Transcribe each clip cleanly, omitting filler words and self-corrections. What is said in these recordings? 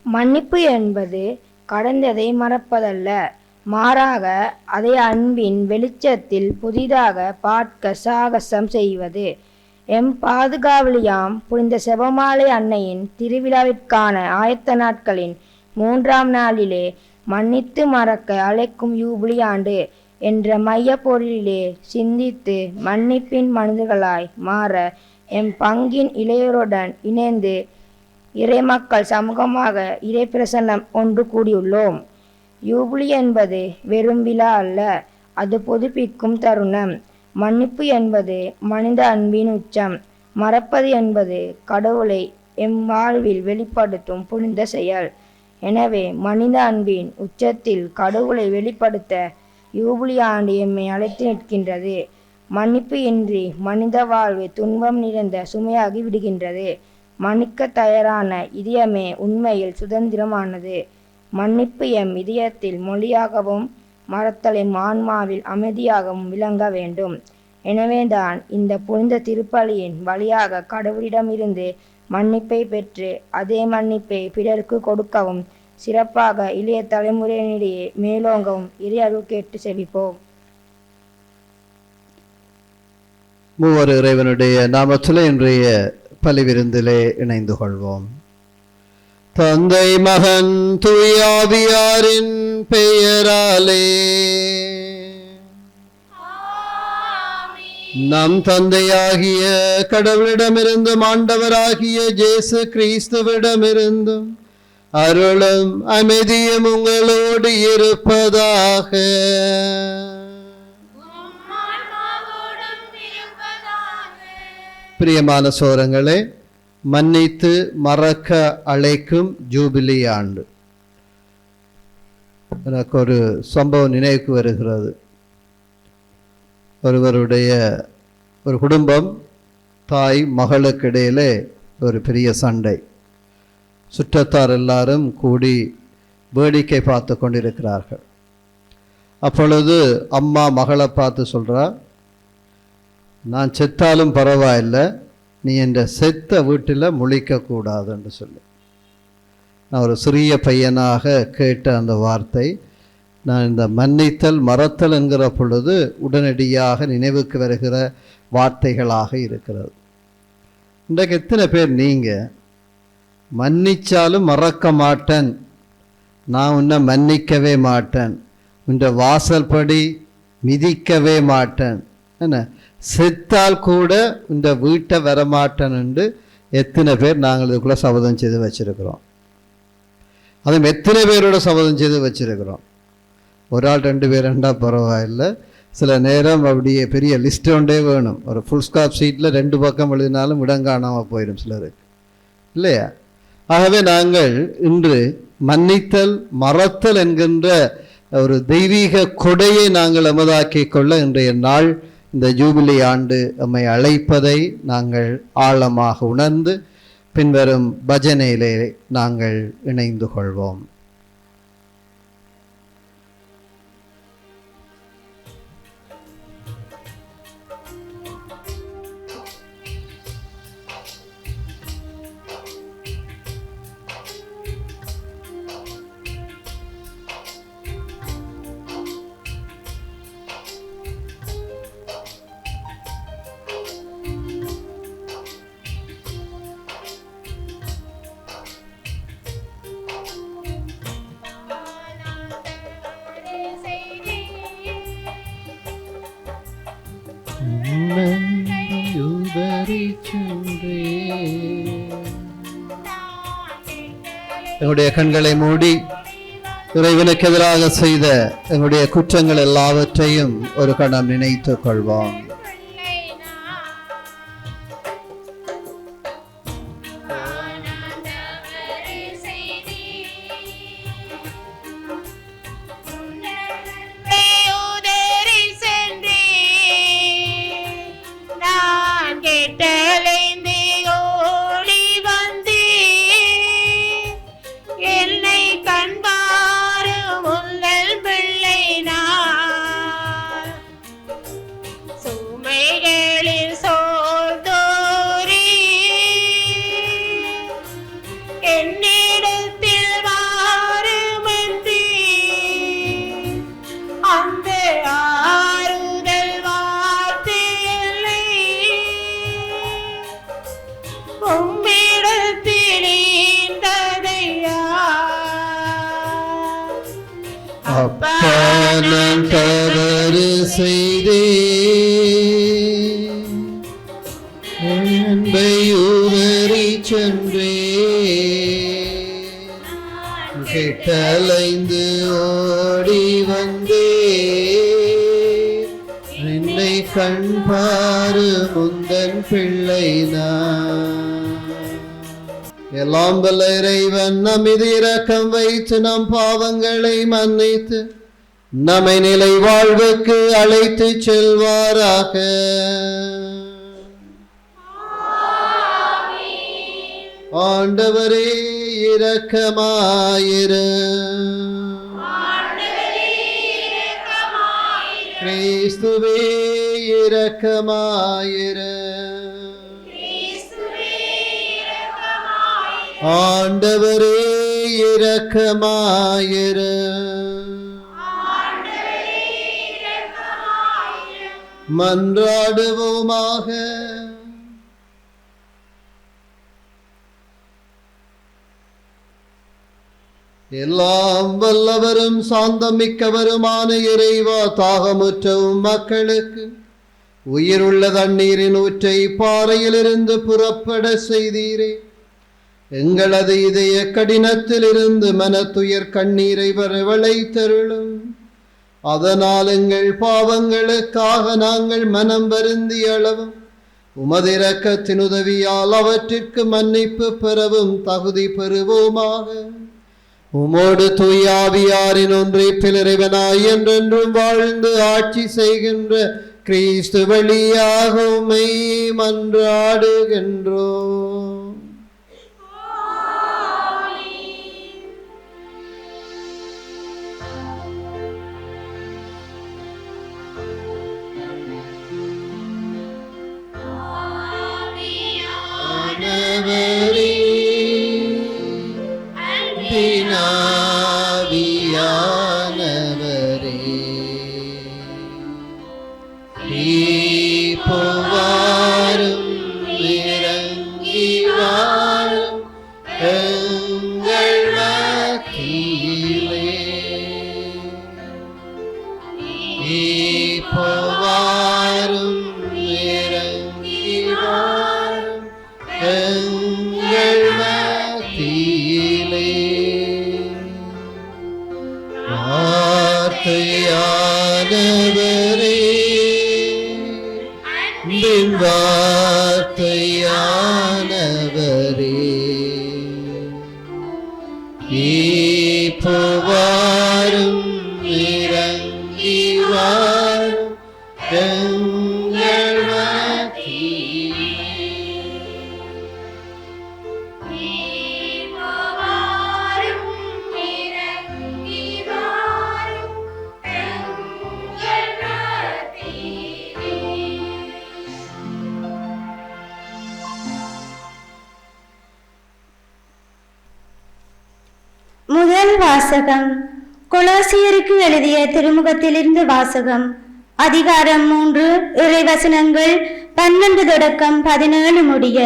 மன்னிப்பு என்பது கடந்ததை மறப்பதல்ல, மாறாக அதை அன்பின் வெளிச்சத்தில் புதிதாக பார்க்க சாகசம் செய்வது. எம் பாதுகாவலியாம் புனித செபமாலை அன்னையின் திருவிழாவிற்கான ஆயத்த நாட்களின் 3ஆம் நாளிலே மன்னித்து மறக்க அழைக்கும் யூபிலி ஆண்டு என்ற மைய பொருளிலே சிந்தித்து மன்னிப்பின் மனிதர்களாய் மாற எம் பங்கின் இளையோருடன் இணைந்து இறைமக்கள் சமூகமாக இறைப்பிரசன்னம் ஒன்று கூடியுள்ளோம். யூபிலி என்பது வெறும் விழா அல்ல, அது புதுப்பிக்கும் தருணம். மன்னிப்பு என்பது மனித அன்பின் உச்சம். மறப்பது என்பது கடவுளை எம் வாழ்வில் வெளிப்படுத்தும் புனித செயல். எனவே மனித அன்பின் உச்சத்தில் கடவுளை வெளிப்படுத்த யூபிலி ஆண்டு எம்மை அழைத்து நிற்கின்றது. மன்னிப்பு இன்றி மனித வாழ்வு துன்பம் நிறைந்த சுமையாகி விடுகின்றது. மன்னிக்க தயாரான இதயமே உண்மையில் சுதந்திரமானது. மன்னிப்பு எம் இதயத்தில் மொழியாகவும் மறத்தலை ஆன்மாவில் அமைதியாகவும் விளங்க வேண்டும். எனவேதான் இந்த புனித திருப்பலியின் வழியாக கடவுளிடமிருந்து மன்னிப்பை பெற்று அதே மன்னிப்பை பிறருக்கு கொடுக்கவும் சிறப்பாக இளைய தலைமுறையினிடையே மேலோங்கவும் இறை அருள் கேட்டு செபிப்போம். மூவர் இறைவனுடைய நாமத்திலே இன்றைய பலிவிருந்திலே இணைந்து கொள்வோம். தந்தை மகன் தூயாவியாரின் பெயராலே. நம் தந்தையாகிய கடவுளிடமிருந்தும் ஆண்டவராகிய இயேசு கிறிஸ்துவிடமிருந்தும் அருளும் அமைதியும் உங்களோடு இருப்பதாக. பிரியமான சோரங்களே, மன்னித்து மறக்க அழைக்கும் ஜூபிலி ஆண்டு. எனக்கு ஒரு சம்பவம் நினைவுக்கு வருகிறது. ஒரு குடும்பம் தாய் மகளுக்கு இடையிலே ஒரு பெரிய சண்டை. சுற்றத்தார் எல்லாரும் கூடி வேடிக்கை பார்த்து கொண்டிருக்கிறார்கள். அப்பொழுது அம்மா மகளை பார்த்து சொல்கிறா, நான் செத்தாலும் பரவாயில்லை, நீ என்ற செத்த வீட்டில் முழிக்கக்கூடாதுன்னு சொல்லி. நான் ஒரு சிறிய பையனாக கேட்ட அந்த வார்த்தை நான் இந்த மன்னித்தல் மறத்தல் என்கிற பொழுது உடனடியாக நினைவுக்கு வருகிற வார்த்தைகளாக இருக்கிறது. இன்றைக்கு எத்தனை பேர் நீங்கள் மன்னிச்சாலும் மறக்க மாட்டேன், நான் உன்னை மன்னிக்கவே மாட்டேன், உன்ற வாசல்படி மிதிக்கவே மாட்டேன், என்ன செத்தால் கூட இந்த வீட்டை வரமாட்டேன் என்று எத்தனை பேர் நாங்கள் இதுக்குள்ளே சபதம் செய்து வச்சுருக்கிறோம்? அதுவும் எத்தனை பேரோட சபதம் செய்து வச்சுருக்கிறோம்? ஒரு ஆள் 2 பேர் ரெண்டாக பரவாயில்லை. சில நேரம் அப்படியே பெரிய லிஸ்ட் ஒன்றே வேணும். ஒரு ஃபுல் ஸ்காப் சீட்டில் 2 பக்கம் எழுதினாலும் இடம் காணாமல் போயிடும் சிலருக்கு, இல்லையா? ஆகவே நாங்கள் இன்று மன்னித்தல் மறத்தல் என்கின்ற ஒரு தெய்வீக கொடையை நாங்கள் எமதாக்கிக் கொள்ள இன்றைய நாள் இந்த ஜூபிலி ஆண்டு நம்மை அழைப்பதை நாங்கள் ஆழமாக உணர்ந்து பின்வரும் பஜனையிலே நாங்கள் இணைந்து கொள்வோம். எங்களுடைய கண்களை மூடி இறைவனுக்கு எதிராக செய்த எங்களுடைய குற்றங்கள் எல்லாவற்றையும் ஒரு கணம் நினைத்துக் கொள்வோம். நான் தவறு செய்தே அன்பை உவறி சென்றே கெட்டலைந்து ஓடி வந்தே என்னை கண் பாரு முந்தன் பிள்ளை நான். எல்லாம் வல்ல இறைவன் நம் மீது இரக்கம் வைத்து நம் பாவங்களை மன்னித்து நம்மை நிலை வாழ்வுக்கு அழைத்து செல்வாராக. ஆண்டவரே இரக்கமாயிரு. கிறிஸ்துவே இரக்கமாயிரு. ஆண்டவரே இரக்கமாயிரு. மன்றாடுவோமாக. எல்லாம் வல்லவரும் சாந்தம் மிக்கவருமான இறைவா, தாகமுற்றவும் மக்களுக்கு உயிருள்ள தண்ணீரின் ஊற்றை பாறையிலிருந்து புறப்பட செய்தீரே. எங்களது இதய கடினத்திலிருந்து மனத்துயர் கண்ணீரை வரவழைத்தருளும். அதனால் எங்கள் பாவங்களுக்காக நாங்கள் மனம் வருந்தி அளவும் உமது இரக்கத்தின் உதவியால் அவற்றிற்கு மன்னிப்பு பெறவும் தகுதி பெறுவோமாக. உமோடு தூயாவியாரின் ஒன்றிப்பில் இறைவனாய் என்றென்றும் வாழ்ந்து ஆட்சி செய்கின்ற கிறிஸ்து வழியாக உம்மை மன்றாடுகின்றோம். ஆவியானவரே வாரும் எங்கள் மத்தியிலே. இப்போ வாரும் இறங்கி வாரும் எங்கள் மத்தியிலே. வார்த்தையானவரே, அன்பின் வார்த்தையானவரே, இப்போ வாரும் இறங்கி வாரும் எங்கள் மத்தியிலே. முதல் வாசகம். கொலோசியருக்கு எழுதிய திருமுகத்திலிருந்து வாசகம். அதிகாரம் 3, இறைவசனங்கள் 12 தொடக்கம் 17 முடிய.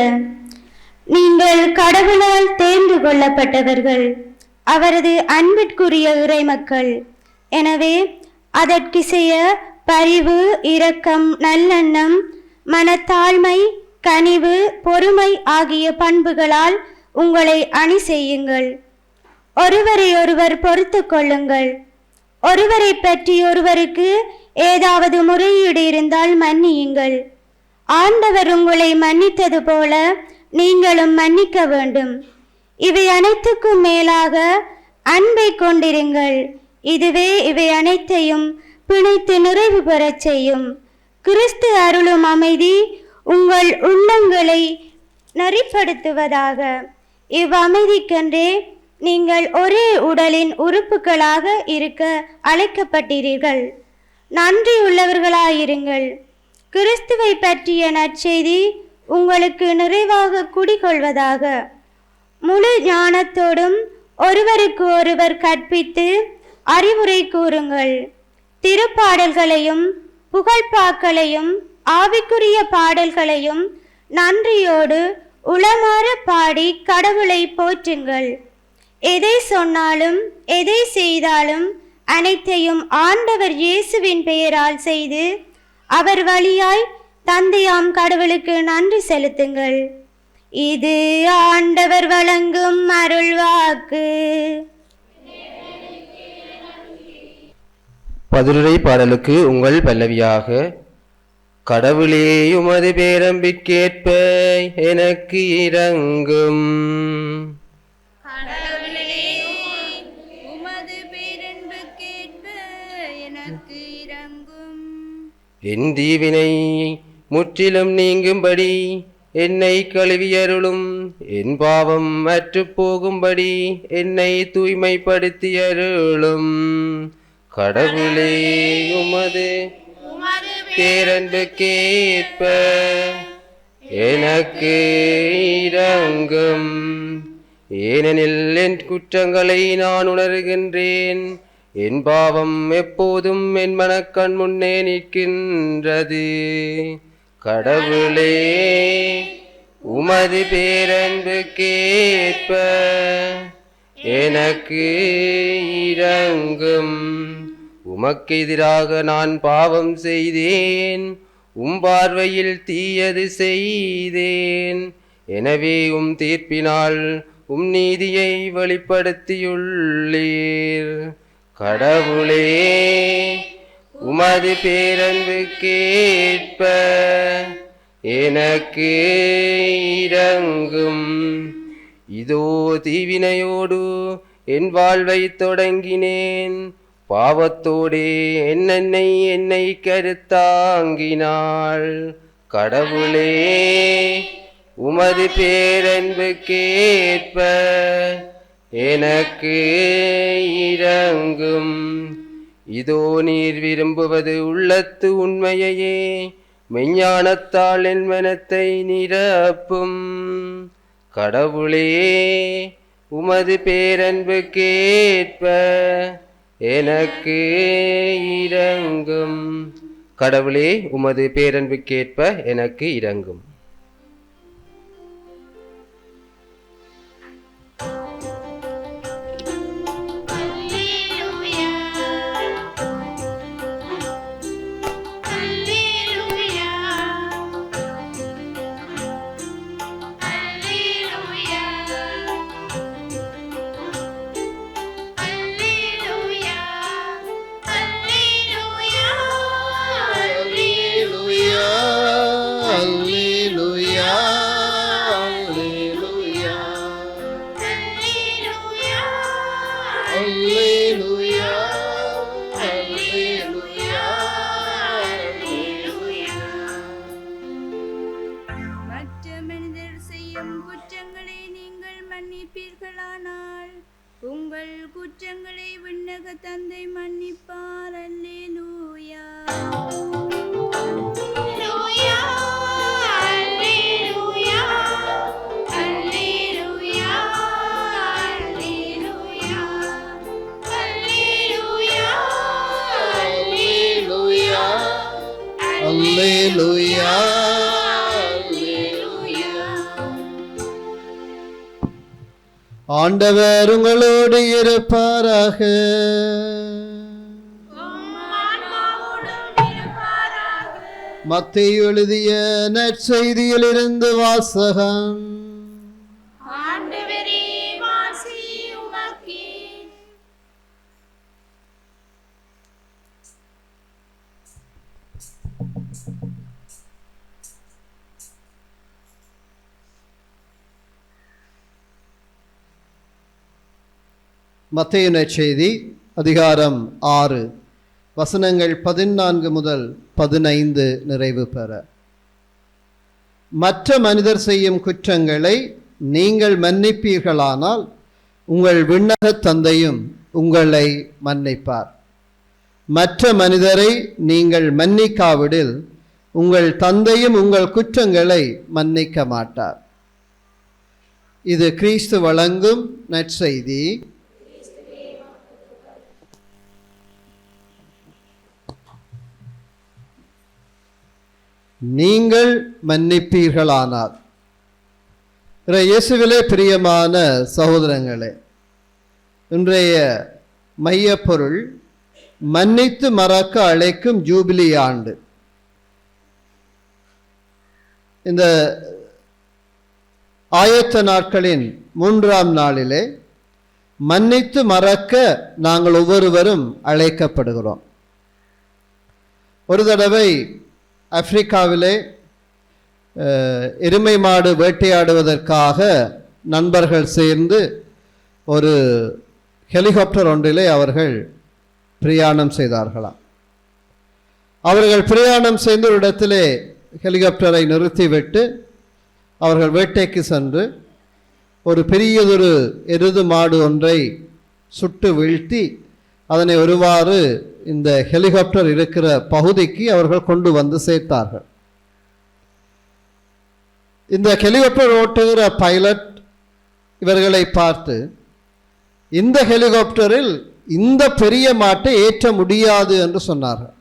நீங்கள் கடவுளால் தேர்ந்து கொள்ளப்பட்டவர்கள், அவரது அன்பிற்குரிய இறைமக்கள். எனவே அதற்கிசைய பரிவு, இரக்கம், நல்லெண்ணம், மனத்தாழ்மை, கனிவு, பொறுமை ஆகிய பண்புகளால் உங்களை அணி செய்யுங்கள். ஒருவரை ஒருவர் பொறுத்து கொள்ளுங்கள். ஒருவரை பற்றி ஒருவருக்கு ஏதாவது முறையீடு இருந்தால் மன்னியுங்கள். ஆண்டவர் உங்களை மன்னித்தது போல நீங்களும் மன்னிக்க வேண்டும். இவை அனைத்துக்கும் மேலாக அன்பை கொண்டிருங்கள். இதுவே இவை அனைத்தையும் பிணைத்து நிறைவு பெறச் செய்யும். கிறிஸ்து அருளும் அமைதி உங்கள் உள்ளங்களை நெறிப்படுத்துவதாக. இவ்வமைதிக்கென்றே நீங்கள் ஒரே உடலின் உறுப்புகளாக இருக்க அழைக்கப்பட்டீர்கள். நன்றி உள்ளவர்களாயிருங்கள். கிறிஸ்துவை பற்றிய நற்செய்தி உங்களுக்கு நிறைவாக குடிகொள்வதாக. முழு ஞானத்தோடும் ஒருவருக்கு ஒருவர் கற்பித்து அறிவுரை கூறுங்கள். திருப்பாடல்களையும் புகழ்பாக்களையும் ஆவிக்குரிய பாடல்களையும் நன்றியோடு உளமாற பாடி கடவுளை போற்றுங்கள். எதை சொன்னாலும் எதை செய்தாலும் அனைத்தையும் ஆண்டவர் இயேசுவின் பெயரால் செய்து அவர் வழியாய் தந்தையாம் கடவுளுக்கு நன்றி செலுத்துங்கள். இது ஆண்டவர் வழங்கும் அருள்வாக்கு. பதிலுரை பாடலுக்கு உங்கள் பல்லவியாக. கடவுளே உமது பேரம்பிற்கேற்ப எனக்கு இரங்கும். என் தீவினை முற்றிலும் நீங்கும்படி என்னை கழுவியருளும். என் பாவம் அற்று போகும்படி என்னை தூய்மைப்படுத்தியருளும். கடவுளே உமது பேரன்புக்கேற்ப எனக்கு இரங்கும். ஏனெனில் என் குற்றங்களை நான் உணர்கின்றேன். என் பாவம் எப்போதும் என் மனக்கண் முன்னே நிற்கின்றது. கடவுளே உமது பேரன்புக்கேற்ப எனக்கு இரங்கும். உமக்கு எதிராக நான் பாவம் செய்தேன், பார்வையில் தீயது செய்தேன். எனவே தீர்ப்பினால் நீதியை வெளிப்படுத்தியுள்ளீர். கடவுளே உமது பேரன்புக்கேற்ப எனக்கு இரங்கும். இதோ தீவினையோடு என் வாழ்வை தொடங்கினேன். பாவத்தோடே என்னை கருத்தாங்கினாள். கடவுளே உமது பேரன்புக்கேற்ப எனக்கு இரங்கும். இதோ நீர் விரும்புவது உள்ளத்து உண்மையையே, மெஞ்ஞானத்தால் என் மனத்தை நிரப்பும். கடவுளே உமது பேரன்புக்கேற்ப எனக்கு இரங்கும். கடவுளே உமது பேரன்புக்கேற்ப எனக்கு இரங்கும். செய்யும் குற்றங்களை நீங்கள் மன்னிப்பீர்களானால் உங்கள் குற்றங்களை விண்ணக தந்தை மன்னிப்பார். அல்லேலூயா. அல்லேலூயா. ஆண்டவர் உங்களோடு இருப்பாராக. மத்தேயு எழுதிய நற்செய்தியிலிருந்து வாசகம். மத்தேயு நற்செய்தி அதிகாரம் 6 வசனங்கள் 14 முதல் 15 நிறைவு பெற. மற்ற மனிதர் செய்யும் குற்றங்களை நீங்கள் மன்னிப்பீர்களானால் உங்கள் விண்ணகத் தந்தையும் உங்களை மன்னிப்பார். மற்ற மனிதரை நீங்கள் மன்னிக்காவிடில் உங்கள் தந்தையும் உங்கள் குற்றங்களை மன்னிக்க மாட்டார். இது கிறிஸ்து வழங்கும் நற்செய்தி. நீங்கள் மன்னிப்பீர்களானால். இயேசுவிலே பிரியமான சகோதரங்களே, இன்றைய மையப்பொருள் மன்னித்து மறக்க அழைக்கும் ஜூபிலி ஆண்டு. இந்த ஆயத்த நாட்களின் 3ஆம் நாளிலே மன்னித்து மறக்க நாங்கள் ஒவ்வொருவரும் அழைக்கப்படுகிறோம். ஒரு தடவை ஆப்பிரிக்காவிலே எருமை மாடு வேட்டையாடுவதற்காக நண்பர்கள் சேர்ந்து ஒரு ஹெலிகாப்டர் ஒன்றிலே அவர்கள் பிரயாணம் செய்தார்களாம். அவர்கள் பிரயாணம் செய்த ஒரு இடத்திலே ஹெலிகாப்டரை நிறுத்திவிட்டு அவர்கள் வேட்டைக்கு சென்று ஒரு பெரியதொரு எருது மாடு ஒன்றை சுட்டு வீழ்த்தி அதனை ஒருவாறு இந்த ஹெலிகாப்டர் இருக்கிற பகுதிக்கு அவர்கள் கொண்டு வந்து சேர்த்தார்கள். இந்த ஹெலிகாப்டர் ஓட்டுகிற பைலட் இவர்களை பார்த்து, இந்த ஹெலிகாப்டரில் இந்த பெரிய மாட்டை ஏற்ற முடியாது என்று சொன்னார்கள்.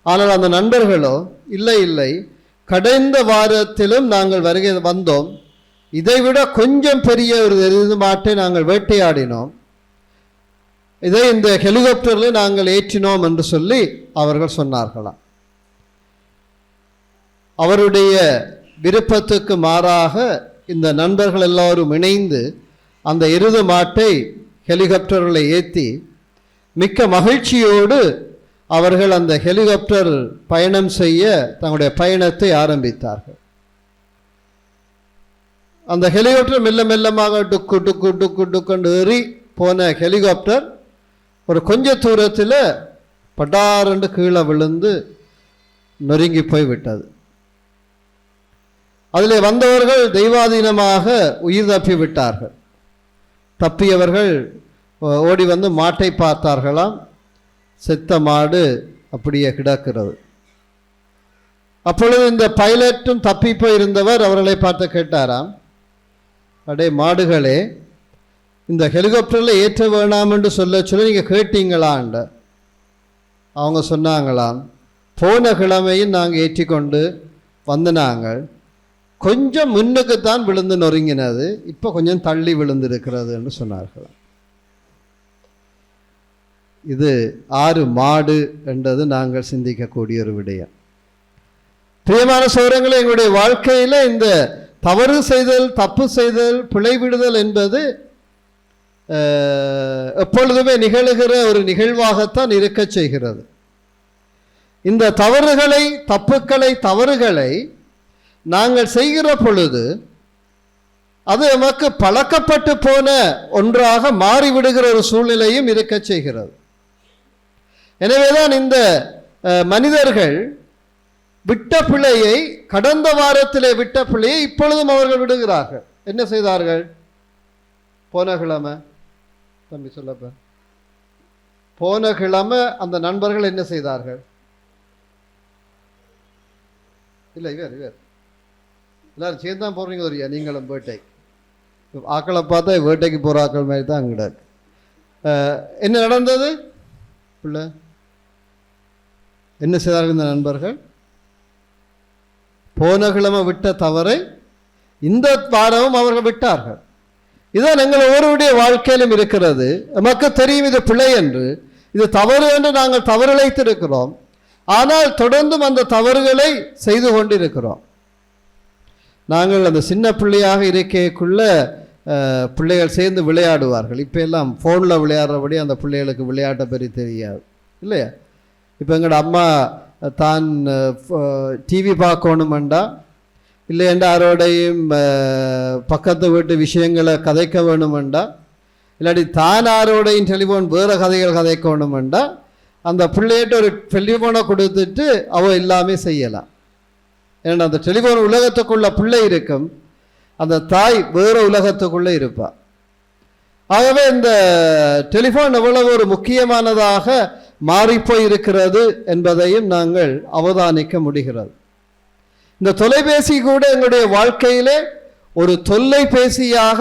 ஆனால் அந்த நண்பர்களோ, இல்லை இல்லை, கடந்த வாரத்திலும் நாங்கள் வந்தோம், இதைவிட கொஞ்சம் பெரிய ஒரு எருது மாட்டை நாங்கள் வேட்டையாடினோம், இதை இந்த ஹெலிகாப்டரில் நாங்கள் ஏற்றினோம் என்று சொல்லி அவர்கள் சொன்னார்களாம். அவருடைய விருப்பத்துக்கு மாறாக இந்த நண்பர்கள் எல்லோரும் இணைந்து அந்த எருது மாட்டை ஹெலிகாப்டரில் ஏற்றி மிக்க மகிழ்ச்சியோடு அவர்கள் அந்த ஹெலிகாப்டர் பயணம் செய்ய தங்களுடைய பயணத்தை ஆரம்பித்தார்கள். அந்த ஹெலிகாப்டர் மெல்ல மெல்லமாக டுக்கு டுக்கு டுக்கு டுக்குண்டு ஏறி போன ஹெலிகாப்டர் ஒரு கொஞ்ச தூரத்தில் படாரண்டு கீழே விழுந்து நொறுங்கி போய்விட்டது. அதில் வந்தவர்கள் தெய்வாதீனமாக உயிர் தப்பி விட்டார்கள். தப்பியவர்கள் ஓடி வந்து மாட்டை பார்த்தார்களாம். செத்த மாடு அப்படியே கிடக்கிறது. அப்பொழுது இந்த பைலட்டும் தப்பி போயிருந்தவர் அவர்களை பார்த்து கேட்டாராம், அடே மாடுகளே, இந்த ஹெலிகாப்டரில் ஏற்ற வேணாம் என்று சொல்லி நீங்கள் கேட்டீங்களாண்ட. அவங்க சொன்னாங்களாம், போன கிழமையும் நாங்கள் ஏற்றி கொண்டு வந்து நாங்கள் கொஞ்சம் முன்னுக்குத்தான் விழுந்து நொறுங்கினது, இப்போ கொஞ்சம் தள்ளி விழுந்திருக்கிறது என்று சொன்னார்களாம். இது 6 மாடு என்றது நாங்கள் சிந்திக்கக்கூடிய ஒரு விடயம். பிரியமான சோதரங்களே, எங்களுடைய வாழ்க்கையில் இந்த தவறு செய்தல், தப்பு செய்தல், பிழை விடுதல் என்பது எப்பொழுதுமே நிகழுகிற ஒரு நிகழ்வாகத்தான் இருக்க செய்கிறது. இந்த தவறுகளை, தப்புக்களை, தவறுகளை நாங்கள் செய்கிற பொழுது அது நமக்கு பழக்கப்பட்டு போன ஒன்றாக மாறிவிடுகிற ஒரு சூழ்நிலையும் இருக்க செய்கிறது. எனவேதான் இந்த மனிதர்கள் விட்ட பிள்ளையை, கடந்த வாரத்திலே விட்ட பிள்ளையை இப்பொழுதும் அவர்கள் விடுகிறார்கள். என்ன செய்தார்கள்? போன கிழமை தம்பி சொல்லப்ப போன கிழமை அந்த நண்பர்கள் என்ன செய்தார்கள்? இல்லை இவர் எல்லாரும் சேர்ந்து தான் போகிறீங்க வரியா? நீங்களும் வேட்டைக்கு ஆக்களை பார்த்தா வேட்டைக்கு போகிற ஆக்கள் மாதிரி தான் அங்கே என்ன நடந்தது? பிள்ளை என்ன செய்தார்கள் இந்த நண்பர்கள்? போன கிழமை விட்ட தவறை இந்த வாரமும் அவர்கள் விட்டார்கள். இதுதான் எங்கள் ஒவ்வொருடைய வாழ்க்கையிலும் இருக்கிறது. நமக்கு தெரியும் இது பிழை என்று, இது தவறு என்று நாங்கள் தவறிழைத்திருக்கிறோம். ஆனால் தொடர்ந்தும் அந்த தவறுகளை செய்து கொண்டிருக்கிறோம். நாங்கள் அந்த சின்ன பிள்ளையாக இருக்கக்குள்ள பிள்ளைகள் சேர்ந்து விளையாடுவார்கள். இப்போ எல்லாம் ஃபோனில் விளையாடுறபடி அந்த பிள்ளைகளுக்கு விளையாட்டை பற்றி தெரியாது இல்லையா? இப்போ எங்களோட அம்மா தான் டிவி பார்க்கணுமெண்டா, இல்லையெண்டா யாரோடையும் பக்கத்து வீட்டு விஷயங்களை கதைக்க வேணுமெண்டா, இல்லாட்டி தான் யாரோடையும் டெலிஃபோன் வேறு கதைகள் கதைக்கணுமெண்டா அந்த பிள்ளைகிட்ட ஒரு டெலிஃபோனை கொடுத்துட்டு அவள் எல்லாமே செய்யலாம். ஏன்னா அந்த டெலிஃபோன் உலகத்துக்குள்ள பிள்ளை இருக்கும், அந்த தாய் வேறு உலகத்துக்குள்ளே இருப்பாள். ஆகவே இந்த டெலிஃபோன் எவ்வளவு ஒரு முக்கியமானதாக மாறிப்போய் இருக்கிறது என்பதையும் நாங்கள் அவதானிக்க முடிகிறது. இந்த தொலைபேசி கூட எங்களுடைய வாழ்க்கையிலே ஒரு தொல்லைபேசியாக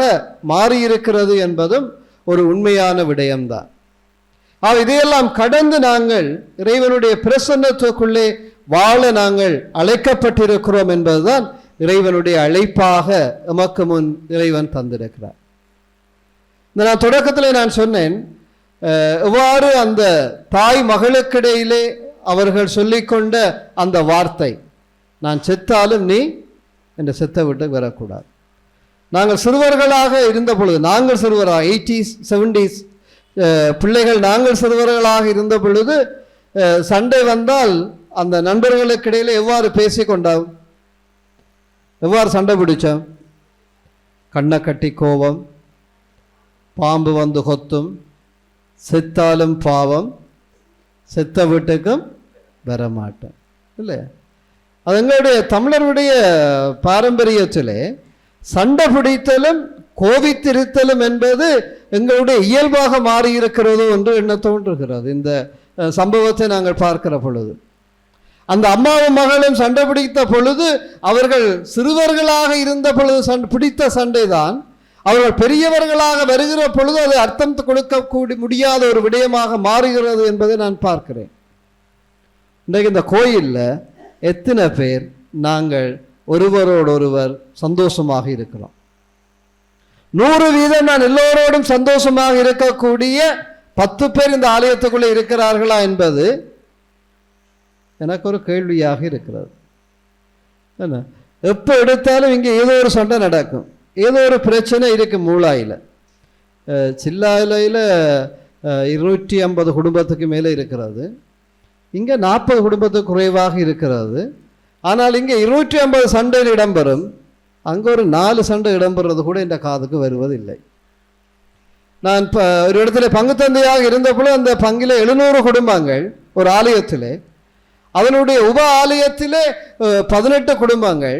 மாறியிருக்கிறது என்பதும் ஒரு உண்மையான விடயம்தான். இதையெல்லாம் கடந்து நாங்கள் இறைவனுடைய பிரசன்னத்துக்குள்ளே வாழ நாங்கள் அழைக்கப்பட்டிருக்கிறோம் என்பதுதான் இறைவனுடைய அழைப்பாக எமக்கு முன் இறைவன் தந்திருக்கிறார். நான் தொடக்கத்தில் நான் சொன்னேன், எவ்வாறு அந்த தாய் மகளுக்கிடையிலே அவர்கள் சொல்லிக்கொண்ட அந்த வார்த்தை, நான் செத்தாலும் நீ என்ற செத்த விட்டு வரக்கூடாது. நாங்கள் சிறுவர்களாக இருந்த பொழுது, நாங்கள் சிறுவராக 80s 70s பிள்ளைகள் நாங்கள் சிறுவர்களாக இருந்த பொழுது சண்டை வந்தால் அந்த நண்பர்களுக்கு இடையில எவ்வாறு பேசிக்கொண்டோம், எவ்வாறு சண்டை பிடிச்சோம்? கண்ணை கட்டி கோபம், பாம்பு வந்து கொத்தும், செத்தாலும் பாவம், செத்த வீட்டுக்கும் வரமாட்டோம் இல்லையா? அது எங்களுடைய தமிழருடைய பாரம்பரியத்திலே சண்டை பிடித்தலும் கோபித்திருத்தலும் என்பது எங்களுடைய இயல்பாக மாறியிருக்கிறதோ என்று எண்ண தோன்றுகிறது. இந்த சம்பவத்தை நாங்கள் பார்க்கிற பொழுது அந்த அம்மாவும் மகளும் சண்டை பிடித்த பொழுது அவர்கள் சிறுவர்களாக இருந்த பொழுது பிடித்த சண்டை தான் அவர்கள் பெரியவர்களாக வருகிற பொழுது அது அர்த்தம் கொடுக்க முடியாத ஒரு விடயமாக மாறுகிறது என்பதை நான் பார்க்கிறேன். இன்றைக்கு இந்த கோயிலில் எத்தனை பேர் நாங்கள் ஒருவரோடொருவர் சந்தோஷமாக இருக்கிறோம்? 100% நான் எல்லோரோடும் சந்தோஷமாக இருக்கக்கூடிய 10 பேர் இந்த ஆலயத்துக்குள்ளே இருக்கிறார்களா என்பது எனக்கு ஒரு கேள்வியாக இருக்கிறது. என்ன, எப்போ எடுத்தாலும் இங்கே ஏதோ ஒரு சண்டை நடக்கும், ஏதோ ஒரு பிரச்சனை இருக்குது. மூளாயில் சில்லாயிலையில் 250 குடும்பத்துக்கு மேலே இருக்கிறது, இங்கே 40 குடும்பத்துக்கு குறைவாக இருக்கிறது. ஆனால் இங்கே 250 சண்டையில் இடம்பெறும், அங்கே ஒரு 4 சண்டை இடம்பெறுறது கூட இந்த காதுக்கு வருவதில்லை. நான் இப்போ ஒரு இடத்துல பங்கு தந்தையாக இருந்தபோது அந்த பங்கில் 700 குடும்பங்கள் ஒரு ஆலயத்திலே, அதனுடைய உப ஆலயத்திலே 18 குடும்பங்கள்.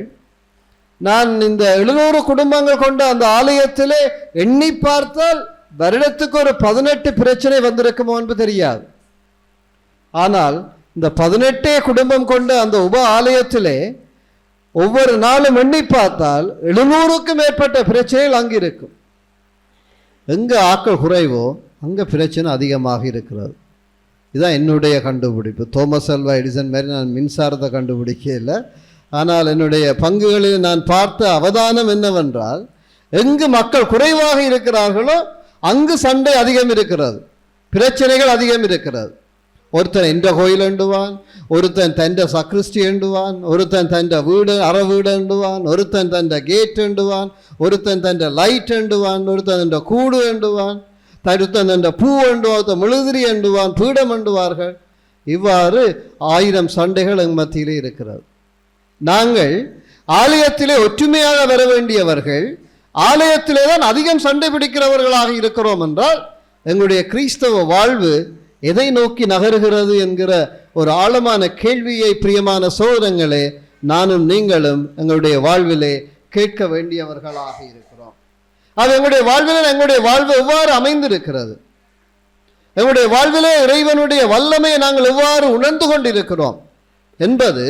நான் இந்த 700 குடும்பங்கள் கொண்ட அந்த ஆலயத்திலே எண்ணி பார்த்தால் வருடத்துக்கு ஒரு 18 பிரச்சனை வந்திருக்குமோ என்று தெரியாது. ஆனால் இந்த 18 குடும்பம் கொண்ட அந்த உப ஆலயத்திலே ஒவ்வொரு நாளும் எண்ணி பார்த்தால் 700க்கும் மேற்பட்ட பிரச்சனைகள் அங்கு இருக்கும். எங்கே ஆக்கள் குறைவோ அங்கே பிரச்சனை அதிகமாக இருக்கிறது. இதுதான் என்னுடைய கண்டுபிடிப்பு. தோமஸ் அல்வா எடிசன் மாதிரி நான் மின்சாரத்தை கண்டுபிடிக்க இல்லை. ஆனால் என்னுடைய பங்குகளில் நான் பார்த்த அவதானம் என்னவென்றால், எங்கு மக்கள் குறைவாக இருக்கிறார்களோ அங்கு சண்டை அதிகம் இருக்கிறது, பிரச்சனைகள் அதிகம் இருக்கிறது. ஒருத்தன் என்ற கோயில் எண்டுவான், ஒருத்தன் தண்ட சக்ரிஸ்டி எண்டுவான், ஒருத்தன் தண்ட வீடு அற வீடு எண்டுவான், ஒருத்தன் தண்ட கேட் எண்டுவான், ஒருத்தன் தண்ட லைட் எண்டுவான், ஒருத்தன் தண்ட கூடு எண்டுவான், ஒருத்தன் தண்ட பூ எண்டுவான், ஒருத்தன் மெழுதிரி எண்டுவான், பீடம் எண்டுவார்கள். இவ்வாறு 1000 சண்டைகள் எங்கள் மத்தியிலே இருக்கிறது. நாங்கள் ஆலயத்திலே ஒற்றுமையாக வர வேண்டியவர்கள் ஆலயத்திலே தான் அதிகம் சண்டை பிடிக்கிறவர்களாக இருக்கிறோம் என்றால் எங்களுடைய கிறிஸ்தவ வாழ்வு எதை நோக்கி நகருகிறது என்கிற ஒரு ஆழமான கேள்வியை பிரியமான சகோதரங்களே நானும் நீங்களும் எங்களுடைய வாழ்விலே கேட்க வேண்டியவர்களாக இருக்கிறோம். அது எங்களுடைய வாழ்விலே எங்களுடைய வாழ்வு எவ்வாறு அமைந்திருக்கிறது, எங்களுடைய வாழ்விலே இறைவனுடைய வல்லமையை நாங்கள் எவ்வாறு உணர்ந்து கொண்டிருக்கிறோம் என்பது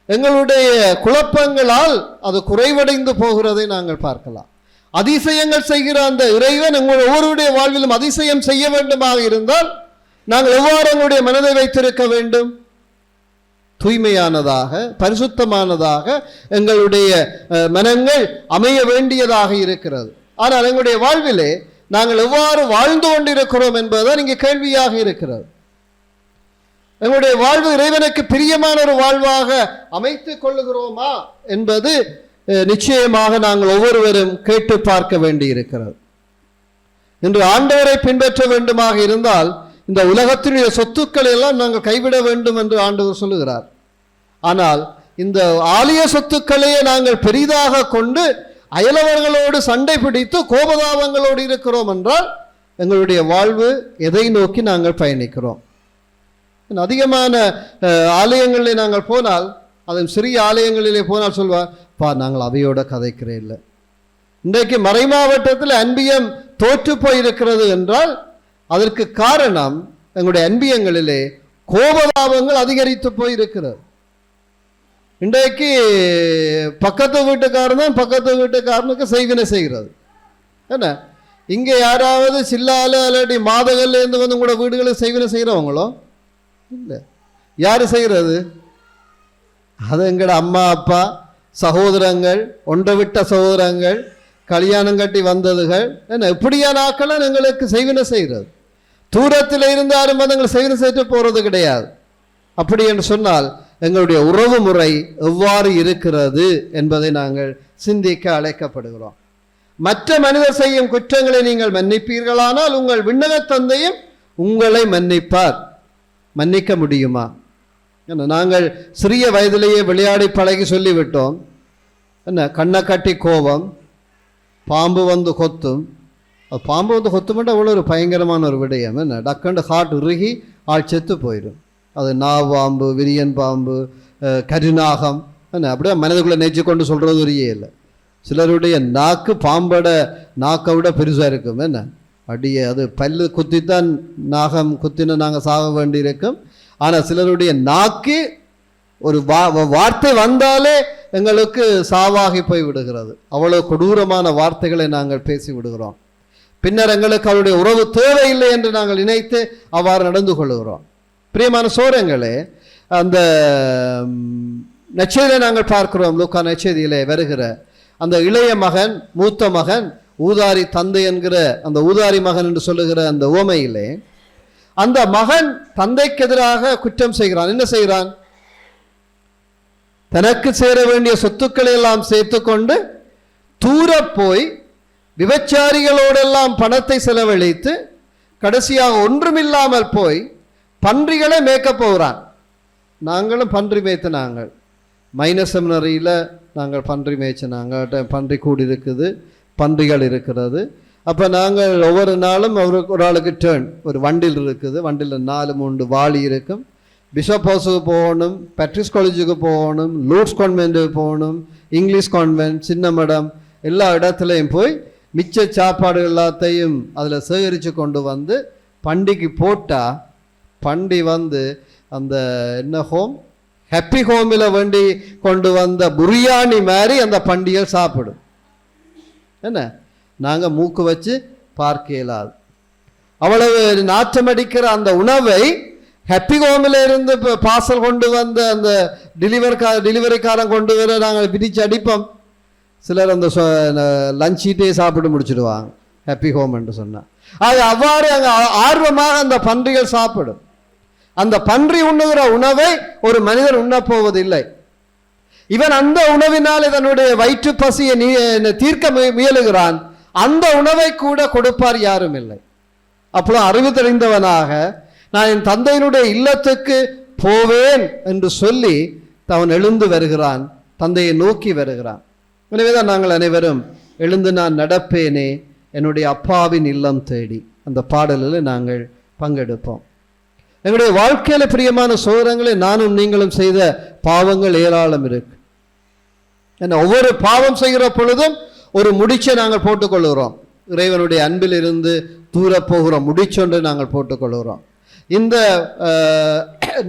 எங்களுடைய குழப்பங்களால் அது குறைவடைந்து போகிறதை நாங்கள் பார்க்கலாம். அதிசயங்கள் செய்கிற அந்த இறைவன் எங்கள் ஒவ்வொருடைய வாழ்விலும் அதிசயம் செய்ய வேண்டுமாக இருந்தால் நாங்கள் எவ்வாறு எங்களுடைய மனதை வைத்திருக்க வேண்டும்? தூய்மையானதாக, பரிசுத்தமானதாக எங்களுடைய மனங்கள் அமைய வேண்டியதாக இருக்கிறது. ஆனால் எங்களுடைய வாழ்விலே நாங்கள் எவ்வாறு வாழ்ந்து கொண்டிருக்கிறோம் என்பதுதான் இங்கே கேள்வியாக இருக்கிறது. எங்களுடைய வாழ்வு இறைவனுக்கு பிரியமான ஒரு வாழ்வாக அமைத்துக் கொள்ளுகிறோமா என்பது நிச்சயமாக நாங்கள் ஒவ்வொருவரும் கேட்டு பார்க்க வேண்டி இருக்கிறது. இன்று ஆண்டவரை பின்பற்ற வேண்டுமாக இருந்தால் இந்த உலகத்தினுடைய சொத்துக்களை எல்லாம் நாங்கள் கைவிட வேண்டும் என்று ஆண்டவர் சொல்லுகிறார். ஆனால் இந்த ஆலய சொத்துக்களையே நாங்கள் பெரிதாக கொண்டு அயலவர்களோடு சண்டை பிடித்து கோபதாபங்களோடு இருக்கிறோம் என்றால் எங்களுடைய வாழ்வு எதை நோக்கி நாங்கள் பயணிக்கிறோம்? அதிகமான ஆலயங்களில் நாங்கள் போனால், அதன் சிறிய ஆலயங்களிலே போனால் சொல்வார், நாங்கள் அவையோட கதைக்கிறே இல்லை. இன்றைக்கு மறை மாவட்டத்தில் அன்பியம் தோற்று போயிருக்கிறது என்றால் அதற்கு காரணம் எங்களுடைய அன்பியங்களிலே கோபதாபங்கள் அதிகரித்து போயிருக்கிறது. இன்றைக்கு பக்கத்து வீட்டுக்காரன் தான் பக்கத்து வீட்டுக்காரனுக்கு செய்வினை செய்கிறது. என்ன, இங்கே யாராவது சில்லால இல்லாட்டி மாதகல்லேருந்து வந்து உங்களோட வீடுகளில் செய்வினை செய்கிறவங்களோ இல்லை. யார் செய்கிறது? அது எங்களோட அம்மா அப்பா சகோதரங்கள், ஒன்றை விட்ட சகோதரங்கள், கல்யாணம் கட்டி வந்ததுகள், என்ன இப்படியான ஆக்கள் எங்களுக்கு செய்வினை செய்கிறது. தூரத்தில் இருந்து யாரும் வந்து எங்களை செய்வினை செய்து போகிறது கிடையாது. அப்படி என்று சொன்னால் எங்களுடைய உறவு முறை எவ்வாறு இருக்கிறது என்பதை நாங்கள் சிந்திக்க அழைக்கப்படுகிறோம். மற்ற மனிதர் செய்யும் குற்றங்களை நீங்கள் மன்னிப்பீர்களானால் உங்கள் விண்ணக தந்தையும் உங்களை மன்னிப்பார். மன்னிக்க முடியுமா? நாங்கள் சிறிய வயதிலேயே விளையாடி பழகி சொல்லிவிட்டோம். என்ன, கண்ணை கட்டி கோபம், பாம்பு வந்து கொத்தும். அது பாம்பு வந்து கொத்துமெண்டா அவ்வளோ ஒரு பயங்கரமான ஒரு விடயம். என்ன, டக்குண்டு ஹார்ட் உருகி ஆள் செத்து போயிடும். அது நாவாம்பு, விரியன் பாம்பு, கருநாகம், என்ன அப்படியே மனதுக்குள்ளே நெச்சு கொண்டு சொல்கிறது ஒரு இல்லை. சிலருடைய நாக்கு பாம்போட நாக்கை விட பெருசாக இருக்கும். என்ன அடியே, அது பல்லு குத்தித்தான் நாகம் குத்தின நாங்கள் சாக வேண்டியிருக்கும். ஆனால் சிலருடைய நாக்கு ஒரு வார்த்தை வந்தாலே எங்களுக்கு சாவாகி போய் விடுகிறது. அவ்வளோ கொடூரமான வார்த்தைகளை நாங்கள் பேசி விடுகிறோம். பின்னர் எங்களுக்கு அவருடைய உறவு தேவையில்லை என்று நாங்கள் நினைத்து அவ்வாறு நடந்து கொள்கிறோம். பிரியமான சோரங்களே, அந்த நற்செய்தியை நாங்கள் பார்க்கிறோம். லூக்கா நற்செய்தியிலே வருகிற அந்த இளைய மகன், மூத்த மகன், ஊதாரி தந்தை என்கிற அந்த ஊதாரி மகன் என்று சொல்லுகிற அந்த உவமையிலே அந்த மகன் தந்தைக்கு எதிராக குற்றம் செய்கிறான். என்ன செய்கிறான்? தனக்கு சேர வேண்டிய சொத்துக்களை எல்லாம் சேர்த்து கொண்டு தூர போய் விபச்சாரிகளோடெல்லாம் பணத்தை செலவழித்து கடைசியாக ஒன்றுமில்லாமல் போய் பன்றிகளை மேய்க்க போகிறான். நாங்களும் பன்றி மேய்த்து, நாங்கள் மைனர் செமினரியில் நாங்கள் பன்றி மேய்ச்சி, நாங்கள் பன்றி கூடி இருக்குது, பன்றிகள் இருக்கிறது. அப்போ நாங்கள் ஒவ்வொரு நாளும் ஒரு ஆளுக்கு டேர்ன், ஒரு வண்டில் இருக்குது, வண்டியில் 4-3 வாளி இருக்கும். பிஷப் ஹவுஸுக்கு போகணும், பேட்ரிஸ் காலேஜுக்கு போகணும், லூட்ஸ் கான்வென்ட்டுக்கு போகணும், இங்கிலீஷ் கான்வென்ட், சின்ன மடம், எல்லா இடத்துலையும் போய் மிச்ச சாப்பாடு எல்லாத்தையும் அதில் சேகரித்து கொண்டு வந்து பண்டிகைக்கு போட்டால் பண்டி வந்து அந்த என்ன ஹோம், ஹாப்பி ஹோமில் வேண்டி கொண்டு வந்த பிரியாணி மாதிரி அந்த பண்டிகைகள் சாப்பிடும். என்ன, நாங்கள் மூக்கு வச்சு பார்க்க இயலாது. அவ்வளவு நாற்றமடிக்கிற அந்த உணவை ஹாப்பி ஹோமில் இருந்து இப்போ பார்சல் கொண்டு வந்த அந்த டெலிவரிக்காரன் கொண்டு வர நாங்கள் பிரித்து அடிப்போம். சிலர் அந்த லஞ்ச் ஈட்டே சாப்பிட்டு முடிச்சுடுவாங்க ஹாப்பி ஹோம் என்று சொன்னால். அது அவ்வாறு அங்கே ஆர்வமாக அந்த பன்றிகள் சாப்பிடும். அந்த பன்றி உண்ணுகிற உணவை ஒரு மனிதன் உண்ணப்போவதில்லை. இவன் அந்த உணவினால் இதனுடைய வயிற்று பசியை தீர்க்க முயலுகிறான். அந்த உணவை கூட கொடுப்பார் யாரும் இல்லை. அப்போ அறிவு தெரிந்தவனாக நான் என் தந்தையினுடைய இல்லத்துக்கு போவேன் என்று சொல்லி அவன் எழுந்து வருகிறான், தந்தையை நோக்கி வருகிறான். எனவேதான் நாங்கள் அனைவரும் எழுந்து நான் நடப்பேனே என்னுடைய அப்பாவின் இல்லம் தேடி அந்த பாடலில் நாங்கள் பங்கெடுப்போம். எங்களுடைய வாழ்க்கையில பிரியமான சோதரங்களை நானும் நீங்களும் செய்த பாவங்கள் ஏராளம் இருக்கு. ஏன்னா ஒவ்வொரு பாவம் செய்கிற பொழுதும் ஒரு முடிச்சை நாங்கள் போட்டுக்கொள்கிறோம். இறைவனுடைய அன்பில் இருந்து தூர போகிற முடிச்சொன்று நாங்கள் போட்டுக்கொள்கிறோம். இந்த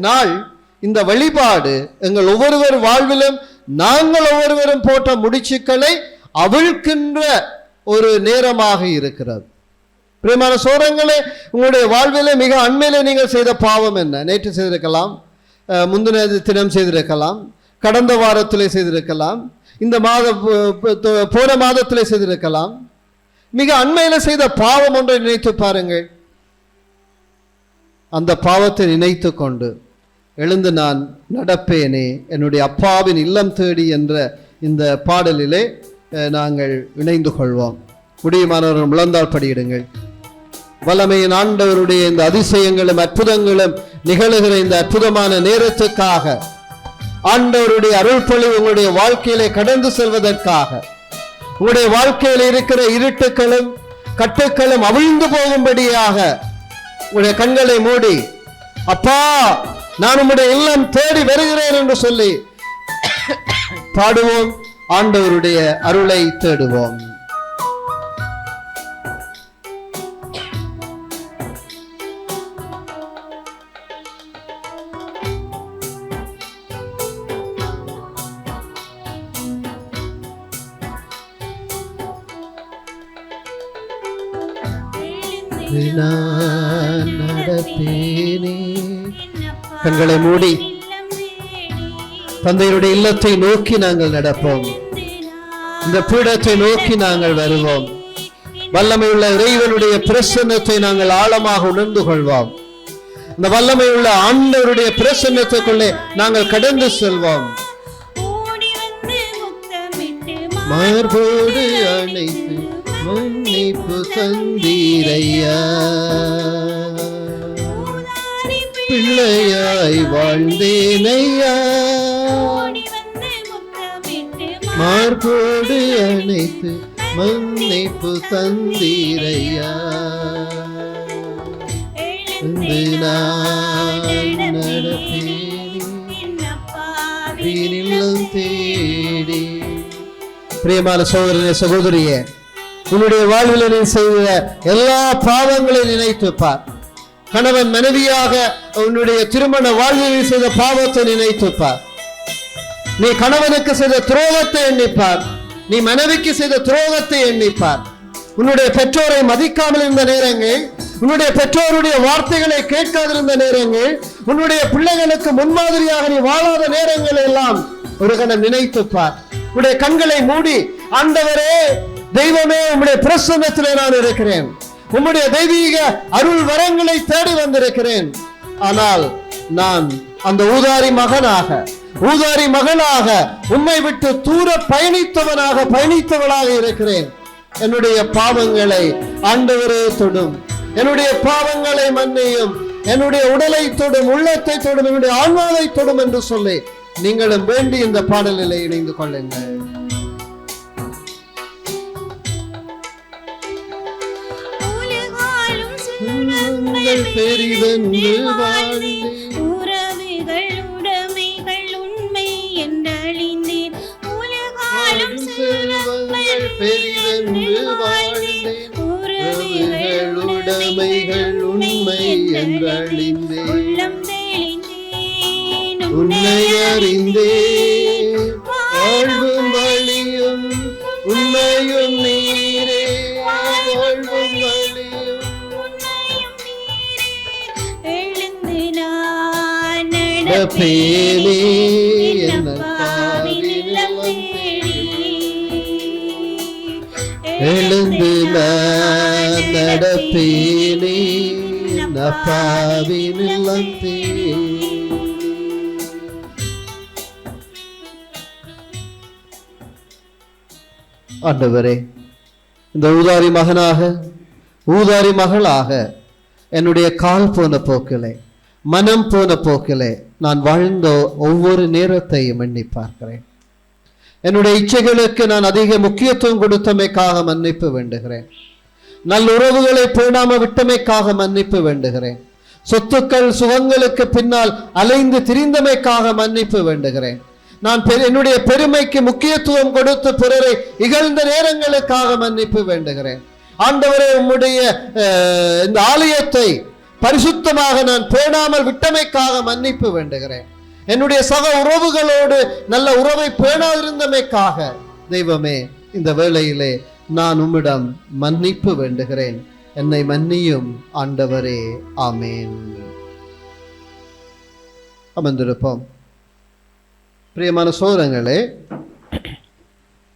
நாள், இந்த வழிபாடு எங்கள் ஒவ்வொருவர் வாழ்விலும் நாங்கள் ஒவ்வொருவரும் போட்ட முடிச்சுக்களை அவிழ்க்கின்ற ஒரு நேரமாக இருக்கிறது. பிரியமான சோதரங்களே, உங்களுடைய வாழ்விலே மிக அண்மையிலே நீங்கள் செய்த பாவம் என்ன? நேற்று செய்திருக்கலாம், முந்தின தினம் செய்திருக்கலாம், கடந்த வாரத்திலே செய்திருக்கலாம், இந்த போன மாதத்திலே செய்திருக்கலாம். மிக அண்மையில் செய்த பாவம் ஒன்றை நினைத்து பாருங்கள். அந்த பாவத்தை நினைத்து கொண்டு எழுந்து நான் நடப்பேனே என்னுடைய அப்பாவின் இல்லம் தேடி என்ற இந்த பாடலிலே நாங்கள் இணைந்து கொள்வோம். முடியுமானவர்கள் முழந்தால் படியிடுங்கள். வல்லமையின் ஆண்டவருடைய இந்த அதிசயங்களும் அற்புதங்களும் நிகழுகிற இந்த அற்புதமான நேரத்துக்காக, ஆண்டவருடைய அருள்பொழிவு உங்களுடைய வாழ்க்கையிலே கடந்து செல்வதற்காக, உங்களுடைய வாழ்க்கையில் இருக்கிற இருட்டுக்களும் கட்டுக்களும் அவிழ்ந்து போகும்படியாக உங்களுடைய கண்களை மூடி, அப்பா நான் உங்களுடைய இல்லம் தேடி வருகிறேன் என்று சொல்லி பாடுவோம். ஆண்டவருடைய அருளை தேடுவோம். நடப்பேனே. கண்களை மூடி தந்தையுடைய இல்லத்தை நோக்கி நாங்கள் நடப்போம். இந்த பீடத்தை நோக்கி நாங்கள் வருவோம். வல்லமையுள்ள இறைவனுடைய பிரசன்னத்தை நாங்கள் ஆழமாக உணர்ந்து கொள்வோம். இந்த வல்லமையுள்ள ஆண்டவருடைய பிரசன்னத்துக்குள்ளே நாங்கள் கடந்து செல்வோம். மார்போடு அணைத்து மன்னிப்பு தந்தீரையா, பிள்ளையாய் வாழ்ந்தேனையா, மார்போடு அணைத்து மன்னிப்பு தந்தீரையா, நடப்பேன் தேடி. பிரியமான சகோதரனே, சகோதரியே, உன்னுடைய வாழ்வில் நீ செய்த எல்லா பாவங்களையும் நினைத்து பார். கணவன் மனைவியாக உன்னுடைய திருமண வாழ்வில் செய்த பாவத்தை நினைத்து பார். நீ கணவனுக்கு செய்த துரோகத்தை எண்ணிப்பார். நீ மனைவிக்கு செய்த துரோகத்தை எண்ணிப்பார். உன்னுடைய பெற்றோரை மதிக்காமல் இருந்த நேரங்கள், உன்னுடைய பெற்றோருடைய வார்த்தைகளை கேட்காதிருந்த நேரங்கள், உன்னுடைய பிள்ளைகளுக்கு முன்மாதிரியாக நீ வாழாத நேரங்கள் எல்லாம் ஒரு கணம் நினைத்துப்பார். உன்னுடைய கண்களை மூடி, ஆண்டவரே தெய்வமே உம்முடைய பிரசன்னத்திலே நான் இருக்கிறேன், உம்முடைய தெய்வீக அருள் வரங்களை தேடி வந்திருக்கிறேன். ஆனால் நான் அந்த ஊதாரி மகனாக உம்மை விட்டு தூர பயணித்தவளாக இருக்கிறேன். என்னுடைய பாவங்களை ஆண்டவரே தொடும், என்னுடைய பாவங்களை மன்னியும், என்னுடைய உடலை தொடும், உள்ளத்தை தொடும், என்னுடைய ஆன்மாவை தொடும் என்று சொல்லி நீங்களும் வேண்டி இந்த பாடலிலே இணைந்து கொள்ளுங்கள். பெரிதென்று உறவுகள் உடைமைகள் உண்மை என்றழிந்தேன். உலகாலும் செல்வங்கள் பெரிதென்று வாழ்ந்தேன். உறவுகள் உடைமைகள் உண்மை என்றழிந்தேன். உள்ளம் தெளிந்தேன், உன்னை அறிந்தேன். வாழ்வும் வழியும் உண்மையும் நீரே, வாழ்வும் வழியும் நடப்பேனே எழுந்து நான் நடப்பேனே அப்பாவின் இல்லம் தேடி. ஆண்டவரே, இந்த ஊதாரி மகளாக என்னுடைய கால் போன போக்கிலே, மனம் போன போக்கிலே நான் வாழ்ந்த ஒவ்வொரு நேரத்தையும் எண்ணி பார்க்கிறேன். என்னுடைய இச்சைகளுக்கு நான் அதிக முக்கியத்துவம் கொடுத்தமைக்காக மன்னிப்பு வேண்டுகிறேன். நல்ல உறவுகளை பேணாம விட்டமைக்காக மன்னிப்பு வேண்டுகிறேன். சொத்துக்கள் சுகங்களுக்கு பின்னால் அலைந்து திரிந்தமைக்காக மன்னிப்பு வேண்டுகிறேன். நான் என்னுடைய பெருமைக்கு முக்கியத்துவம் கொடுத்து பிறரை இகழ்ந்த நேரங்களுக்காக மன்னிப்பு வேண்டுகிறேன். ஆண்டவரே, உம்முடைய இந்த ஆலயத்தை பரிசுத்தமாக நான் பேணாமல் விட்டமைக்காக மன்னிப்பு வேண்டுகிறேன். என்னுடைய சக உறவுகளோடு நல்ல உறவை பேணாதிருந்தமைக்காக தெய்வமே, இந்த வேளையிலே நான் உம்மிடம் மன்னிப்பு வேண்டுகிறேன். என்னை மன்னியும் ஆண்டவரே. ஆமேன். அமர்ந்திருப்போம். பிரியமான சோதரங்களே,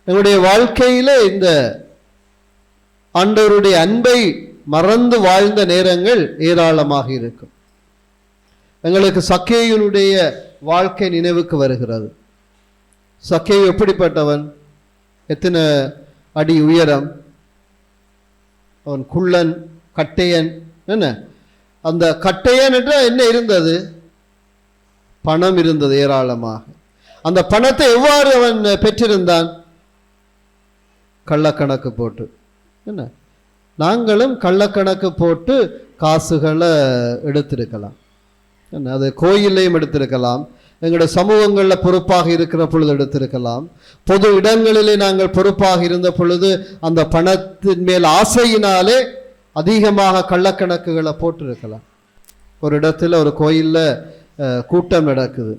எங்களுடைய வாழ்க்கையிலே இந்த ஆண்டவருடைய அன்பை மறந்து வாழ்ந்த நேரங்கள் ஏராளமாக இருக்கும். எங்களுக்கு சக்கேயுனுடைய வாழ்க்கை நினைவுக்கு வருகிறது. சக்கேயு எப்படிப்பட்டவன்? எத்தனை அடி உயரம், அவன் குள்ளன், கட்டையன். என்ன அந்த கட்டையன் என்ற என்ன இருந்தது? பணம் இருந்தது ஏராளமாக. அந்த பணத்தை எவ்வாறு அவன் பெற்றிருந்தான்? கள்ளக்கணக்கு போட்டு. என்ன, நாங்களும் கள்ளக்கணக்கு போட்டு காசுகளை எடுத்திருக்கலாம். என்ன, அது கோயிலையும் எடுத்திருக்கலாம், எங்களுடைய சமூகங்களில் பொறுப்பாக இருக்கிற பொழுது எடுத்திருக்கலாம், பொது இடங்களிலே நாங்கள் பொறுப்பாக இருந்த பொழுது அந்த பணத்தின் மேல் ஆசையினாலே அதிகமாக கள்ளக்கணக்குகளை போட்டிருக்கலாம். ஒரு இடத்துல ஒரு கோயிலில் கூட்டம் நடக்குது.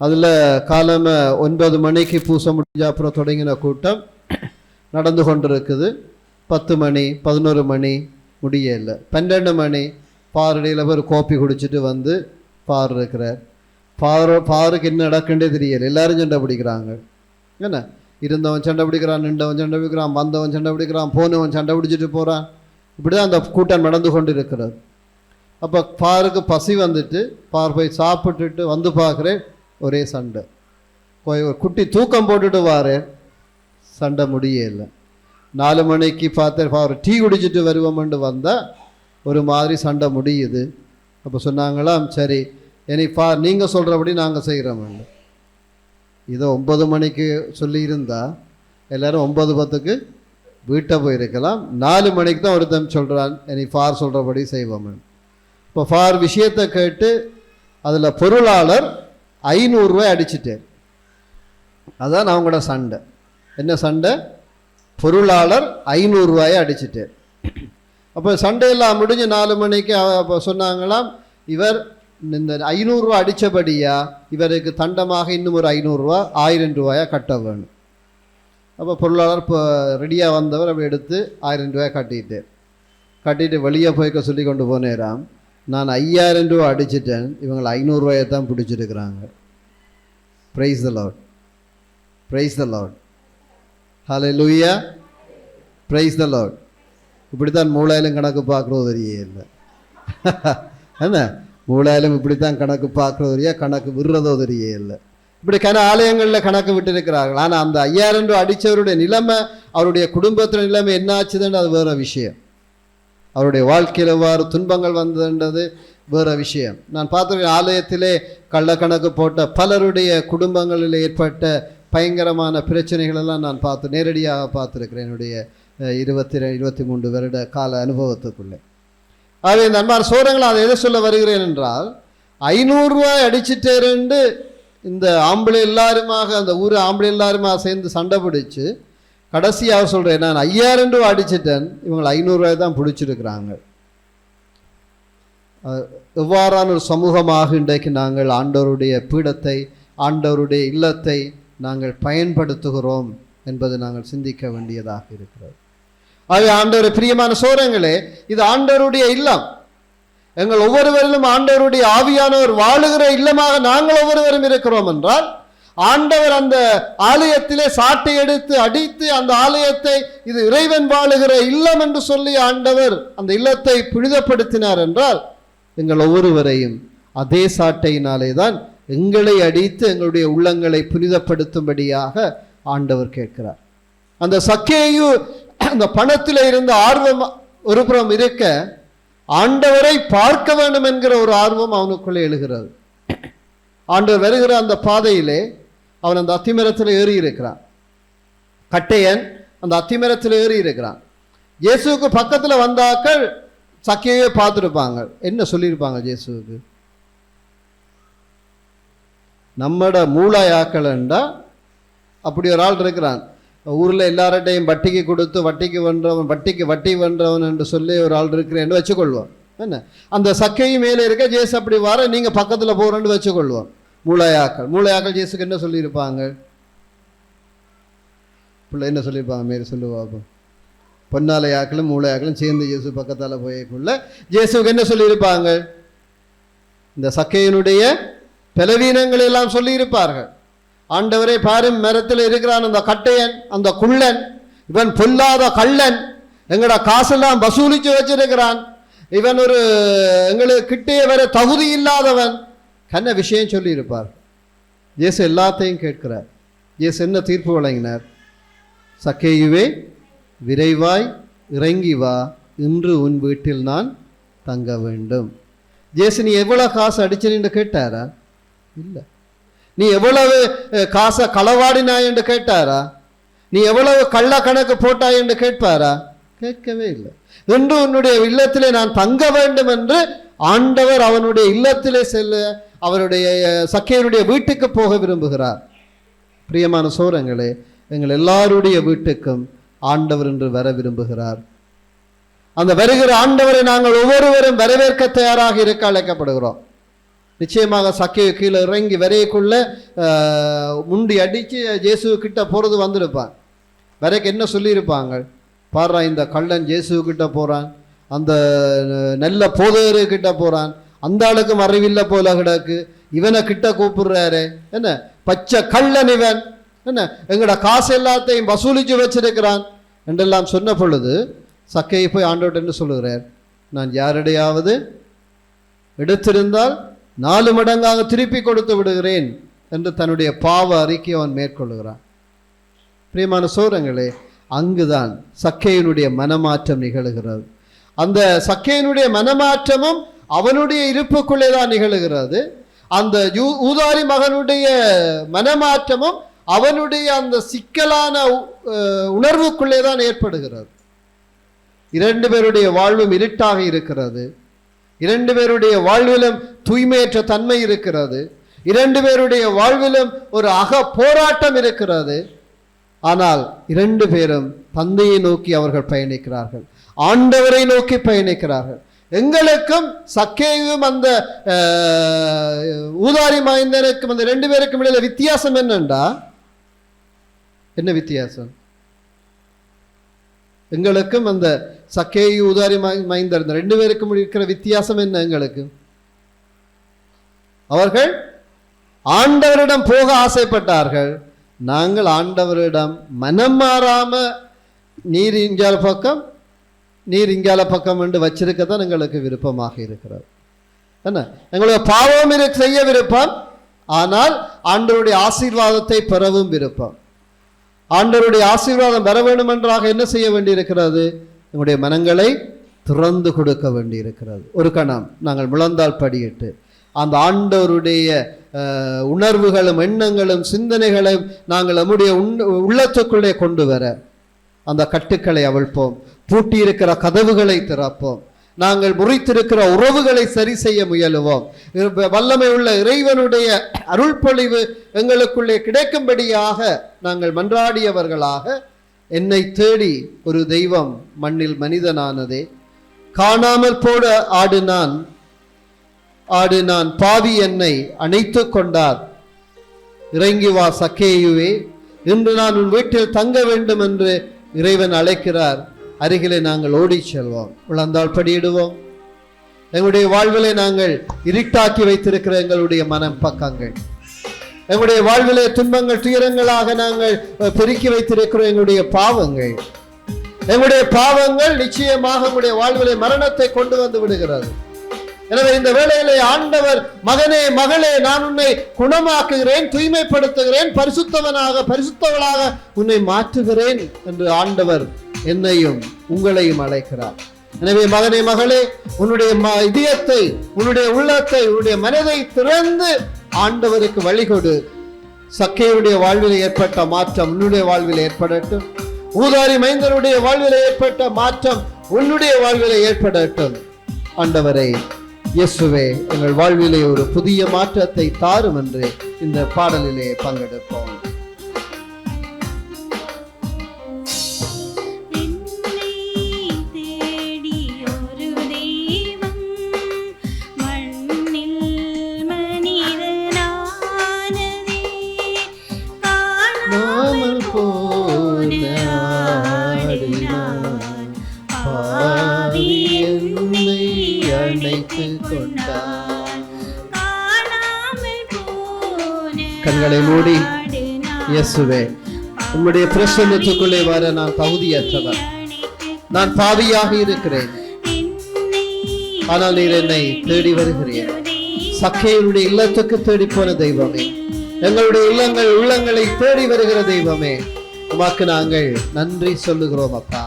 அதில் காலமே 9 மணிக்கு பூசை முடிஞ்ச அப்புறம் தொடங்கின கூட்டம் நடந்து கொண்டிருக்குது. 10 மணி 11 மணி முடியலை. 12 மணி பாரடியில் ஒரு கோப்பி குடிச்சிட்டு வந்து பார் இருக்கிறார். பாருக்கு என்ன நடக்குன்றே தெரியல. எல்லாரும் சண்டை பிடிக்கிறாங்க. என்ன, இருந்தவன் சண்டை பிடிக்கிறான், நின்றவன் சண்டை பிடிக்கிறான், வந்தவன் சண்டை பிடிக்கிறான், போனவன் சண்டை பிடிச்சிட்டு போகிறான். இப்படி தான் அந்த கூட்டம் நடந்து கொண்டு இருக்கிறது. அப்போ பாருக்கு பசி வந்துட்டு பார் போய் சாப்பிட்டுட்டு வந்து பார்க்குறேன், ஒரே சண்டை. ஒரு குட்டி தூக்கம் போட்டுட்டு வாரேன், சண்டை முடியலை. 4 மணிக்கு பார்த்தேன், பார் டீ குடிச்சிட்டு வருவோம்னு வந்தால் ஒரு மாதிரி சண்டை முடியுது. அப்போ சொன்னாங்களாம், சரி இனி பார் நீங்கள் சொல்கிறபடி நாங்கள் செய்கிறோம். இதை 9 மணிக்கு சொல்லியிருந்தா எல்லோரும் 9:10க்கு வீட்டை போயிருக்கலாம். 4 மணிக்கு தான் ஒருத்தன் சொல்கிறான், இனி ஃபார் சொல்கிறபடி செய்வோம். இப்போ ஃபார் விஷயத்தை கேட்டு அதில் பொருளாளர் 500 ரூபாய் அடிச்சுட்டார். அதான் அவங்களோட சண்டை. என்ன சண்டை? பொருளாளர் 500 ரூபாயை அடிச்சுட்டார். அப்போ சண்டையெல்லாம் முடிஞ்சு 4 மணிக்கு அப்போ சொன்னாங்களாம், இவர் இந்த 500 ரூபா அடித்தபடியா இவருக்கு தண்டமாக இன்னும் ஒரு 500 ரூபா 1000 ரூபாயா கட்ட வேணும். அப்போ பொருளாளர் இப்போ ரெடியாக வந்தவர் அப்படி எடுத்து 1000 ரூபாய் கட்டிட்டு வெளியே போய்க்க சொல்லி கொண்டு போனேராம். நான் 5000 ரூபா அடிச்சிட்டேன், இவங்களை 500 ரூபாயை தான் பிடிச்சிருக்கிறாங்க. Praise the lord, praise the lord, hallelujah, praise the lord. இப்படித்தான் மூளையிலும் கணக்கு பார்க்குறது தெரிய இல்லை. என்ன, மூளையிலும் இப்படித்தான் கணக்கு பார்க்குறதோ கணக்கு விடுறதோ தெரிய இல்லை. இப்படி ஆலயங்களில் கணக்கு விட்டு இருக்கிறார்கள். ஆனால் அந்த 5000 ரூபா அடித்தவருடைய நிலைமை, அவருடைய குடும்பத்தில் நிலைமை என்ன ஆச்சுதுன்னு அது வேறு விஷயம். அவருடைய வாழ்க்கையில் எவ்வாறு துன்பங்கள் வந்ததுன்றது வேறு விஷயம். நான் பார்த்துருக்கேன், ஆலயத்திலே கள்ளக்கணக்கு போட்ட பலருடைய குடும்பங்களில் ஏற்பட்ட பயங்கரமான பிரச்சனைகளெல்லாம் நான் நேரடியாக பார்த்துருக்கிறேன் என்னுடைய 22-23 வருட கால அனுபவத்துக்குள்ளே. ஆகவே இந்த அன்பான சோதரங்களை அதை எதை சொல்ல வருகிறேன் என்றால், 500 ரூபாய் அடிச்சிட்டேருந்து இந்த ஆம்பளை எல்லாருமாக, அந்த ஊர் ஆம்பளை எல்லாருமா சேர்ந்து சண்டை பிடிச்சு கடைசியாக சொல்கிறேன், நான் 5000 ரூபா அடிச்சிட்டேன், இவங்களை 500 ரூபாய் தான் பிடிச்சிருக்கிறாங்க. எவ்வாறான ஒரு சமூகமாக இன்றைக்கு நாங்கள் ஆண்டவருடைய பீடத்தை, ஆண்டவருடைய இல்லத்தை நாங்கள் பயன்படுத்துகிறோம் என்பதை நாங்கள் சிந்திக்க வேண்டியதாக இருக்கிறது. ஆகவே ஆண்டவர் பிரியமான சோதரங்களே, இது ஆண்டவருடைய இல்லம். எங்கள் ஒவ்வொருவரிலும் ஆண்டவருடைய ஆவியானவர் வாழுகிற இல்லமாக நாங்கள் ஒவ்வொருவரும் இருக்கிறோம் என்றால், ஆண்டவர் அந்த ஆலயத்திலே சாட்டை எடுத்து அடித்து அந்த ஆலயத்தை இது இறைவன் வாழுகிற இல்லம் என்று சொல்லி ஆண்டவர் அந்த இல்லத்தை புனிதப்படுத்தினார் என்றால், எங்கள் ஒவ்வொருவரையும் அதே சாட்டையினாலே தான் எங்களை அடித்து எங்களுடைய உள்ளங்களை புனிதப்படுத்தும்படியாக ஆண்டவர் கேட்கிறார். அந்த சக்கேயு அந்த பணத்தில் இருந்த ஆர்வம் ஒரு புறம் இருக்க, ஆண்டவரை பார்க்க வேண்டும் என்கிற ஒரு ஆர்வம் அவனுக்குள்ளே எழுகிறது. ஆண்டவர் வருகிற அந்த பாதையிலே அவன் அந்த அத்திமரத்தில் ஏறி இருக்கிறான். கட்டையன் அந்த அத்திமரத்தில் ஏறி இருக்கிறான். இயேசுக்கு பக்கத்தில் வந்தாக்கள் சக்கையே பார்த்துருப்பாங்க. என்ன சொல்லியிருப்பாங்க இயேசுவுக்கு? நம்மட மூளையாக்கலண்டா அப்படி ஒரு ஆள் இருக்கிறான். ஊரில் எல்லார்ட்டையும் வட்டிக்கு கொடுத்து வட்டிக்கு வென்றவன், வட்டிக்கு வட்டி வென்றவன் என்று சொல்லி ஒரு ஆள் இருக்கிறேன்னு வச்சுக்கொள்வோம். என்ன, அந்த சக்கையும் மேலே இருக்க ஜேசு அப்படி வர நீங்கள் பக்கத்தில் போகிறேன்னு வச்சுக்கொள்வோம். மூளையாக்கள் ஜேசுக்கு என்ன சொல்லியிருப்பாங்க? பிள்ளை என்ன சொல்லியிருப்பாங்க? மாரி சொல்லுவாப்போ. பொன்னாலையாக்களும் மூளையாக்களும் சேர்ந்து ஜேசு பக்கத்தால் போயக்குள்ள ஜேசுக்கு என்ன சொல்லியிருப்பாங்க? இந்த சக்கையினுடைய பலவீனங்கள் எல்லாம் சொல்லியிருப்பார்கள். ஆண்டவரே பாரும், மரத்தில் இருக்கிறான் அந்த கட்டையன், அந்த குள்ளன், இவன் பொல்லாத கள்ளன், எங்களோட காசெல்லாம் வசூலித்து வச்சிருக்கிறான், இவன் ஒரு எங்களுக்கு கிட்டே வர தகுதி இல்லாதவன், கண்ண விஷயம் சொல்லியிருப்பார். இயேசு எல்லாத்தையும் கேட்கிறார். இயேசு என்ன தீர்ப்பு வழங்கினார்? சக்கேயுவே, விரைவாய் இறங்கி வா, இன்று உன் வீட்டில் நான் தங்க வேண்டும். இயேசு நீ எவ்வளோ காசு அடிச்சேன்னு கேட்டாரா? இல்லை. நீ எவ்வளவு காசை களவாடினாய் என்று கேட்டாரா? நீ எவ்வளவு கள்ள கணக்கு போட்டாய் என்று கேட்பாரா? கேட்கவே இல்லை. இன்று உன்னுடைய இல்லத்திலே நான் தங்க வேண்டும் என்று ஆண்டவர் அவனுடைய இல்லத்திலே செல்ல, அவருடைய சக்கையனுடைய வீட்டுக்கு போக விரும்புகிறார். பிரியமான சோரங்களே, எங்கள் எல்லாருடைய வீட்டுக்கும் ஆண்டவர் என்று வர விரும்புகிறார். அந்த வருகிற ஆண்டவரை நாங்கள் ஒவ்வொருவரும் வரவேற்க தயாராக இருக்க அழைக்கப்படுகிறோம். நிச்சயமாக சக்கையை கீழே இறங்கி வரையக்குள்ள முண்டி அடித்து ஜேசுக்கிட்ட போகிறது வந்திருப்பான். வரைக்கு என்ன சொல்லியிருப்பாங்க? பாடுறா, இந்த கள்ளன் ஜேசுக்கிட்ட போகிறான், அந்த நல்ல போதகர்கிட்ட போகிறான், அந்த ஆளுக்கும் அறிவில்லை போல கிடக்கு, இவனை கிட்ட கூப்பிடுறாரு, என்ன பச்சை கள்ளன் இவன், என்ன எங்களோட காசு எல்லாத்தையும் வசூலித்து வச்சிருக்கிறான் என்றெல்லாம் சொன்ன பொழுது சக்கையை போய் ஆண்டவர்கிட்ட என்ன சொல்லுகிறார்? நான் யாரிடையாவது எடுத்திருந்தால் 4 மடங்காக திருப்பி கொடுத்து விடுகிறேன் என்று தன்னுடைய பாவ அறிக்கை அவன் மேற்கொள்கிறான். பிரியமான சோரங்களே, அங்குதான் சக்கையினுடைய மனமாற்றம் நிகழுகிறது. அந்த சக்கையினுடைய மனமாற்றமும் அவனுடைய இருப்புக்குள்ளே தான் நிகழுகிறது. அந்த ஊதாரி மகனுடைய மனமாற்றமும் அவனுடைய அந்த சிக்கலான உணர்வுக்குள்ளே தான் ஏற்படுகிறது. 2 பேருடைய வாழ்வும் இருட்டாக இருக்கிறது. 2 பேருடைய வாழ்விலும் தூய்மையற்ற தன்மை இருக்கிறது. 2 பேருடைய வாழ்விலும் ஒரு போராட்டம் இருக்கிறது. ஆனால் 2 பேரும் தந்தையை நோக்கி அவர்கள் பயணிக்கிறார்கள், ஆண்டவரை நோக்கி பயணிக்கிறார்கள். எங்களுக்கும் சக்கேயும் அந்த ஊதாரி மைந்தனுக்கும் அந்த 2 பேருக்கும் இடையில வித்தியாசம் என்னண்டா? என்ன வித்தியாசம்? எங்களுக்கும் அந்த சக்கேயு ஊதாரி மைந்தர் இந்த 2 பேருக்கும் இருக்கிற வித்தியாசம் என்ன? எங்களுக்கு அவர்கள் ஆண்டவரிடம் போக ஆசைப்பட்டார்கள். நாங்கள் ஆண்டவரிடம் மனம் மாறாம நீர் இங்கால பக்கம் நீர் இங்கால பக்கம் என்று வச்சிருக்கத்தான் எங்களுக்கு விருப்பமாக இருக்கிறது. என்ன, எங்களுடைய பாவம் செய்ய விருப்பம், ஆனால் ஆண்டவருடைய ஆசீர்வாதத்தை பெறவும் விருப்பம். ஆண்டவருடைய ஆசீர்வாதம் பெற வேண்டும் என்றாக என்ன செய்ய வேண்டியிருக்கிறது? எங்களுடைய மனங்களை திறந்து கொடுக்க வேண்டியிருக்கிறது. ஒரு கணம் நாங்கள் முழந்தால் படியிட்டு அந்த ஆண்டவருடைய உணர்வுகளும் எண்ணங்களும் சிந்தனைகளையும் நாங்கள் நம்முடைய உள்ளத்துக்குள்ளே கொண்டு வர அந்த கட்டுக்களை அவிழ்ப்போம், பூட்டியிருக்கிற கதவுகளை திறப்போம், நாங்கள் முறித்திருக்கிற உறவுகளை சரி செய்ய முயலுவோம். வல்லமை உள்ள இறைவனுடைய அருள்பொழிவு எங்களுக்குள்ளே கிடைக்கும்படியாக நாங்கள் மன்றாடியவர்களாக, என்னை தேடி ஒரு தெய்வம் மண்ணில் மனிதனானதே, காணாமல் போட ஆடு நான் பாவி என்னை அணைத்து கொண்டார், இறங்கி வா சக்கேயுவே, இன்று நான் உன் வீட்டில் தங்க வேண்டும் என்று இறைவன் அழைக்கிறார். அருகிலே நாங்கள் ஓடி செல்வோம், விழுந்தால் படியிடுவோம். எங்களுடைய வாழ்விலே நாங்கள் இருட்டாக்கி வைத்திருக்கிற எங்களுடைய மனம் பக்கங்கள், எங்களுடைய வாழ்விலே துன்பங்கள் துயரங்களாக நாங்கள் பெருக்கி வைத்திருக்கிற எங்களுடைய பாவங்கள், எங்களுடைய பாவங்கள் நிச்சயமாக எங்களுடைய வாழ்விலே மரணத்தை கொண்டு வந்து விடுகிறது. எனவே இந்த வேளையிலே ஆண்டவர், மகனே மகளே, நான் உன்னை குணமாக்குகிறேன், தூய்மைப்படுத்துகிறேன், பரிசுத்தவளாக உன்னை மாற்றுகிறேன் என்று ஆண்டவர் என்னையும் உங்களையும் அழைக்கிறார். எனவே மகனே மகளே, உன்னுடைய இதயத்தை, உன்னுடைய உள்ளத்தை, உன்னுடைய மனதை திறந்து ஆண்டவருக்கு வழிகொடு. சக்கையுடைய வாழ்வில் ஏற்பட்ட மாற்றம் உன்னுடைய வாழ்வில் ஏற்படட்டும். ஊதாரி மைந்தனுடைய வாழ்வில் ஏற்பட்ட மாற்றம் உன்னுடைய வாழ்வில் ஏற்படட்டும். ஆண்டவரே இயேசுவே எங்கள் வாழ்விலே ஒரு புதிய மாற்றத்தை தாரும் என்று இந்த பாடலிலே பங்கெடுப்போம். கண்களை மூடி, இயேசுவே உம்முடைய பிரசன்னத்துக்குள்ளே வர நான் தகுதியற்றவர், நான் பாவியாக இருக்கிறேன். ஆனால் நீர் என்னை தேடி வருகிறீர். சக்கேயுடைய இல்லத்துக்கு தேடி போன தெய்வமே, எங்களுடைய உள்ளங்களை தேடி வருகிற தெய்வமே, உமக்கு நாங்கள் நன்றி சொல்லுகிறோம். அப்பா,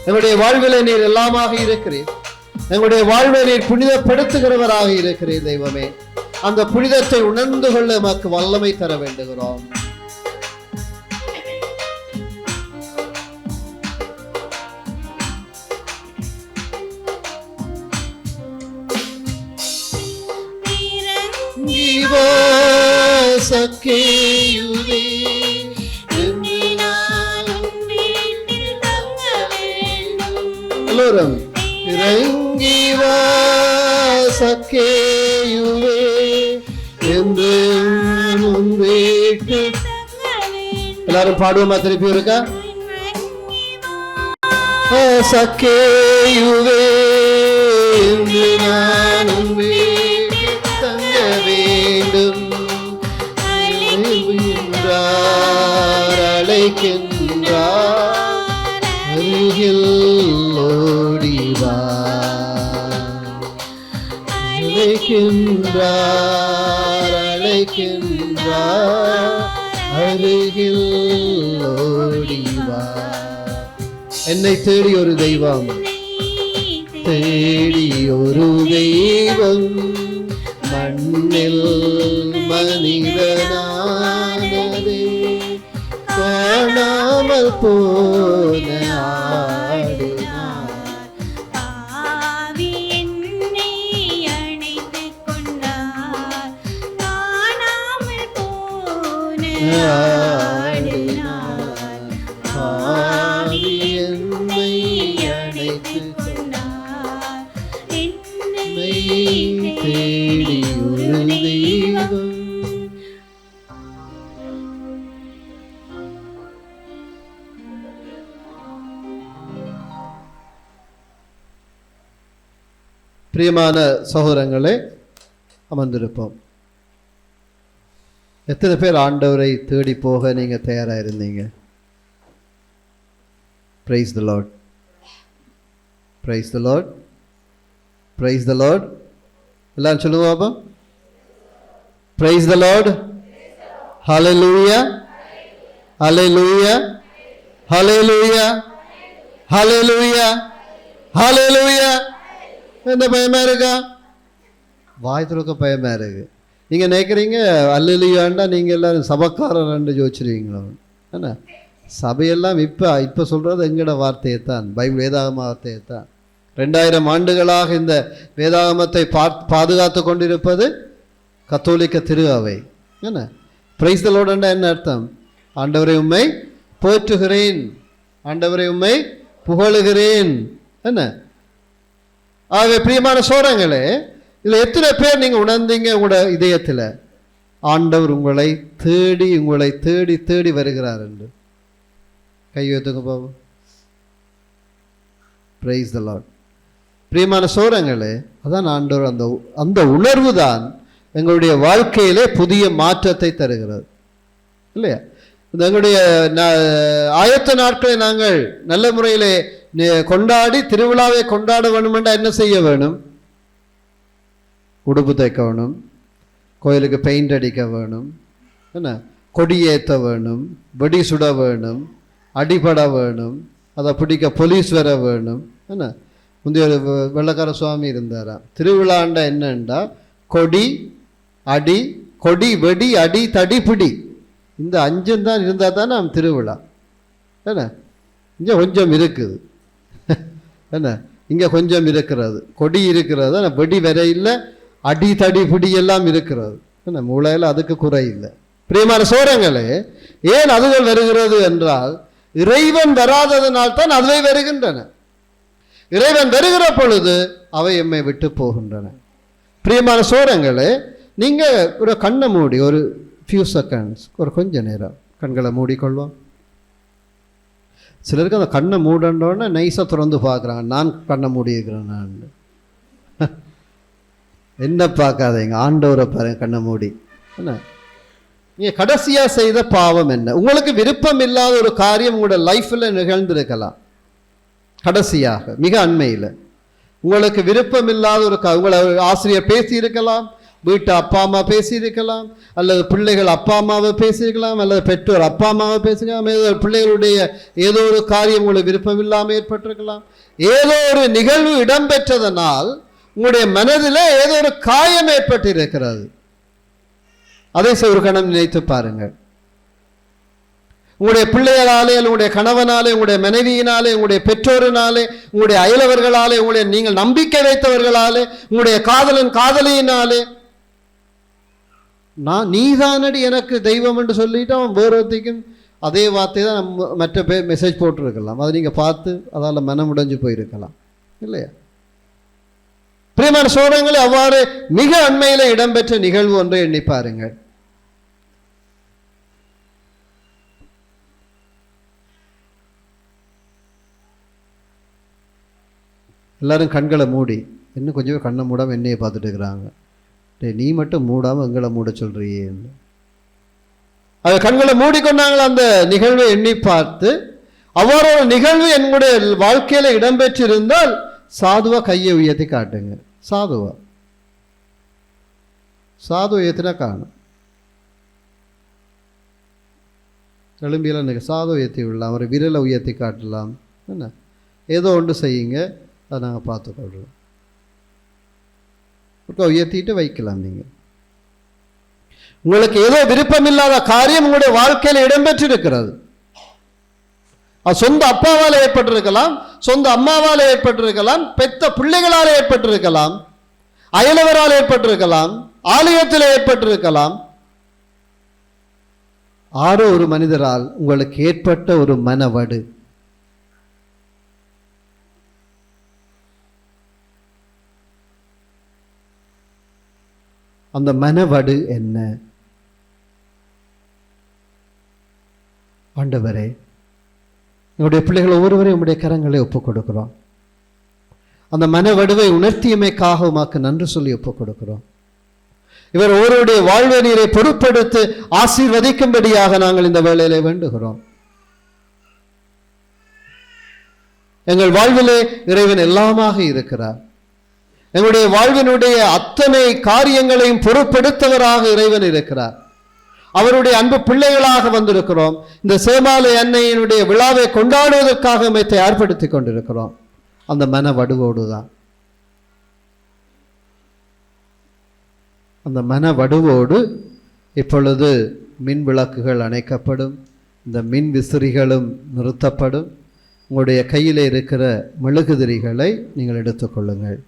எங்களுடைய வாழ்விலே நீர் எல்லாமாக இருக்கிறீர். எங்களுடைய வாழ்வை நீர் புனிதப்படுத்துகிறவராக இருக்கிறீர் தெய்வமே. அந்த புனிதத்தை உணர்ந்து கொள்ள நமக்கு வல்லமை தர வேண்டுகிறோம். எல்லோரும் இறங்கி வா சக்கேயுவே என்று எல்லாரும் பாடுவோமா? திருப்பி இருக்கா? சக்கேயுவே என்று நான் தங்க வேண்டும் அழைக்கின்றார், அருகில் ஓடிவா. அழைக்கின்றார், அருகில் ஓடிவா. என்னை தேடி ஒரு தெய்வம், தேடி ஒரு தெய்வம் மண்ணில் மனிதனானதே, காணாமல் போன தேடி ஒரு தெய்வம். பிரியமான சகோதரங்களே, அமர்ந்திருப்போம். எத்தனை பேர் ஆண்டவரை தேடி போக நீங்க தயாரா இருந்தீங்க? Price the lord, praise the lord, praise the lord. எல்லாரும் சொல்லுங்க பாப்பா. Price the lord, hallelujah, hallelujah, hallelujah, hallelujah, ஹalleluya. என்ன பயமா இருக்கா? வாய் துறக்க பயமா இருக்கு. நீங்க நினைக்கிறீங்க அல்லேலூயாண்டா நீங்க எல்லாரும் சபக்காரர் யோசிச்சிருவீங்களா? என்ன சபையெல்லாம் இப்ப சொல்றது எங்கட வார்த்தையை தான், பைபிள் வேதாகம வார்த்தையை தான். 2000 ஆண்டுகளாக இந்த வேதாகமத்தை பாதுகாத்து கொண்டிருப்பது கத்தோலிக்க திரு அவை. என்ன பிரைஸ் தி லார்ட் என்ன அர்த்தம்? ஆண்டவரை உம்மை போற்றுகிறேன், ஆண்டவரை உம்மை புகழுகிறேன். என்ன ஆகவே பிரியமான சோரங்களே, இதுல எத்தனை பேர் நீங்க உணர்ந்தீங்க உங்களோட இதயத்துல ஆண்டவர் உங்களை தேடி தேடி தேடி வருகிறார் என்று? கை வைத்துங்க பாபு. Praise the lord. பிரியமான சோரங்களே, அதான் ஆண்டவர், அந்த உணர்வு தான் எங்களுடைய வாழ்க்கையிலே புதிய மாற்றத்தை தருகிறது இல்லையா? எங்களுடைய ஆயத்த நாட்களை நாங்கள் நல்ல முறையிலே கொண்டாடி திருவிழாவை கொண்டாட வேணுமென்றா என்ன செய்ய வேணும்? உடுப்பு தைக்க வேணும், கோயிலுக்கு பெயிண்ட் அடிக்க வேணும், என்ன கொடியேற்ற வேணும், வெடி சுட வேணும், அடிபட வேணும், அதை பிடிக்க போலீஸ் வர வேணும். என்ன முந்தைய ஒரு வெள்ளக்கார சுவாமி இருந்தாராம். திருவிழாண்டா என்னண்டா கொடி அடி, கொடி வெடி அடி தடி பிடி, இந்த 5 தான் இருந்தால் தான் நாம் திருவிழா. என்ன இங்கே கொஞ்சம் இருக்குது. என்ன இங்கே கொஞ்சம் இருக்கிறது, கொடி இருக்கிறது, ஆனால் வெடி வரையில் அடி தடி பிடி எல்லாம் இருக்கிறது. மூளையில் அதுக்கு குறை இல்லை. பிரியமான சோரங்களே, ஏன் அதுகள் வருகிறது என்றால் இறைவன் வராததனால் தான் அதுவே வருகின்றன. இறைவன் வருகிற பொழுது அவை எம்மை விட்டு போகின்றன. பிரியமான சோரங்களே, நீங்கள் ஒரு கண்ணை மூடி ஒரு ஃபியூ செகண்ட்ஸ், ஒரு கொஞ்ச நேரம் கண்களை மூடிக்கொள்வோம். சிலருக்கு அந்த கண்ணை மூடன்றோன்னு நைஸாக திறந்து பார்க்குறாங்க, நான் கண்ணை மூடி இருக்கிறேன். நான் என்ன பார்க்காதீங்க, ஆண்டவரை பாருங்க கண்ணை மூடி. என்ன நீங்கள் கடைசியாக செய்த பாவம் என்ன? உங்களுக்கு விருப்பம் இல்லாத ஒரு காரியம் உங்களோட லைஃப்பில் நிகழ்ந்திருக்கலாம். கடைசியாக மிக அண்மையில் உங்களுக்கு விருப்பம் இல்லாத ஒரு உங்களை ஆசிரியர் பேசியிருக்கலாம், வீட்டு அப்பா அம்மா பேசியிருக்கலாம், அல்லது பிள்ளைகள் அப்பா அம்மாவை பேசியிருக்கலாம், அல்லது பெற்றோர் அப்பா அம்மாவை பேசியிருக்கலாம், ஏதோ பிள்ளைகளுடைய ஏதோ ஒரு காரியம் உங்களுக்கு விருப்பம் இல்லாமல் ஏற்பட்டிருக்கலாம். ஏதோ ஒரு நிகழ்வு இடம்பெற்றதனால் உங்களுடைய மனதில் ஏதோ ஒரு காயம் ஏற்பட்டிருக்கிறது. அதை ஒரு கணம் நினைத்து பாருங்கள். உங்களுடைய பிள்ளைகளாலே, உங்களுடைய கணவனாலே, உங்களுடைய மனைவியினாலே, உங்களுடைய பெற்றோரினாலே, உங்களுடைய அயலவர்களாலே, உங்களுடைய நீங்கள் நம்பிக்கை வைத்தவர்களாலே, உங்களுடைய காதலன் காதலியினாலே, நீதானடி எனக்கு தெய்வம் என்று சொல்லிட்டு அவன் வேறொருத்தைக்கும் அதே வார்த்தை தான் மற்ற பேர் மெசேஜ் போட்டிருக்கலாம். அதை நீங்கள் பார்த்து அதால் மனமுடைஞ்சு போயிருக்கலாம் இல்லையா? பிரியமான சோதனைகளை அவ்வாறு மிக அண்மையில் இடம்பெற்ற நிகழ்வு ஒன்றை எண்ணி பாருங்கள். எல்லாரும் கண்களை மூடி, இன்னும் கொஞ்சம் கண்ணை மூடாமல் என்னையை பார்த்துட்டு இருக்கிறாங்க. நீ மட்டும் மூடாமல் எங்களை மூட சொல்றியேன்னு அது கண்களை மூடிக்கொண்டாங்களா? அந்த நிகழ்வை எண்ணி பார்த்து அவ்வாறு ஒரு நிகழ்வு என்னுடைய வாழ்க்கையில் இடம்பெற்றிருந்தால் சாதுவா கையை உயர்த்தி காட்டுங்க. சாதுவா உயர்த்தினா காணும். எலும்பியெல்லாம் சாதுவா உயர்த்தி விடலாம், ஒரு விரலை உயர்த்தி காட்டலாம். என்ன ஏதோ ஒன்று செய்யுங்க, அதை நாங்கள் பார்த்துக்கொள்கிறோம். உயர்த்திட்டு வைக்கலாம். நீங்கள் உங்களுக்கு ஏதோ விருப்பமில்லாத காரியம் உங்களுடைய வாழ்க்கையில் இடம்பெற்றிருக்கிறது. அது சொந்த அப்பாவால் ஏற்பட்டிருக்கலாம், சொந்த அம்மாவால் ஏற்பட்டிருக்கலாம், பெத்த பிள்ளைகளால் ஏற்பட்டிருக்கலாம், அயலவரால் ஏற்பட்டிருக்கலாம், ஆலயத்தில் ஏற்பட்டிருக்கலாம். ஆரோ ஒரு மனிதரால் உங்களுக்கு ஏற்பட்ட ஒரு மனவடு. அந்த மனவடு என்ன? ஆண்டவரே, என்னுடைய பிள்ளைகள் ஒவ்வொருவரையும் உங்களுடைய கரங்களை ஒப்புக் கொடுக்கிறோம். அந்த மனவடுவை உணர்த்தியமைக்காக உமக்கு நன்றி சொல்லி ஒப்புக் கொடுக்கிறோம். இவர் ஒவ்வொருடைய வாழ்வை நீரை பொறுப்பெடுத்து ஆசீர்வதிக்கும்படியாக நாங்கள் இந்த வேளையிலே வேண்டுகிறோம். எங்கள் வாழ்விலே இறைவன் எல்லாமாக இருக்கிறார். எங்களுடைய வாழ்வினுடைய அத்தனை காரியங்களையும் பொறுப்பெடுத்தவராக இறைவன் இருக்கிறார். அவருடைய அன்பு பிள்ளைகளாக வந்திருக்கிறோம். இந்த சேமாலை அன்னையினுடைய விழாவை கொண்டாடுவதற்காக நம்மை தயார்படுத்தி கொண்டிருக்கிறோம். அந்த மன வடுவோடு தான், அந்த மன வடுவோடு இப்பொழுது மின் விளக்குகள் அணைக்கப்படும், இந்த மின் விசிறிகளும் நிறுத்தப்படும். உங்களுடைய கையில் இருக்கிற மெழுகுதிரிகளை நீங்கள் எடுத்துக்கொள்ளுங்கள்.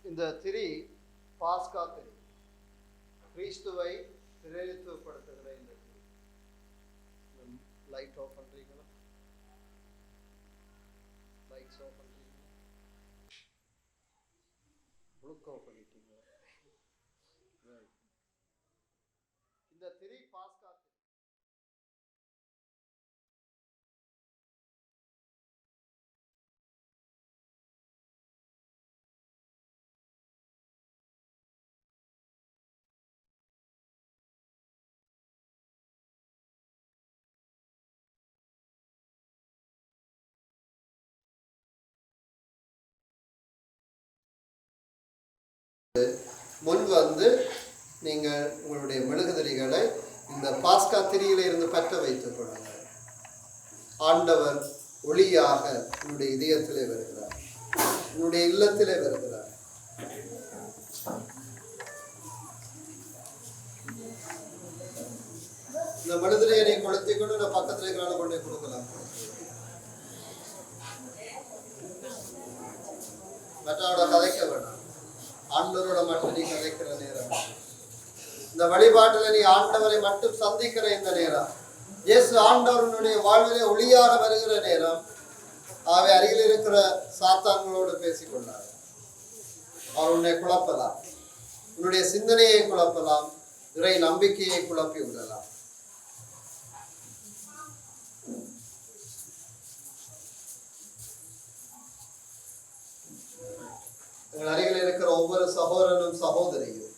இந்த திரி பாஸ்கா திரி, கிறிஸ்துவை பிரதிநிதித்துவப்படுத்துகிற இந்த திரி. லைட் ஆஃப் பண்றீங்களா? லைட்ஸ் ஆஃப் பண்றீங்களா? புளுக் ஆஃப் பண்ணிட்டீங்களா? இந்த திரி பாஸ்கா முன் வந்து நீங்கள் உங்களுடைய மெழுகுதிரிகளை இந்த பாஸ்கா திரியில இருந்து பற்ற வைத்துக் கொள்ளுங்கள். ஆண்டவர் ஒளியாக உன்னுடைய இதயத்திலே வருகிறார், உன்னுடைய இல்லத்திலே வருகிறார். இந்த மெழுகுதிரியை நீ கொளுத்தி கொண்டு நான் பக்கத்தில் இருக்கிறான கொண்டே கொடுக்கலாம். மற்றவோட கதைக்க வேண்டாம், ஆண்டவரோட மட்டும் நீ கதைக்கிற நேரம். இந்த வழிபாட்டில் நீ ஆண்டவரை மட்டும் சந்திக்கிற இந்த நேரம், இயேசு ஆண்டவருடைய வாழ்விலே ஒளியாக வருகிற நேரம், அவை அருகில் இருக்கிற சாத்தான்களோடு பேசிக்கொண்டார். அவர் உன்னை குழப்பலாம், உன்னுடைய சிந்தனையை குழப்பலாம், இறை நம்பிக்கையை குழப்பி விடலாம். எங்கள் அருகில் இருக்கிற ஒவ்வொரு சகோதரனும் சகோதரியும்,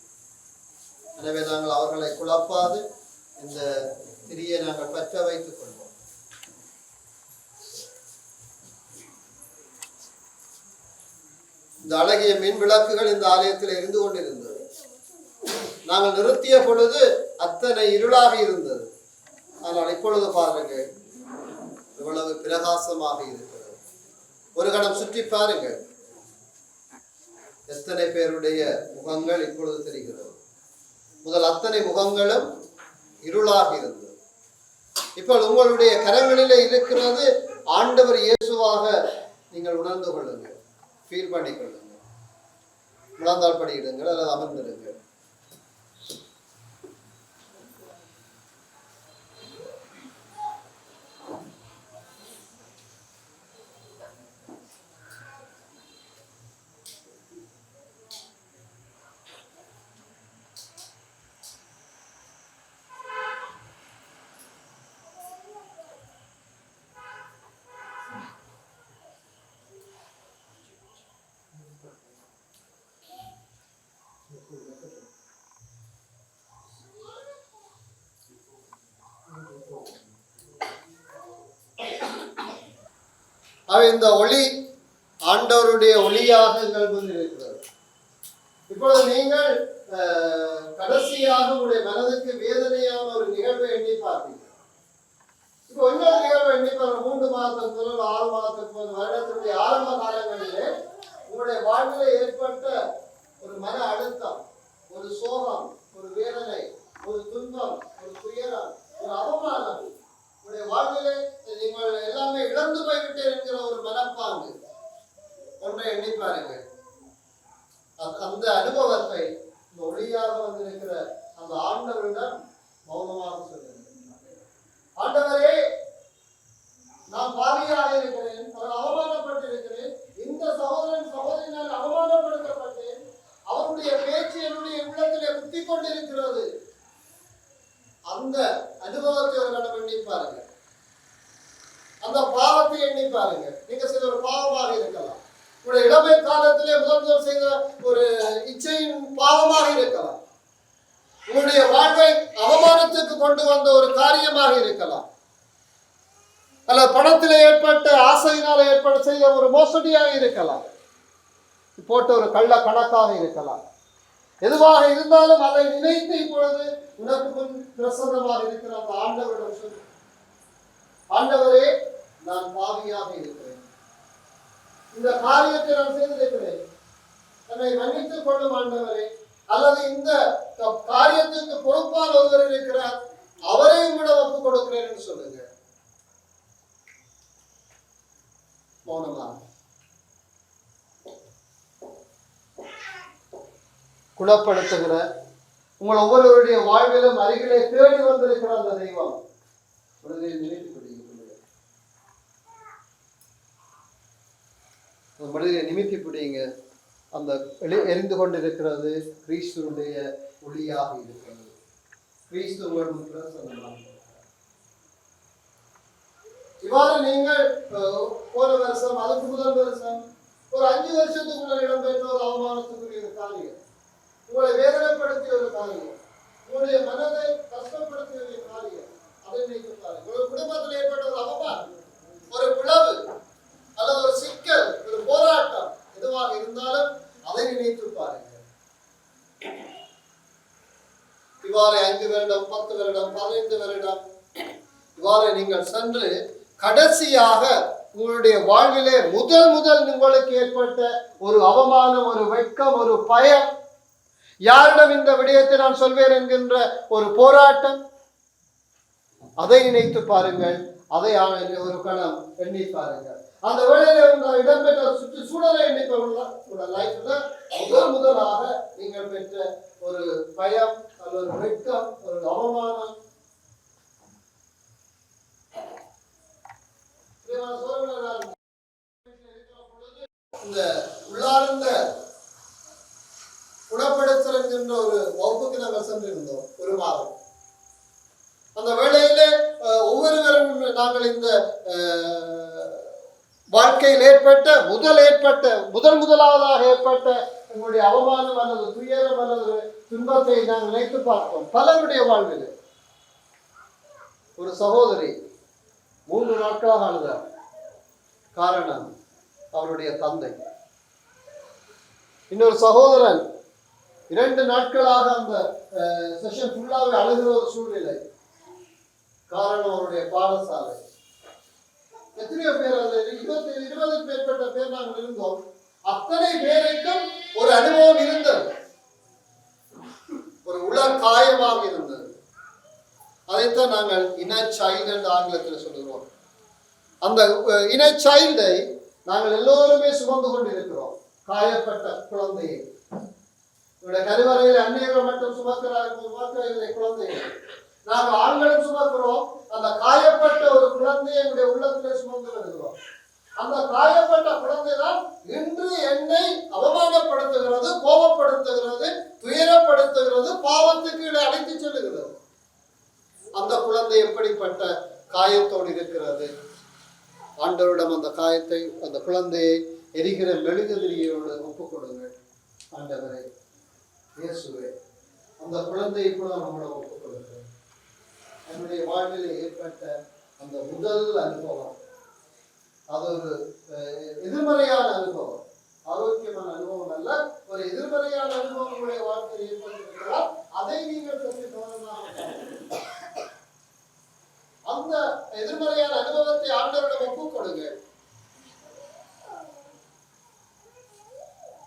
எனவே நாங்கள் அவர்களை குழப்பாது இந்த திரியை நாங்கள் பற்ற வைத்துக் கொள்வோம். இந்த அழகிய மின் விளக்குகள் இந்த ஆலயத்தில் இருந்து கொண்டிருந்தது. நாங்கள் நிறுத்திய பொழுது அத்தனை இருளாக இருந்தது. ஆனால் இப்பொழுது பாருங்கள், இவ்வளவு பிரகாசமாக இருக்கிறது. ஒரு கணம் சுற்றி பாருங்கள், எத்தனை பேருடைய முகங்கள் இப்பொழுது தெரிகிறது. முதல் அத்தனை முகங்களும் இருளாக இருந்தது. இப்போ உங்களுடைய கரங்களிலே இருக்கிறது ஆண்டவர் இயேசுவாக நீங்கள் உணர்ந்து கொள்ளுங்கள், ஃபீல் பண்ணிக்கொள்ளுங்கள். முழந்தாள் படியிடுங்கள் அல்லது அமர்ந்திடுங்கள். இந்த ஒளி ஆண்டவருடைய ஒளியாக எங்கள் முன் இருக்கிறது. இப்பொழுது நீங்கள் கடைசியாக உங்களுடைய மனதுக்கு வேதனையான ஒரு நிகழ்வை எண்ணி பார்ப்பீங்க. இப்போ இன்னொரு நிகழ்வை எண்ணி பாருங்க. 3 மாதத்துக்கு முதல் 6 மாதத்துக்கு முதல் வருடத்தினுடைய ஆரம்ப காலங்களிலே உங்களுடைய வாழ்வில் ஏற்பட்ட ஒரு மன அழுத்தம், ஒரு சோகம், ஒரு வேதனை, ஒரு துன்பம், ஒரு துயரம், ஒரு அவமானம், உங்களுடைய வாழ்விலே நீங்கள் எல்லாமே இழந்து போய்விட்டேன் என்கிற ஒரு மனப்பாங்கு ஒன்றை எண்ணி பாருங்கள். அந்த அனுபவத்தை இந்த ஒளியாக வந்திருக்கிற அந்த ஆண்டவரிடம் மௌனமாக சொல்லுங்கள். ஆண்டவரே, நான் பாவியாக இருக்கிறேன், அவமானப்பட்டிருக்கிறேன், இந்த சகோதரன் சகோதரினால் அவமானப்படுத்தப்பட்டேன், அவருடைய பேச்சு என்னுடைய உள்ளத்திலே குத்தி கொண்டிருக்கிறது. அந்த அனுபவத்தை ஒரு கணம் எண்ணி பாருங்க. அந்த பாவத்தை எண்ணி பாருங்க. நீங்க சில ஒரு பாவமாக இருக்கலாம், உங்களுடைய இளமை காலத்திலே முதல் செய்த ஒரு இச்சையின் பாவமாக இருக்கலாம், உங்களுடைய வாழ்வை அவமானத்துக்கு கொண்டு வந்த ஒரு காரியமாக இருக்கலாம், அல்ல பணத்தில் ஏற்பட்ட ஆசையினால் ஏற்பட்ட செய்த ஒரு மோசடியாக இருக்கலாம், போட்ட ஒரு கள்ள கணக்காக இருக்கலாம். எதுவாக இருந்தாலும் அதை நினைத்து இப்பொழுது உனக்கு முன் பிரசன்னமாக இருக்கிற அந்த ஆண்டவரிடம் சொல்லு. ஆண்டவரே, நான் பாவியாக இருக்கிறேன், இந்த காரியத்தை நான் செய்திருக்கிறேன், என்னை மன்னித்துக் கொள்ளும் ஆண்டவரே. அல்லது இந்த காரியத்துக்கு பொறுப்பான ஒருவர் இருக்கிறார், அவரையும் விட ஒப்புக் கொடுக்கிறேன் என்று சொல்லுங்க. மௌனமாக குணப்படுத்துகிற உங்கள் ஒவ்வொருவருடைய வாழ்விலும் அருகிலே தேடி வந்திருக்கிற அந்த தெய்வம் மனிதனை நிமித்தி பிடிங்க. அந்த எரிந்து கொண்டிருக்கிறது கிறிஸ்துடைய ஒளியாக இருக்கிறது. இவ்வாறு நீங்கள் போன வருஷம், அதுக்கு முதல் வருஷம், ஒரு 5 வருஷத்துக்குள்ள இடம்பெற்ற ஒரு அவமானத்துக்குரிய ஒரு காரியம், உங்களை வேதனைப்படுத்திய ஒரு காரியம், உங்களுடைய மனதை கஷ்டப்படுத்திய ஒரு காரியம், அதை நினைத்து பாருங்கள். ஒரு குடும்பத்தில் ஏற்பட்ட ஒரு அவமானம், ஒரு பிளவு அல்லது ஒரு சிக்கல், ஒரு போராட்டம் எதுவாக இருந்தாலும் அதை நினைத்து பாருங்கள். 5 வருடம், 10 வருடம், 15 வருடம் இவ்வாறு நீங்கள் சென்று கடைசியாக உங்களுடைய வாழ்விலே முதல் உங்களுக்கு ஏற்பட்ட ஒரு அவமானம், ஒரு வெட்கம், ஒரு பயம், யாரிடம் இந்த விடயத்தை நான் சொல்வேன் என்கின்ற ஒரு போராட்டம், அதை நினைத்து பாருங்கள். அதை ஒரு கணம் எண்ணி பாருங்கள். அந்த வேளையில இடம்பெற்ற சுற்றுச்சூழலை லைஃப்ல முதலாக நீங்கள் பெற்ற ஒரு பயம் அல்லது ஒரு வெட்கம், ஒரு அவமானம், இந்த உள்ளார்ந்த குணப்படுத்தல் என்கின்ற ஒரு வகுப்புக்கு நாங்கள் சென்றிருந்தோம் ஒரு மாதம். அந்த வேளையிலே ஒவ்வொருவரும் நாங்கள் இந்த வாழ்க்கையில் முதலாவதாக ஏற்பட்ட உங்களுடைய அவமானம் அல்லது துயரம் அல்லது துன்பத்தை நாங்கள் நினைத்து பார்த்தோம். பலருடைய வாழ்வில் ஒரு சகோதரி 3 நாட்களாக அழுதார். காரணம் அவருடைய தந்தை. இன்னொரு சகோதரன் 2 நாட்களாக அந்த செஷன் ஃபுல்லாவே அழுகிற ஒரு சூழ்நிலை. காரணம் அவருடைய பாடசாலை. எத்தனையோ பேர், அது 20 மேற்பட்ட பேர் நாங்கள் இருந்தோம். அத்தனை பேருக்கும் ஒரு அனுபவம் இருந்தது, ஒரு உள காயமாக இருந்தது. அதைத்தான் நாங்கள் இன்னர் சைல்டு என்று ஆங்கிலத்தில் சொல்லுகிறோம். அந்த இன்னர் சைல்டை நாங்கள் எல்லோருமே சுமந்து கொண்டு இருக்கிறோம். காயப்பட்ட குழந்தையை கருவறையில் அந்நியர்கள் மட்டும் சுமக்கிறார்கள் குழந்தைகள். நாங்கள் ஆண்களும் சுமக்கிறோம். அந்த காயப்பட்ட ஒரு குழந்தையை என்னுடைய உள்ளத்திலே சுமந்து வருகிறோம். அந்த காயப்பட்ட குழந்தை தான் இன்று என்னை அவமானப்படுத்துகிறது, கோபப்படுத்துகிறது, துயரப்படுத்துகிறது, பாவத்துக்கு அழைத்து செல்லுகிறது. அந்த குழந்தை எப்படிப்பட்ட காயத்தோடு இருக்கிறது? ஆண்டவரிடம் அந்த காயத்தை, அந்த குழந்தையை எரிகிற மெழுகுதிரியோடு ஒப்புக் கொடுங்கள். ஆண்டவரே, இயேசுவே, அந்த குழந்தையை கூட நம்மளோட ஒப்புக் கொடுக்கிறேன். என்னுடைய வாழ்வில் ஏற்பட்ட அந்த முதல் அனுபவம், அது ஒரு எதிர்மறையான அனுபவம், ஆரோக்கியமான அனுபவம் அல்ல, ஒரு எதிர்மறையான அனுபவம் உங்களுடைய வாழ்க்கையில் ஏற்பட்டிருக்கிறார். அதை நீங்கள் சற்று கவனமாக அந்த எதிர்மறையான அனுபவத்தை ஆண்டவரிடம் ஒப்புக் கொடுங்கள்.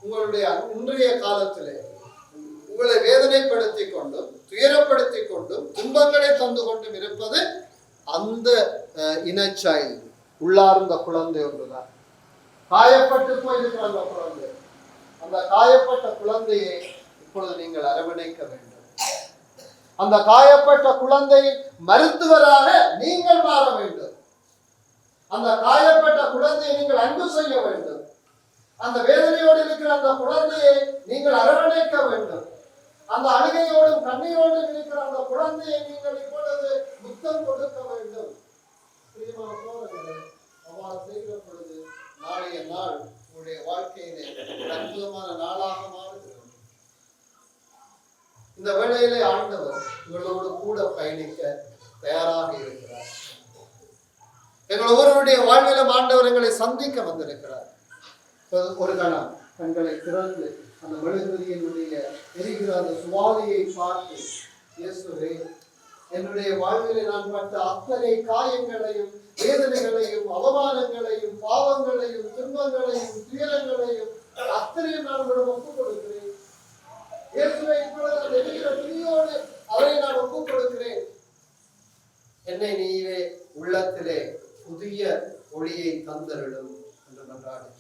உங்களுடைய இன்றைய காலத்திலே உங்களை வேதனைப்படுத்திக் கொண்டும் துயரப்படுத்திக் கொண்டும் துன்பங்களை தந்து கொண்டும் இருப்பது அந்த இனச்சைல்டு, உள்ளார்ந்த குழந்தை ஒன்றுதான். காயப்பட்டு போயிருக்கிற அந்த குழந்தை, அந்த காயப்பட்ட குழந்தையை இப்பொழுது நீங்கள் அரவணைக்க வேண்டும். அந்த காயப்பட்ட குழந்தையின் மருத்துவராக நீங்கள் மாற வேண்டும். அந்த காயப்பட்ட குழந்தையை நீங்கள் அன்பு செய்ய வேண்டும். அந்த வேதனையோடு இருக்கிற அந்த குழந்தையை நீங்கள் அரவணைக்க வேண்டும். அந்த அழுகையோடும் கண்ணீரோடும் இருக்கிற அந்த குழந்தையை நீங்கள் இப்பொழுது முத்தம் கொடுக்க வேண்டும். அவ்வாறு செய்கிற பொழுது நாளைய நாள் உங்களுடைய வாழ்க்கையிலே அற்புதமான நாளாக மாறுகிறது. இந்த வேளையிலே ஆண்டவர் உங்களோடு கூட பயணிக்க தயாராக இருக்கிறார். எங்கள் ஒவ்வொருவருடைய வாழ்விலும் ஆண்டவர் எங்களை சந்திக்க வந்திருக்கிறார். ஒரு கணம் கண்களை திறந்து அந்த மெழுகுதிரியினுடைய எரிகிற அந்த சுவாதியை பார்த்து, இயேசுவே, என்னுடைய வாழ்விலே நான் பட்ட அத்தனை காயங்களையும் வேதனைகளையும் அவமானங்களையும் பாவங்களையும் துன்பங்களையும் துயரங்களையும் அத்தனையும் நான் உங்களிடம் ஒப்புக் கொடுக்கிறேன். இயேசுவை இப்பொழுது அந்த எரிகிற துணியோடு அவரை நான் ஒப்புக் கொடுக்கிறேன். என்னை நீரே உள்ளத்திலே புதிய ஒளியை தந்தருளும் என்று மன்றாடுகிறேன்.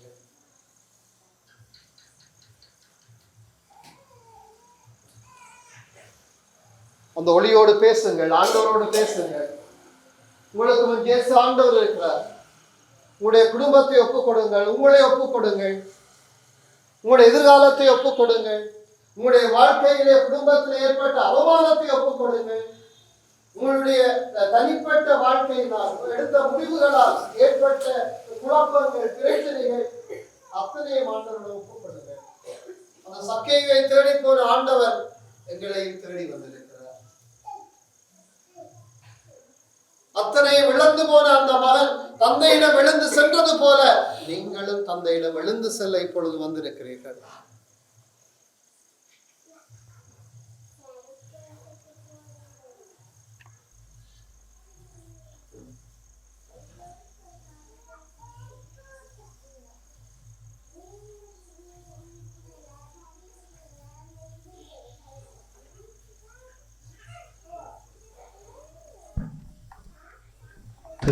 அந்த ஒளியோடு பேசுங்கள், ஆண்டவரோடு பேசுங்கள். உங்களுக்கு முன் இயேசு ஆண்டவர் இருக்கிறார். உங்களுடைய குடும்பத்தை ஒப்புக் கொடுங்கள், உங்களை ஒப்புக் கொடுங்கள், உங்களுடைய எதிர்காலத்தை ஒப்புக் கொடுங்கள், உங்களுடைய வாழ்க்கையிலே குடும்பத்தில் ஏற்பட்ட அவமானத்தை ஒப்புக் கொடுங்கள், உங்களுடைய தனிப்பட்ட வாழ்க்கையினால் எடுத்த முடிவுகளால் ஏற்பட்ட குழப்பங்கள் பிரச்சனைகள் அத்தனையும் ஆண்டவரை ஒப்புக் கொடுங்கள். அந்த சக்கையை தேடி போன ஆண்டவர் எங்களையும் தேடி வந்திருக்கிறார். அத்தனையும் இழந்து போன அந்த மகன் தந்தையிடம் எழுந்து சென்றது போல நீங்களும் தந்தையிடம் எழுந்து செல்ல இப்பொழுது வந்திருக்கிறீர்கள்.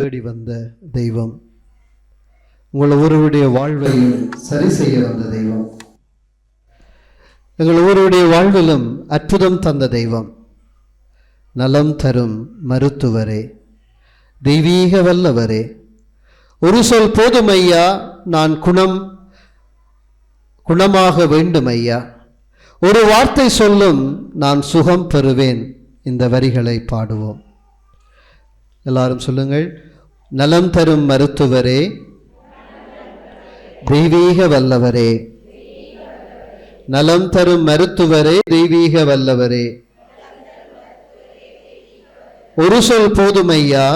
தேடி வந்த தெய்வம், உங்கள் ஒருவருடைய வாழ்வை சரி செய்ய வந்த தெய்வம், எங்கள் ஒருவருடைய வாழ்விலும் அற்புதம் தந்த தெய்வம், நலம் தரும் மருத்துவரே, தெய்வீக வல்லவரே, ஒரு சொல் போதும் ஐயா, நான் குணமாக வேண்டும் ஐயா, ஒரு வார்த்தை சொல்லும் நான் சுகம் பெறுவேன். இந்த வரிகளை பாடுவோம். எல்லாரும் சொல்லுங்கள். நலம் தரும் மருத்துவரே, தெய்வீக வல்லவரே, நலம் தரும் மருத்துவரே, தெய்வீக வல்லவரே, ஒரு சொல் போதும் ஐயா,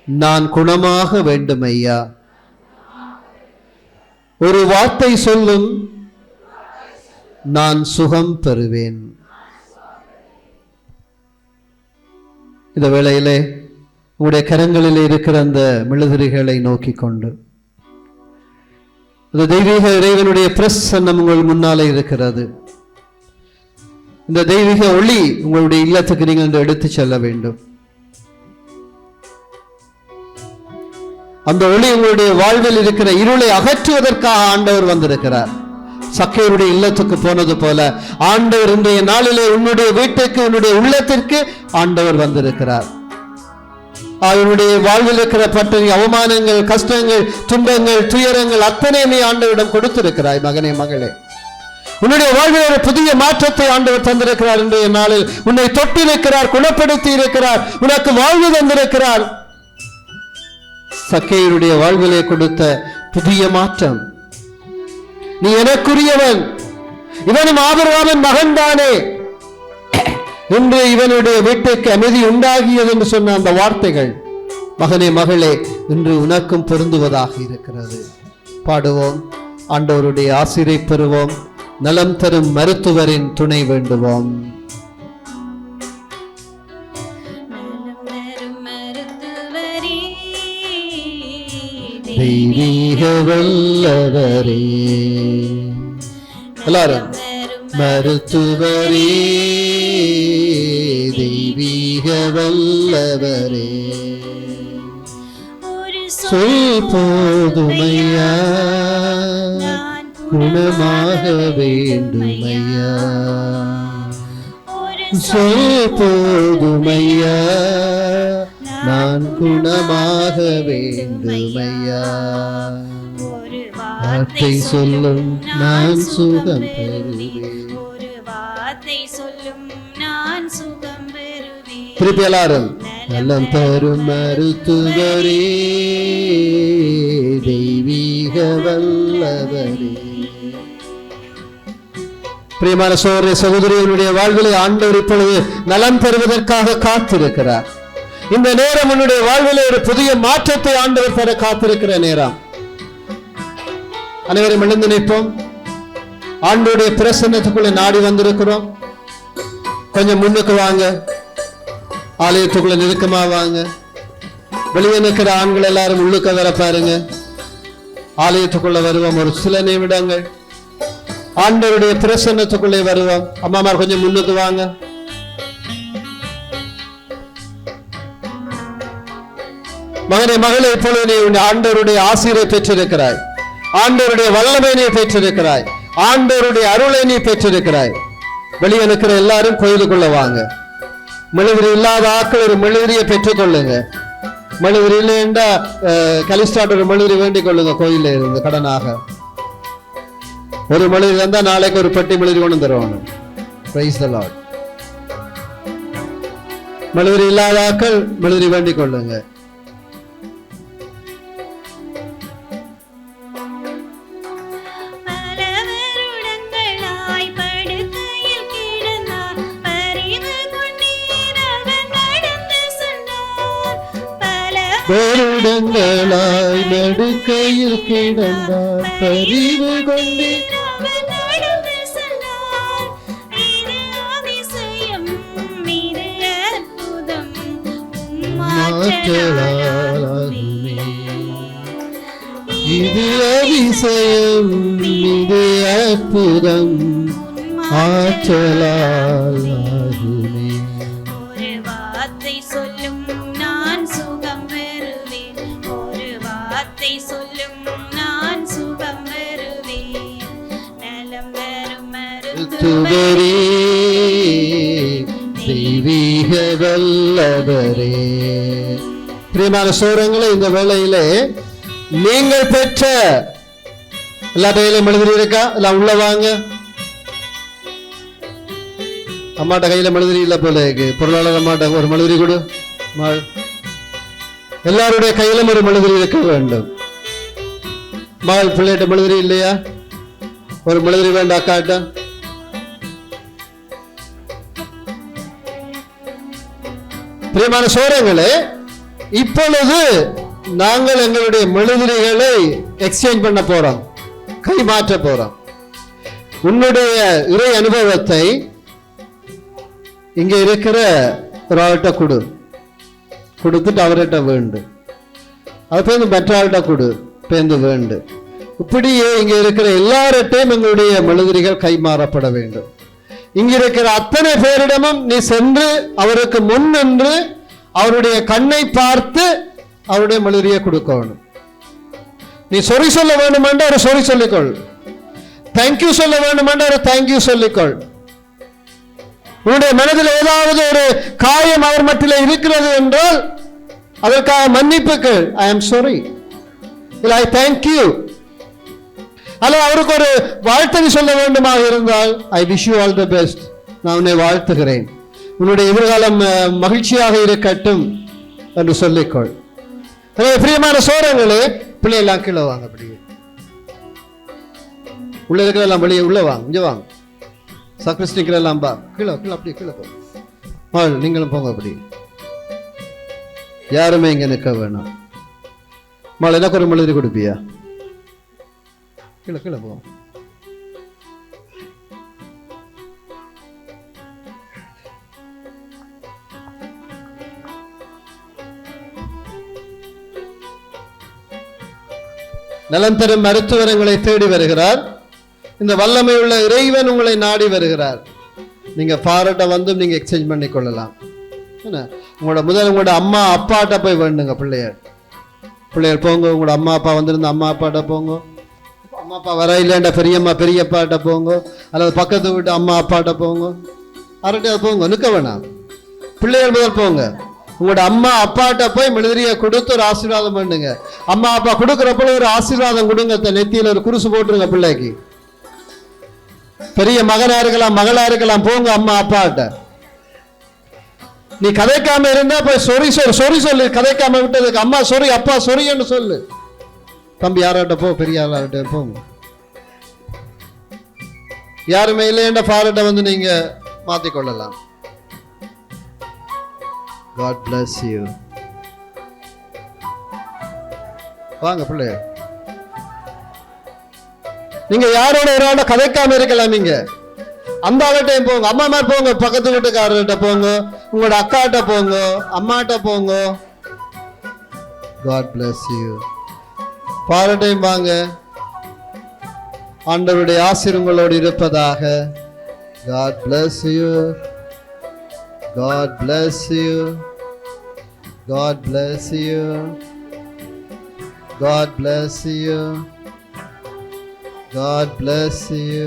நான் குணமாக வேண்டும் ஐயா, ஒரு வார்த்தை சொல்லும் நான் சுகம் பெறுவேன். இந்த வேளையிலே உங்களுடைய கரங்களில் இருக்கிற அந்த மெழுதிரிகளை நோக்கி கொண்டு, இந்த தெய்வீக இறைவனுடைய பிரசன்னம் உங்கள் முன்னாலே இருக்கிறது. இந்த தெய்வீக ஒளி உங்களுடைய இல்லத்துக்கு நீங்கள் எடுத்து செல்ல வேண்டும். அந்த ஒளி உங்களுடைய வாழ்வில் இருக்கிற இருளை அகற்றுவதற்காக ஆண்டவர் வந்திருக்கிறார். சக்கையருடைய இல்லத்துக்கு போனது போல ஆண்டவர் இன்றைய நாளிலே உன்னுடைய வீட்டுக்கு, உன்னுடைய உள்ளத்திற்கு ஆண்டவர் வந்திருக்கிறார். அவருடைய வாழ்வில் இருக்கிற பற்றிய அவமானங்கள், கஷ்டங்கள், துன்பங்கள், துயரங்கள் அத்தனையுமே ஆண்டவரிடம் கொடுத்திருக்கிறாய். மகனே, மகளே, உன்னுடைய வாழ்வில் ஒரு புதிய மாற்றத்தை ஆண்டவர் தந்திருக்கிறார். இன்றைய நாளில் உன்னை தொட்டிருக்கிறார், குணப்படுத்தி இருக்கிறார், உனக்கு வாழ்வு தந்திருக்கிறார். சக்கையருடைய வாழ்விலே கொடுத்த புதிய மாற்றம். நீ எனக்குரியவன், இவனும் ஆபிரகாமின் மகன் தானே, இன்று இவனுடைய வீட்டுக்கு அமைதி உண்டாகியது என்று சொன்ன அந்த வார்த்தைகள், மகனே, மகளே, இன்று உனக்கும் பொருந்துவதாக இருக்கிறது. பாடுவோம், ஆண்டவருடைய ஆசிரை பெறுவோம், நலம் தரும் மருத்துவரின் துணை வேண்டுவோம். தெய்வீக வல்லவரே, எல்லாரும் மருத்துவரே, தெய்வீக வல்லவரே, சொல் போதுமையா, குணமாக வேண்டுமையா, சொல் போதுமையா, நான் குணமாக வேண்டுமையா, வார்த்தை சொல்லும் நான் சுகம் பெறுவேன். திருப்பி எல்லாரும், நலம் தரும் மருத்துவரே, தெய்வீக வல்லவரே. பிரியமான சகோதர சகோதரிகளுடைய வாழ்விலே ஆண்டவர் இப்பொழுது நலம் பெறுவதற்காக காத்திருக்கிறார். இந்த நேரம் உன்னுடைய வாழ்விலே ஒரு புதிய மாற்றத்தை ஆண்டவர் தர காத்திருக்கிற நேரம். அனைவரும் எழுந்து நிற்போம். ஆண்டவருடைய பிரசன்னத்துக்குள்ள நாடி வந்திருக்கிறோம். கொஞ்சம் முன்னுக்கு வாங்க, ஆலயத்துக்குள்ள நெருக்கமா வாங்க. வெளியே நிற்கிற ஆண்கள் எல்லாரும் உள்ளுக்க வர பாருங்க. ஆலயத்துக்குள்ள வருவோம். ஒரு சில நிமிடங்கள் ஆண்டவருடைய பிரசன்னத்துக்குள்ளே வருவோம். அம்மாமார் கொஞ்சம் முன்னுக்கு வாங்க. மகனே, மகளே, இப்பொழுது நீ ஆண்டவருடைய ஆசீரை பெற்றிருக்கிறாய், ஆண்டவருடைய வல்லமை நீ பெற்றிருக்கிறாய், ஆண்டவருடைய அருளை நீ பெற்றிருக்கிறாய். வெளியே நிற்கிற எல்லாரும் கோயிலுக்குள்ள வாங்க. மெழுதிரி இல்லாத ஆக்கள் ஒரு மெழுதிரியை பெற்றுக்கொள்ளுங்க. மெழுதிரி இல்லைன்னா கலிஸ்டாட் ஒரு மெழுதிரி வேண்டிக் கொள்ளுங்க. கோயில இருந்து கடனாக ஒரு மெழுதிரி இருந்தா நாளைக்கு ஒரு பெட்டி மெழுதிரி கொண்டு தருவாங்க. Price the Lord. மெழுதிரி இல்லாத ஆக்கள் மெழுதிரி வேண்டிக் கொள்ளுங்க. வருடங்களாய் நடுக்கையில் கிடந்தார், பரிவு கொண்டு மாற்றலாகுமே. இது அதிசயம், இது அற்புதம், ஆற்றலாகுமே. ஒரு வார்த்தை சொல்லும் நான் சுகம் சகோதரி தெய்வீக வல்லவரே. பிரியமான சோரங்களை, இந்த வேளையிலே நீங்கள் பெற்ற எல்லா கையிலும் எழுதி இருக்கா? எல்லாம் உள்ள வாங்க. அம்மாட்ட கையில மெழுதிரி இல்ல போல இருக்கு. பொருளாளர் அம்மாட்ட ஒரு மெழுதிரி கொடு. எல்லாருடைய கையிலும் ஒரு மெழுதிரி இருக்க வேண்டும். மகள் பிள்ளைகிட்ட மெழுதிரி இல்லையா? ஒரு மெழுதிரி வேண்டாம் அக்காட்ட. பிரியமான சோரங்களே, இப்பொழுது நாங்கள் எங்களுடைய மெழுதிரிகளை எக்ஸ்சேஞ்ச் பண்ண போறோம், கை மாற்ற போறோம். உன்னுடைய இறை அனுபவத்தை இங்க இருக்கிற ஒரு ஆள்கிட்ட கொடுத்துட்டு அவர்கிட்ட வேண்டு, அது பேருந்து மற்ற ஆள்கிட்ட பேருந்து வேண்டு. இப்படியே இங்க இருக்கிற எல்லார்ட்டையும் எங்களுடைய மெழுதிரிகள் கைமாறப்பட வேண்டும். இங்க இருக்கிற அத்தனை பேரிடமும் நீ சென்று அவருக்கு முன் நின்று அவருடைய கண்ணை பார்த்து அவருடைய மெழுதிரியை கொடுக்கணும். நீ சொறி சொல்ல வேண்டுமென்ற ஒரு சொறி சொல்லிக்கொள், தேங்க்யூ சொல்ல வேண்டுமென்ற ஒரு தேங்க்யூ சொல்லிக்கொள். உன்னுடைய மனதில் ஏதாவது ஒரு காயம் அவர் மத்தியில் இருக்கிறது என்றால் அதற்காக மன்னிப்புகள், ஐ ஆம் சாரி, இல்லை ஐ தேங்க்யூ. அல்லது அவருக்கு ஒரு வாழ்த்து சொல்ல வேண்டுமாக இருந்தால் I wish you all the best, நான் உன்னை வாழ்த்துகிறேன், உன்னுடைய எதிர்காலம் மகிழ்ச்சியாக இருக்கட்டும் என்று சொல்லிக்கொள். பிரியமான சோரங்களே, பிள்ளையெல்லாம் கீழே வாங்க. அப்படியே உள்ள இருக்கிற எல்லாம் வெளியே உள்ள வாங்க, இங்கே வாங்க. சக்ரிஸ்டிக்கல் எல்லாம் பா, கீழே அப்படியே கீழே போ. மகள் நீங்களும் போங்க. அப்படி யாருமே இங்க நிற்க வேணாம். மகள் எனக்கு ஒரு மெழுதிரி கொடுப்பியா? கீழே போ. நலம் தரும் மருத்துவரங்களை தேடி வருகிறார். இந்த வல்லமை உள்ள இறைவன் உங்களை நாடி வருகிறார். நீங்க ஃபாரட்ட வந்து நீங்க எக்ஸ்சேஞ்ச் பண்ணி கொள்ளலாம். உங்களோட அம்மா அப்பாட்ட போய் வேண்டுங்க. பிள்ளையர் போங்க, உங்களோட அம்மா அப்பா வந்திருந்த அம்மா அப்பாட்ட போங்க. அம்மா அப்பா வர இல்லைண்டா பெரியம்மா பெரியப்பாட்ட போங்க, அல்லது பக்கத்து வீட்டு அம்மா அப்பாட்ட போங்க. அரட்டையா போங்க, நிற்க வேணாம். பிள்ளைகள் முதல் போங்க. உங்களோட அம்மா அப்பாட்ட போய் மெழுதிரியை கொடுத்து ஒரு ஆசீர்வாதம் பண்ணுங்க. அம்மா அப்பா கொடுக்குறப்ப ஒரு ஆசீர்வாதம் கொடுங்க. நெத்தியில ஒரு குருசு போட்டுருங்க பிள்ளைக்கு. பெரிய மகனா இருக்கலாம், மகளா இருக்கலாம், போங்க அம்மா அப்பாட்ட. நீ கதைக்காம இருந்தா போய் சொறி சொல்லு. கதைக்காம விட்டதுக்கு அம்மா சொறி, அப்பா சொறின்னு சொல்லு. தம்பி யாராட்ட போ, பெரிய ஆளாட்ட போங்க. யாருமே இல்லைன்ற ஃபாரட்ட வந்து நீங்க மாத்திக்கொள்ளலாம். God bless you. வாங்க பிள்ளை. நீங்க யாரோட ஒரு ஆளோட கதைக்காம இருக்கலாம். நீங்க அந்த ஆள்கிட்டையும் போங்க. அம்மா மாதிரி போங்க, பக்கத்து வீட்டுக்காரர்கிட்ட போங்க, உங்களோட அக்காட்ட போங்க, அம்மாட்ட போங்க. God bless you. பாரட்டையும் வாங்க. ஆண்டவருடைய ஆசீர்வாதங்களோடு இருப்பதாக. God bless you. God bless you. God bless you. God bless you. God bless you.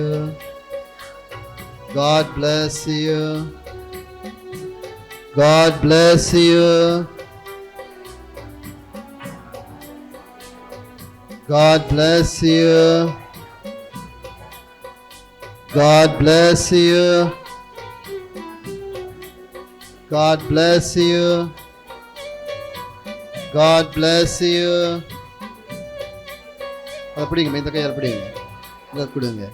God bless you. God bless you. God bless you. God bless you. God bless you. God bless you. அதை பிடிங்க, இந்த கையால் பிடிங்க, இதை கொடுங்க.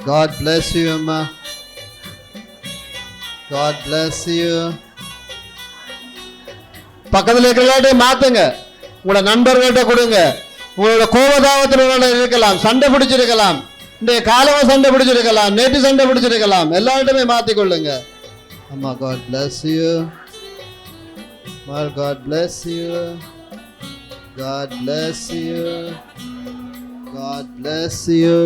God bless you அம்மா. God bless you. பக்கத்தில் இருக்கிற மாத்துங்க. உங்களோட நண்பர்கள்ட்ட கொடுங்க. உங்களோட கோபதாபத்தில் இருக்கலாம், சண்டை பிடிச்சிருக்கலாம், இந்த காலவ சண்டை பிடிச்சிருக்கலாம், நேற்று சண்டை பிடிச்சிருக்கலாம், எல்லார்ட்டுமே மாத்திக்கொள்ளுங்க. அம்மா God bless you. God bless you. God bless you. God bless you.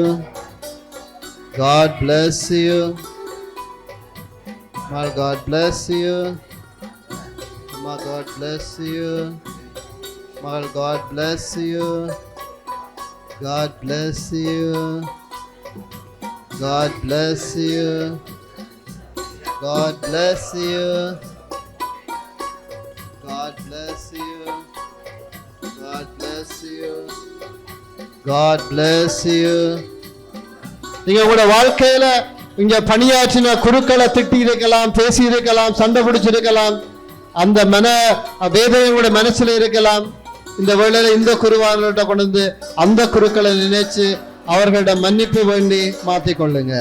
God bless you. God bless you. God bless you. God bless you. God bless you. God bless you. God bless you. God bless you. God bless you. God bless you. நீங்க உங்களோட வாழ்க்கையில இங்க பணியாற்றின குருக்களை திட்டி இருக்கலாம், பேசி இருக்கலாம், சண்டை பிடிச்சிருக்கலாம், அந்த வேதனையோட மனசுல இருக்கலாம். இந்த வேளையில இந்த குருவானோட கொண்டு வந்து அந்த குருக்களை நினைச்சு அவர்களிட மன்னிப்பு வேண்டி மாத்திக்கொள்ளுங்க.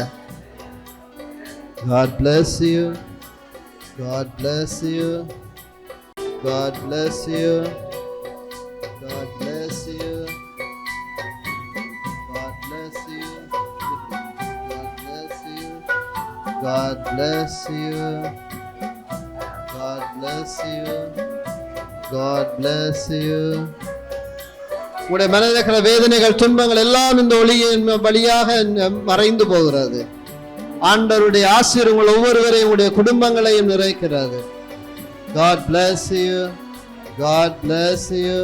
God bless you. God bless you. God bless you. God bless you. God bless you. God bless you. God bless you. God bless you. உங்களுடைய மனதில் இருக்கிற வேதனைகள், துன்பங்கள் எல்லாம் இந்த ஒளியின் வழியாக மறைந்து போகிறது. ஆண்டவருடைய ஆசீர்வாதம் உங்கள் ஒவ்வொருவரையும் உங்களுடைய குடும்பங்களையும் நிறைக்கிறது. God bless you. God bless you.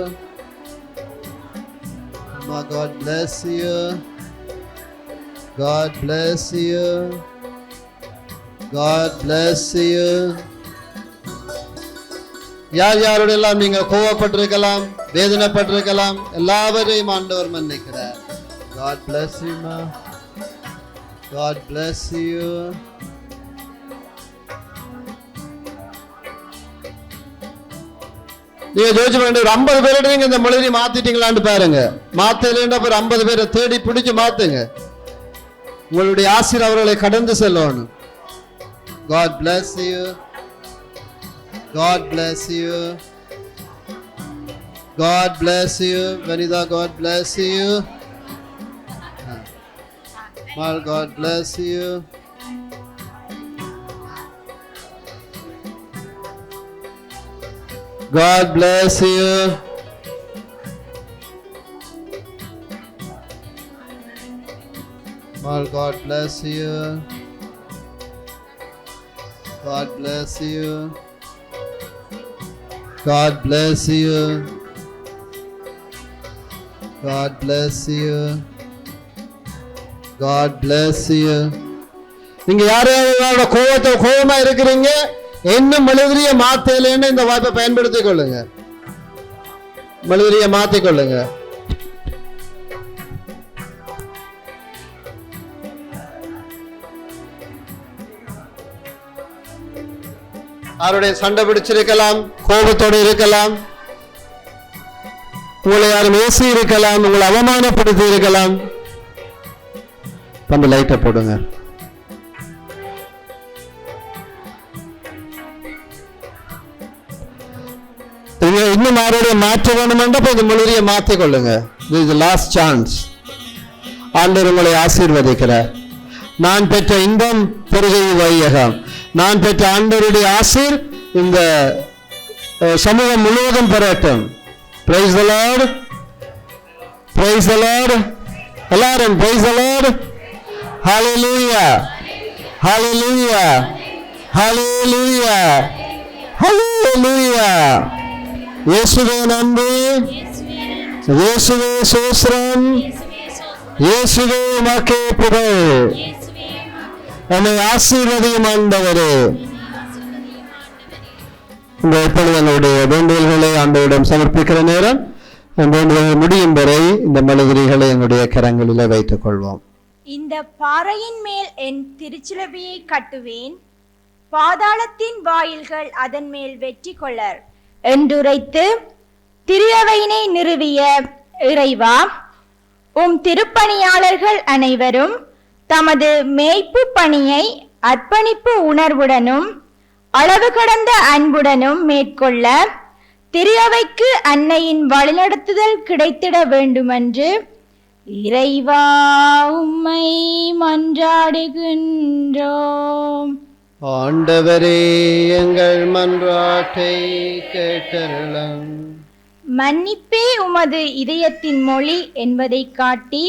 God bless you. God bless you. God bless you. யார் யாரோடெல்லாம் நீங்கள் கோவப்பட்டிருக்கலாம், வேதனைப்பட்டிருக்கலாம், எல்லாவரையும் ஆண்டவர் மன்னிக்கிறார். God bless you, ma. God bless you. நீங்க ஜோதிச்சு பண்ணி ஒரு 50 பேரோட நீங்க இந்த மொழியை மாத்திட்டீங்களான்னு பாருங்க. மாத்தலைன்னா ஒரு 50 பேரை தேடி பிடிச்சு மாத்துங்க. உங்களுடைய ஆசீர் அவர்களை கடந்து செல்லணும். God bless you. God bless you. God bless you. Vanida, God bless you. Mal, God bless you. God bless you. Mal, God bless you. God bless you. God bless you. God bless you. God bless you. நீங்க யாரையாவது கோபமா இருக்கிறீங்க, இன்னும் மெழுதிரிய மாத்தலைன்னு இந்த வாய்ப்பை பயன்படுத்திக் கொள்ளுங்க. மெழுதிரிய மாத்திக் கொள்ளுங்க. யாருடைய சண்டை பிடிச்சிருக்கலாம், கோபத்தோடு இருக்கலாம், உங்களை யாரும் ஏசி இருக்கலாம், உங்களை அவமானப்படுத்தி இருக்கலாம். கொஞ்சம் லைட்டை போடுங்க. இன்னும் யாரோடைய மாற்ற வேணுமென்றா இந்த மொழியை மாற்றிக் கொள்ளுங்க. Last chance. ஆண்டவர் உங்களை ஆசீர்வதிக்கிறார். நான் பெற்ற இன்பம் பெருகை வையகம். நான் பெற்ற ஆண்டவருடைய ஆசீர் இந்த சமூகம் முழுவதும் பெறட்டும். Praise the lord. Praise the lord. எல்லாரும் praise the lord. Hallelujah. Hallelujah. Hallelujah. Hallelujah. இயேசுவே நன்றி. இயேசுவே ஸ்தோத்திரம். இயேசுவே உமக்கே புகழ். என்னை ஆசீர்வதியும் ஆண்டவரே. இந்த எப்பொழுது எங்களுடைய வேண்டுதல்களை ஆண்டவரிடம் சமர்ப்பிக்கிற நேரம், வேண்டுதல் முடியும் வரை இந்த மெழுதிரிகளை எங்களுடைய கரங்களில் வைத்துக் கொள்வோம். இந்த பாறையின் மேல் என் திருச்சிலுவையை கட்டுவேன், பாதாளத்தின் வாயில்கள் அதன் மேல் வெற்றி கொள்ளர் என்றுரைத்து திருவையினை நிறுவிய இறைவா, உம் திருப்பணியாளர்கள் அனைவரும் தமது மேய்ப்பு பணியை அர்ப்பணிப்பு உணர்வுடனும் அளவு கடந்த அன்புடனும் மேற்கொள்ள திருவைக்கு அன்னையின் வழிநடத்துதல் கிடைத்திட வேண்டுமென்று இறைவா உம்மை மன்றாடுகின்றோம். ஆண்டவரே, எங்கள் மன்றாட்டை கேட்டருளும். மன்னிப்பே உமது இதயத்தின் மொழி என்பதை காட்டி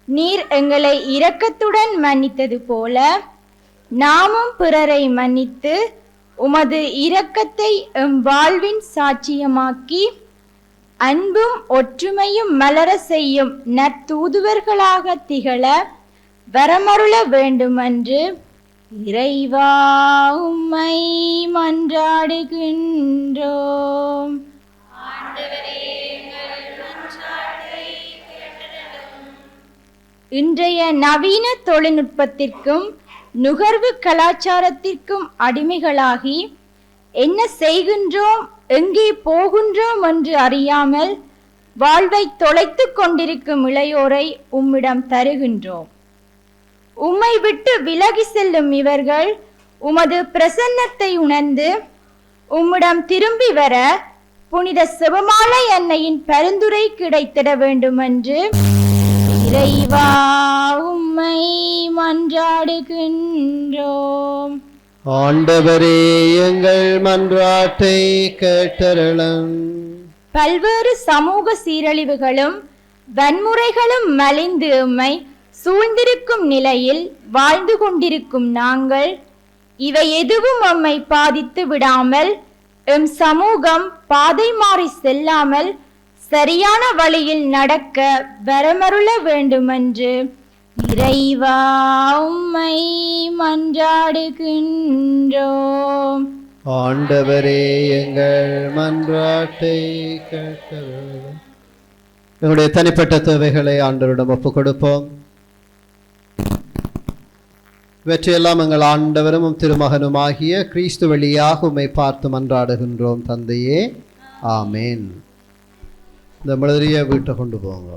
நீர் எங்களை இரக்கத்துடன் மன்னித்தது போல நாமும் பிறரை மன்னித்து உமது இரக்கத்தை எம் வாழ்வின் சாட்சியமாக்கி அன்பும் ஒற்றுமையும் மலர செய்யும் நற்தூதுவர்களாக திகழ வரமருள வேண்டுமென்று இறைவா உம்மை மன்றாடுகின்றோம். இன்றைய நவீன தொழில்நுட்பத்திற்கும் நுகர்வு கலாச்சாரத்திற்கும் அடிமைகளாகி என்ன செய்கின்றோம், எங்கே போகின்றோம் என்று அறியாமல் வாழ்வை தொலைத்துக் கொண்டிருக்கும் இளையோரை உம்மிடம் தருகின்றோம். உம்மை விட்டு விலகி செல்லும் இவர்கள் உமது பிரசன்னத்தை உணர்ந்து உம்மிடம் திரும்பி வர புனித செபமாலை அன்னையின் பரிந்துரை கிடைத்திட வேண்டுமென்று இறைவா உம்மை மன்றாடுகின்றோம். ஆண்டவரே, எங்கள் மன்றாட்டை கேட்டருளும். பல்வேறு சமூக சீரழிவுகளும் வன்முறைகளும் மலிந்து எம்மை சூழ்ந்திருக்கும் நிலையில் வாழ்ந்து கொண்டிருக்கும் நாங்கள் இவை எதுவும் எம்மை பாதித்து விடாமல் எம் சமூகம் பாதை மாறி செல்லாமல் சரியான வழியில் நடக்க வரமருள வேண்டுமென்று இறைவா உம்மை மன்றாடுகின்றோம். ஆண்டவரே, எங்கள் மன்றாட்டை கேட்டருளும். எங்களுடைய தனிப்பட்ட தேவைகளை ஆண்டவரிடம் ஒப்புக் கொடுப்போம். இவற்றையெல்லாம் எங்கள் ஆண்டவரும் திருமகனுமாகிய கிறிஸ்து வழியாக உம்மை பார்த்து மன்றாடுகின்றோம் தந்தையே, ஆமேன். இந்த மலரிய வீட்டை கொண்டு போங்க.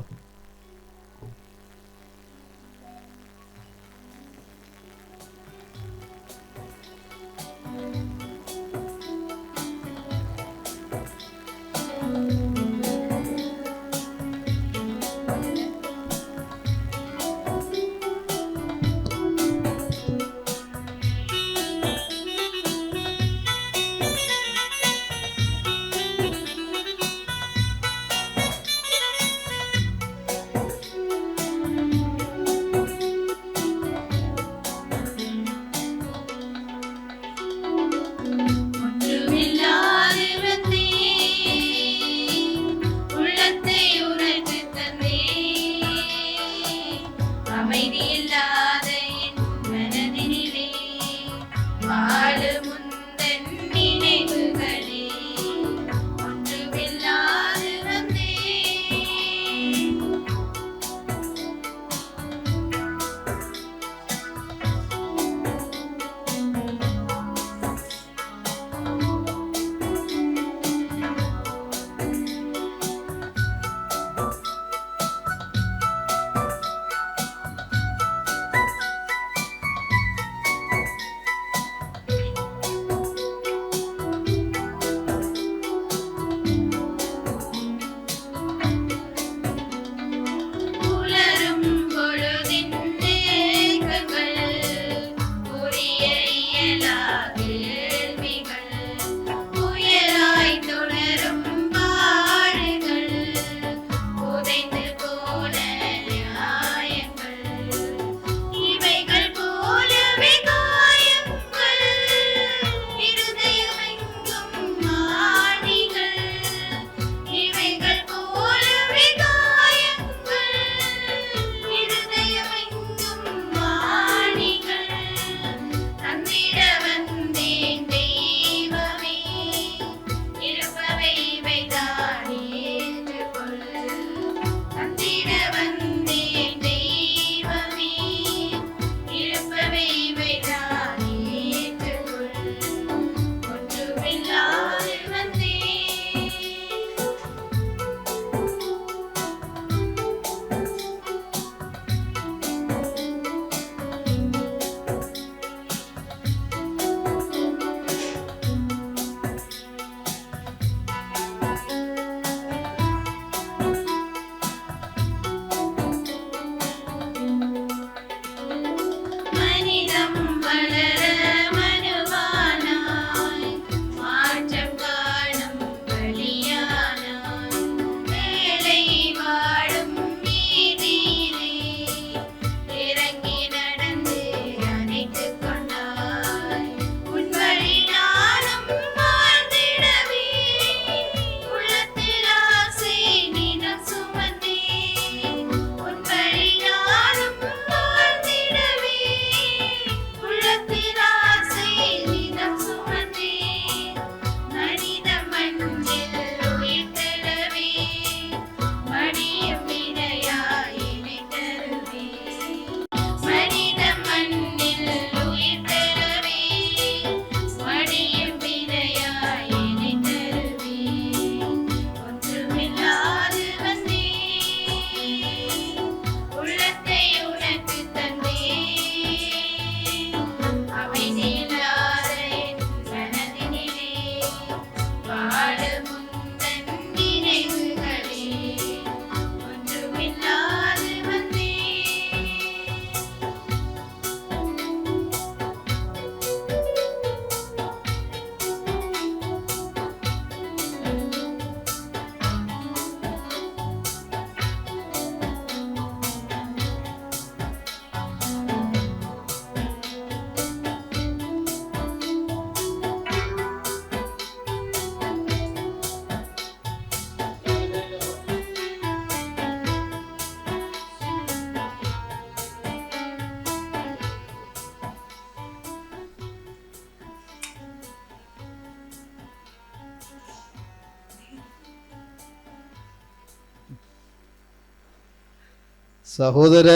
சகோதர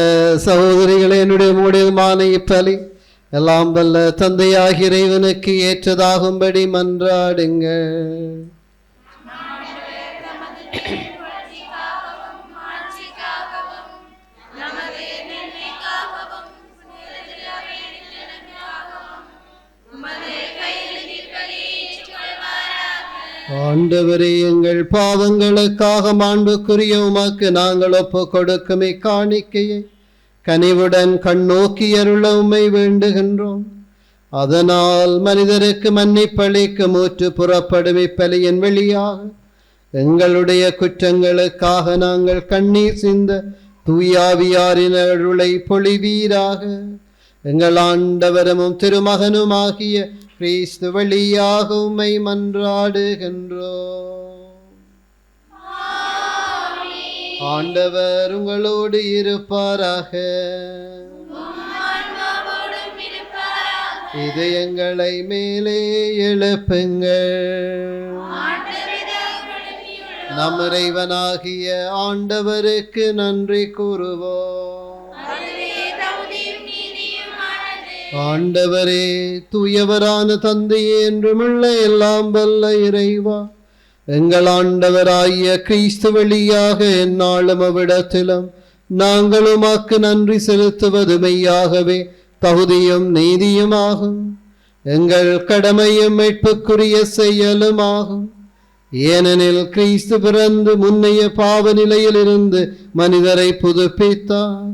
சகோதரிகளே, என்னுடைய மூடியமான இப்பலி எல்லாம் வல்ல தந்தையாகிய இறைவனுக்கு ஏற்றதாகும்படி மன்றாடுங்க. ஆண்டவரே, எங்கள் பாவங்களுக்காக மாண்புக்குரிய உமக்கு நாங்கள் ஒப்பு கொடுக்கும் இக்காணிக்கையை கனிவுடன் கண்ணோக்கி அருள உம்மை வேண்டுகின்றோம். அதனால் மனிதருக்கு மன்னிப்பளிக்கு மூற்று புறப்படும் இப்பலியின் வழியாக எங்களுடைய குற்றங்களுக்காக நாங்கள் கண்ணீர் சிந்த தூயாவியாரின் அருளை பொழிவீராக. எங்கள் ஆண்டவரும் திருமகனுமாகிய கிறிஸ்து வழியாக உம்மை மன்றாடுகின்றோம். ஆண்டவர் உங்களோடு இருப்பாராக. இதயங்களை மேலே எழுப்புங்கள். நம் இறைவனாகிய ஆண்டவருக்கு நன்றி கூறுவோம். ஆண்டவரே, தூயவரான தந்தையே, என்றுமுள்ள எல்லாம் வல்ல இறைவா, எங்கள் ஆண்டவராகிய கிறிஸ்து வழியாக எந்நாளும் அவ்விடத்திலும் நாங்கள் உமக்கு நன்றி செலுத்துவது மெய்யாகவே தகுதியும் நீதியுமாகும். எங்கள் கடமையும் மீட்புக்குரிய செயலுமாகும். ஏனெனில் கிறிஸ்து பிறந்து முன்னைய பாவ நிலையிலிருந்து மனிதரை புதுப்பித்தார்.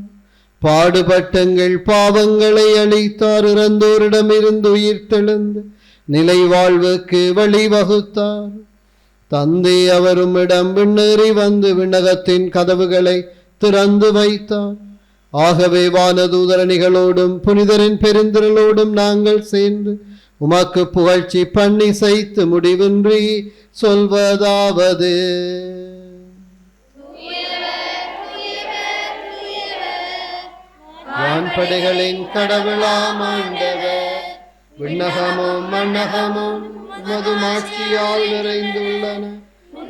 பாடுபட்டங்கள் பாவங்களை அழித்தார். இறந்தோரிடமிருந்து உயிர்த்தெழுந்து நிலை வாழ்வுக்கு வழிவகுத்தார். தந்தை அவரும் இடம் விண்ணேறி வந்து விண்ணகத்தின் கதவுகளை திறந்து வைத்தார். ஆகவே வானதூதரணிகளோடும் புனிதரின் பெருந்திரளோடும் நாங்கள் சேர்ந்து உமக்கு புகழ்ச்சி பண்ணி சைத்து முடிவின்றி சொல்வதாவது: வான்படைகளின் கடவுளாம் ஆண்டவர், விண்ணகமும் மண்ணகமும் உமது மாட்சியால் நிறைந்துள்ளன.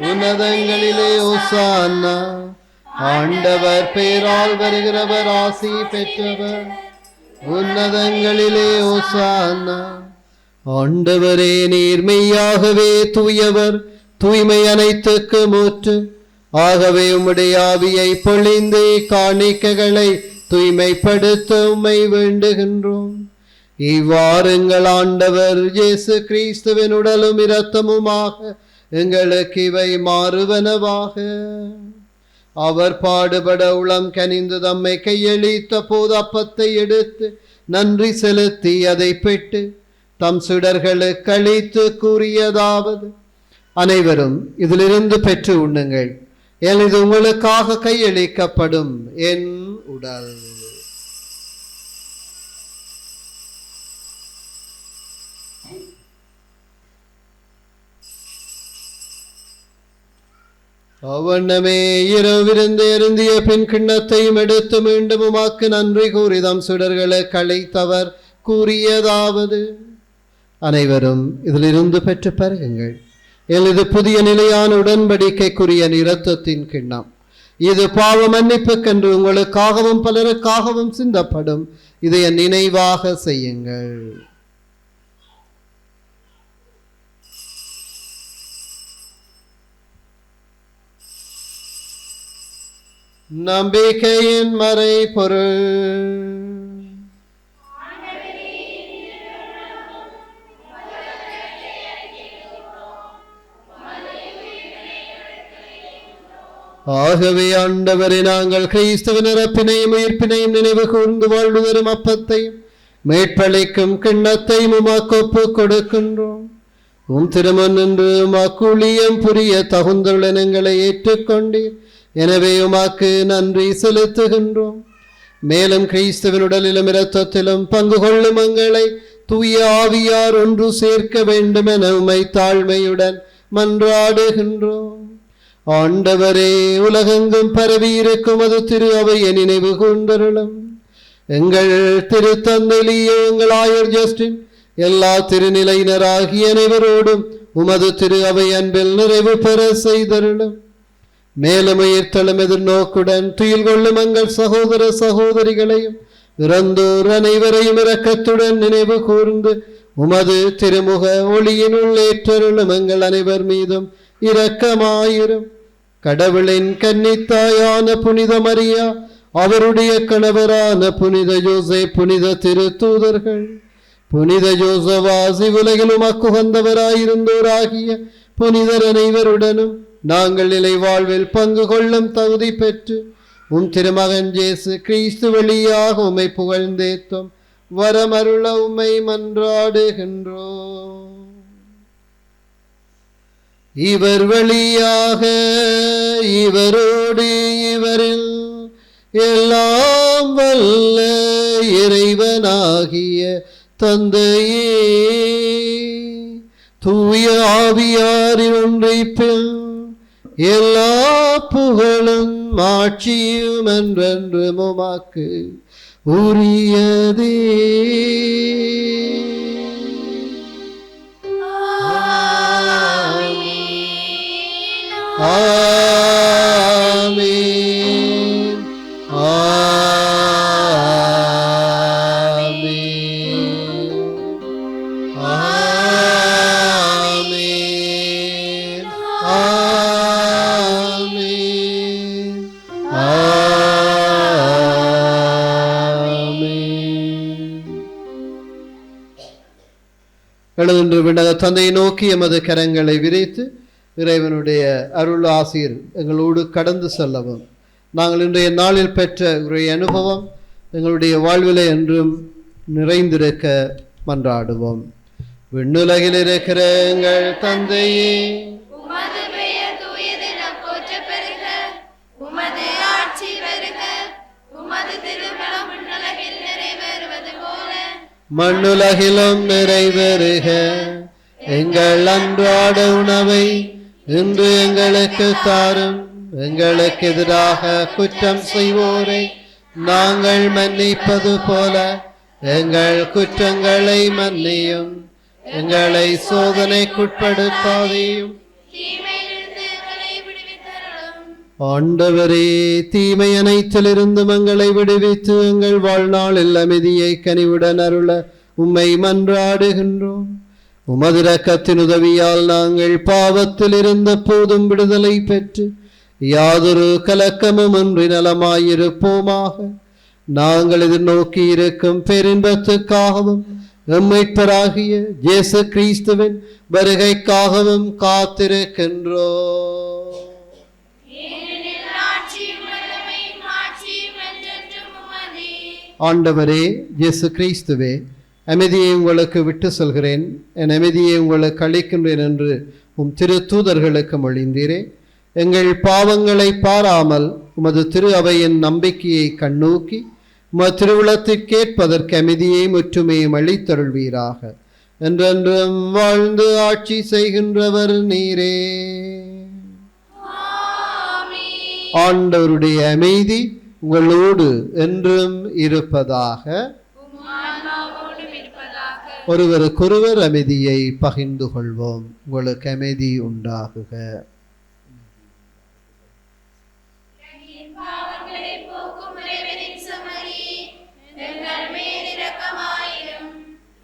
உன்னதங்களிலே ஓசானா. ஆண்டவர் பெயரால் வருகிறவர் ஆசி பெற்றவர். உன்னதங்களிலே ஓசானா. ஆண்டவரே, நீர் மெய்யாகவே தூயவர், தூய்மை அனைத்துக்கு மூற்று. ஆகவே உம்முடைய ஆவியை பொழிந்து காணிக்கைகளை தூய்மைப்படுத்த உம்மை வேண்டுகின்றோம். இவ்வாறு எங்கள் ஆண்டவர் இயேசு கிறிஸ்துவின் உடலும் இரத்தமுமாக எங்களுக்கு இவை மாறுவனவாக. அவர் பாடுபட உளம் கனிந்து தம்மை கையளித்த போது அப்பத்தை எடுத்து நன்றி செலுத்தி அதை பெற்று தம் சுடர்களுக்கு அளித்து கூறியதாவது: அனைவரும் இதிலிருந்து பெற்று உண்ணுங்கள், ஏன் இது உங்களுக்காக கையளிக்கப்படும் என் உடல். அவ்வண்ணமே இரவிருந்து இருந்திய பின் கிண்ணத்தையும் எடுத்து மீண்டும் உமாக்கு நன்றி கூறி தம் சுடர்களை களைத்தவர் கூறியதாவது: அனைவரும் இதிலிருந்து பெற்று பருகுங்கள், இது புதிய நிலையான உடன்படிக்கைக்குரிய இரத்தத்தின் கிண்ணம். இது பாவ மன்னிப்புக்கென்று உங்களுக்காகவும் பலருக்காகவும் சிந்தப்படும். இதை நினைவாக செய்யுங்கள். நம்பிக்கையின் மறை பொருள். ஆகவே ஆண்டவரை, நாங்கள் கிறிஸ்துவின் இறப்பினையும் உயிர்ப்பினையும் நினைவு கூர்ந்து வாழ்வு தரும் அப்பத்தையும் மேற்பளிக்கும் கிண்ணத்தையும் உமக்கு ஒப்புக் கொடுக்கின்றோம். உம் திருமண் என்று உமக்கு ஊழியம் புரிய தகுந்துள்ள எங்களை ஏற்றுக்கொண்டீர். எனவே உமக்கு நன்றி செலுத்துகின்றோம். மேலும் கிறிஸ்துவின் உடலிலும் இரத்தத்திலும் பங்கு கொள்ளும் எங்களை தூய ஆவியார் ஒன்று சேர்க்க வேண்டும் என உம்மை தாழ்மையுடன் மன்றாடுகின்றோம். ஆண்டவரே, உலகெங்கும் பரவி இருக்கும் அது திரு அவையை நினைவு கூர்ந்தருளும். எங்கள் திருத்தந்தை லியோ, எங்கள் ஆயர் ஜஸ்டின், எல்லா திருநிலையினராகிய அனைவரோடும் உமது திரு அவை அன்பில் நிறைவு பெற செய்தருளும். மேலும் உயிர்த்தெழும் எதிர்நோக்குடன் துயில் கொள்ளும் எங்கள் சகோதர சகோதரிகளையும் இறந்தோர் அனைவரையும் இரக்கத்துடன் நினைவு கூர்ந்து உமது திருமுக ஒளியினுள் ஏற்றருளும் எங்கள் அனைவர் மீதும் இரக்கமாயிரும். கடவுளின் கன்னித்தாயான புனித மரியா, அவருடைய கணவரான புனித யோசே, புனித திருத்தூதர்கள், புனித ஜோசவாசி உலகிலும் அக்குகந்தவராயிருந்தோராகிய புனிதர் அனைவருடனும் நாங்கள் நிலை வாழ்வில் பங்கு கொள்ளும் தகுதி பெற்று திருமகன் இயேசு கிறிஸ்து வழியாக உம்மை புகழ்ந்தேத்தும் வரமருள உம்மை மன்றாடுகின்றோம். இவர் வழியாக இவரோடு இவரில் எல்லாம் வல்ல இறைவனாகிய தந்தையே, தூய ஆவியாரின் ஒன்றைப்பில் எல்லா புகழும் ஆட்சியும் என்றென்று உமக்கு உரியதே. ஆமென். எழுந்து விண்ணக தந்தையை நோக்கி எமது கரங்களை விரித்து இறைவனுடைய அருள் ஆசீர் எங்களோடு கடந்து செல்லவும். நாங்கள் இன்றைய நாளில் பெற்ற ஒரு அனுபவம் எங்களுடைய வாழ்விலே என்றும் நிறைந்திருக்க மன்றாடுவோம். விண்ணுலகில் இருக்கிற எங்கள் தந்தையே, உமது பெயர் தூயதென போற்றப் பெறுக. உமது ஆட்சி வருக. உமது திருமணம் விண்ணுலகில் நிறைவேறுவது போல மண்ணுலகிலும் நிறைவேறுக. எங்கள் அன்றாட உணவை இன்று எங்களுக்கு தாரும். எங்களுக்கு எதிராக குற்றம் செய்வோரை நாங்கள் மன்னிப்பது போல எங்கள் குற்றங்களை மன்னியும். எங்களை சோதனைக்குட்படுத்தாதேயும், தீமையிலிருந்து எங்களை விடுவித்தருளும். ஆண்டவரே, தீமை அனைத்திலிருந்தும் எங்களை விடுவித்து எங்கள் வாழ்நாளில் அமைதியை கனிவுடன் அருள உம்மை மன்றாடுகின்றோம். உமது இரக்கத்தின் உதவியால் நாங்கள் பாவத்தில் இருந்த போதும் விடுதலை பெற்று யாதொரு கலக்கமும் இன்றி நலமாயிருப்போமாக. நாங்கள் எதிர்நோக்கி இருக்கும் பேரின்பத்துக்காகவும் எம்மீட்பராகிய இயேசு கிறிஸ்துவின் வருகைக்காகவும் காத்திருக்கின்றோம். ஏனெனில் ஆட்சியும் வல்லமையும் மாட்சியும் என்றென்றும் உமதே. ஆண்டவரே இயேசு கிறிஸ்துவே, அமைதியை உங்களுக்கு விட்டு சொல்கிறேன், என் அமைதியை உங்களுக்கு அளிக்கின்றேன் என்று உம் திருத்தூதர்களுக்கு மொழிந்தீரே. எங்கள் பாவங்களை பாராமல் உமது திரு அவையின் நம்பிக்கையை கண்ணோக்கி உமது திருவுளத்திற்கேற்பதற்கு அமைதியையும் ஒற்றுமையும் அளித்தருள்வீராக. என்றென்றும் வாழ்ந்து ஆட்சி செய்கின்றவர் நீரே. ஆண்டவருடைய அமைதி உங்களோடு என்றும் இருப்பதாக. ஒருவருக்கொருவர் அமைதியை பகிர்ந்து கொள்வோம். உங்களுக்கு அமைதி உண்டாகுக. பாவங்களை போக்கும் இறைவனின் செம்மறி, எங்கள் மேல் இரக்கமாயிரும்.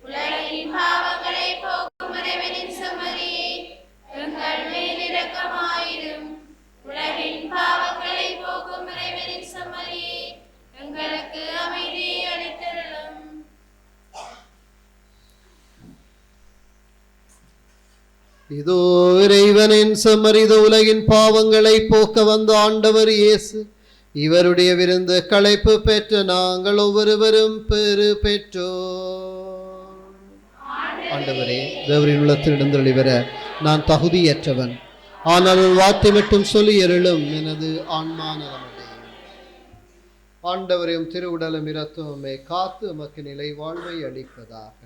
உலகின் பாவங்களை போக்கும் இறைவனின் செம்மறி, எங்கள் மேல் இரக்கமாயிரும். உலகின் பாவங்களை போக்கும் இறைவனின் செம்மறி, எங்களுக்கு அமைதியை அளித்தருளும். இதோ இறைவனின் செம்மறி, இதோ உலகின் பாவங்களை போக்க வந்த ஆண்டவர் இயேசு. இவருடைய விருந்து களைப்பு பெற்ற நாங்கள் ஒவ்வொருவரும் பெறு பெற்றோம். ஆண்டவரே, தேவரின் உள்ளத்தில் எழுந்தருளி வர நான் தகுதியற்றவன், ஆனால் ஒரு வார்த்தை மட்டும் சொல்லி அருளும், எனது ஆன்மா நலமடையும். ஆண்டவரையும் திருவுடலும் இரத்தமுமே காத்து உமக்கு நிலை வாழ்வை அளிப்பதாக.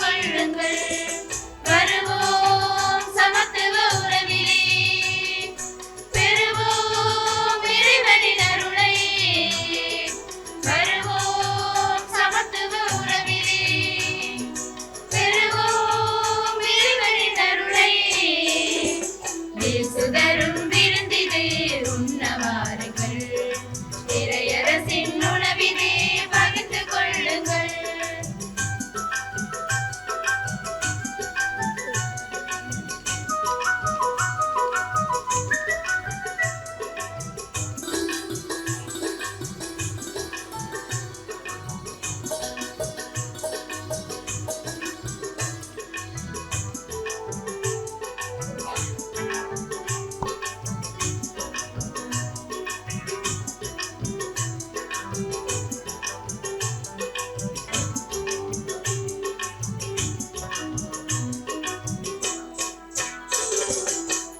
கொள்ளுங்கள். வருவோம் சமத்துவ உறவிலே, பெறுவோம் இறைவனின் அருளை. வருவோம் சமத்துவ உறவிலே, பெறுவோம் இறைவனின் அருளை. இயேசுதரும் விருந்திலே உண்ணவாருங்கள், இறையரசின் உணவிலே பகிர்ந்து கொள்ளுங்கள்.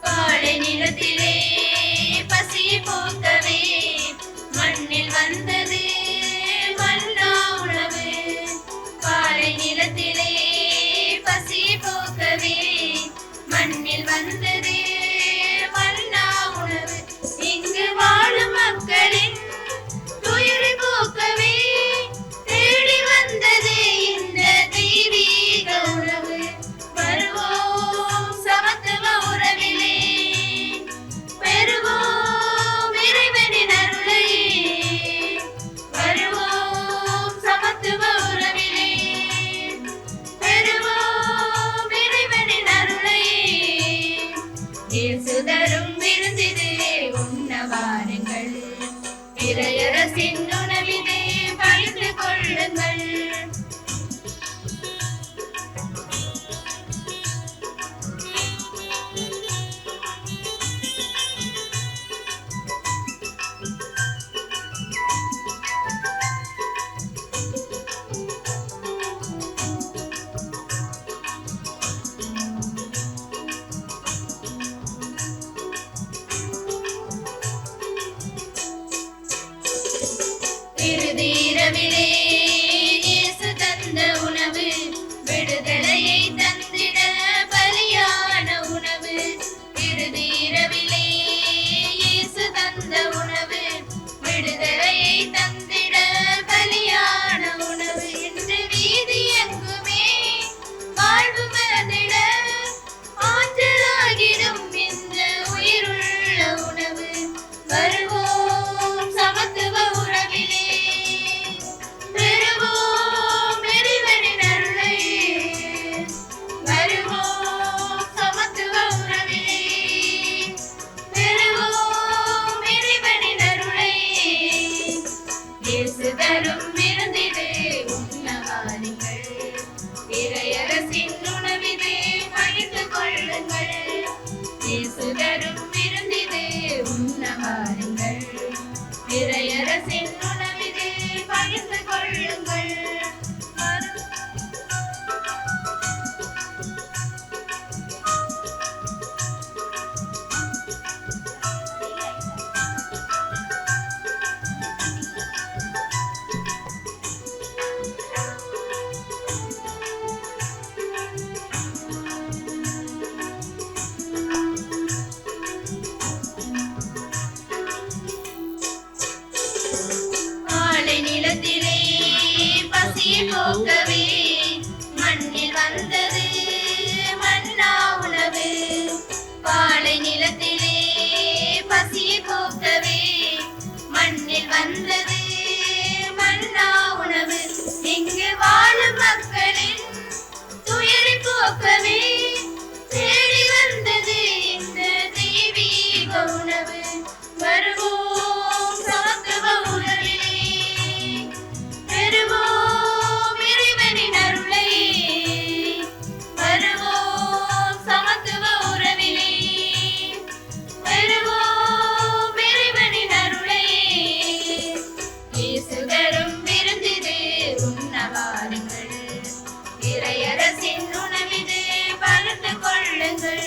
பாலை நிலத்திலே பசியை போக்கவே மண்ணில் வந்தது மன்னா உணவு. பாலை நிலத்திலே பசியை போக்கவே மண்ணில் வந்தது மன்னா உணவு. இங்கு வாழும் மக்களின் துயரை போக்கவே தேடி வந்தது இந்த தெய்வீக உணவு. வருவோம் சமத்துவ உறவிலே, பெறுவோம் இறைவனின் அருளை. வருவோம் சமத்துவ உறவிலே, பெறுவோம் இறைவனின் அருளை. இயேசுதரும் விருந்திலே உண்ணவாருங்கள், இறையரசின் உணவிலே பகிர்ந்து கொள்ளுங்கள். இறுதி இரவிலே இயேசு தந்த உணவு, விடுதலையை தந்திட பலியான உணவு. இறுதி இரவிலே இயேசு தந்த உணவு, விடுதலையை தந்திட பலியான உணவு. இன்று வீதி எங்குமே வாழ்வு மறந்திட ஆற்றலாகிடும் இந்த உயிருள்ள உணவு. வருவோம் சமத்துவ உறவிலே, பெறுவோம் இறைவனின் அருளை. வருவோம் சமத்துவ உறவிலே, பெறுவோம் இறைவனின் அருளை. இயேசு தரும் விருந்திலே உண்ணவாருங்கள், இறையரசின் உணவிலே பகிர்ந்து கொள்ளுங்கள். இயேசு தரும் விருந்திலே உண்ணவாருங்கள், இறையரசின் உணவிலே பகிர்ந்து கொள்ளுங்கள். பாலை நிலத்திலே பசியை போக்கவே மண்ணில் வந்தது மன்னா உணவு. பாலை நிலத்திலே பசியை போக்கவே மண்ணில் வந்தது மன்னா உணவு. இங்கு வாழும் மக்களின் துயரை போக்கவே தேடி வந்தது இந்த தெய்வீக உணவு. வருவோம் சமத்துவ உறவிலே, பெறுவோம் இறைவனின் அருளை. வருவோம் சமத்துவ உறவிலே, பெறுவோம் இறைவனின் அருளை. இயேசுதரும் விருந்திலே உண்ணவாருங்கள், இறையரசின் உணவிலே பகிர்ந்து கொள்ளுங்கள்.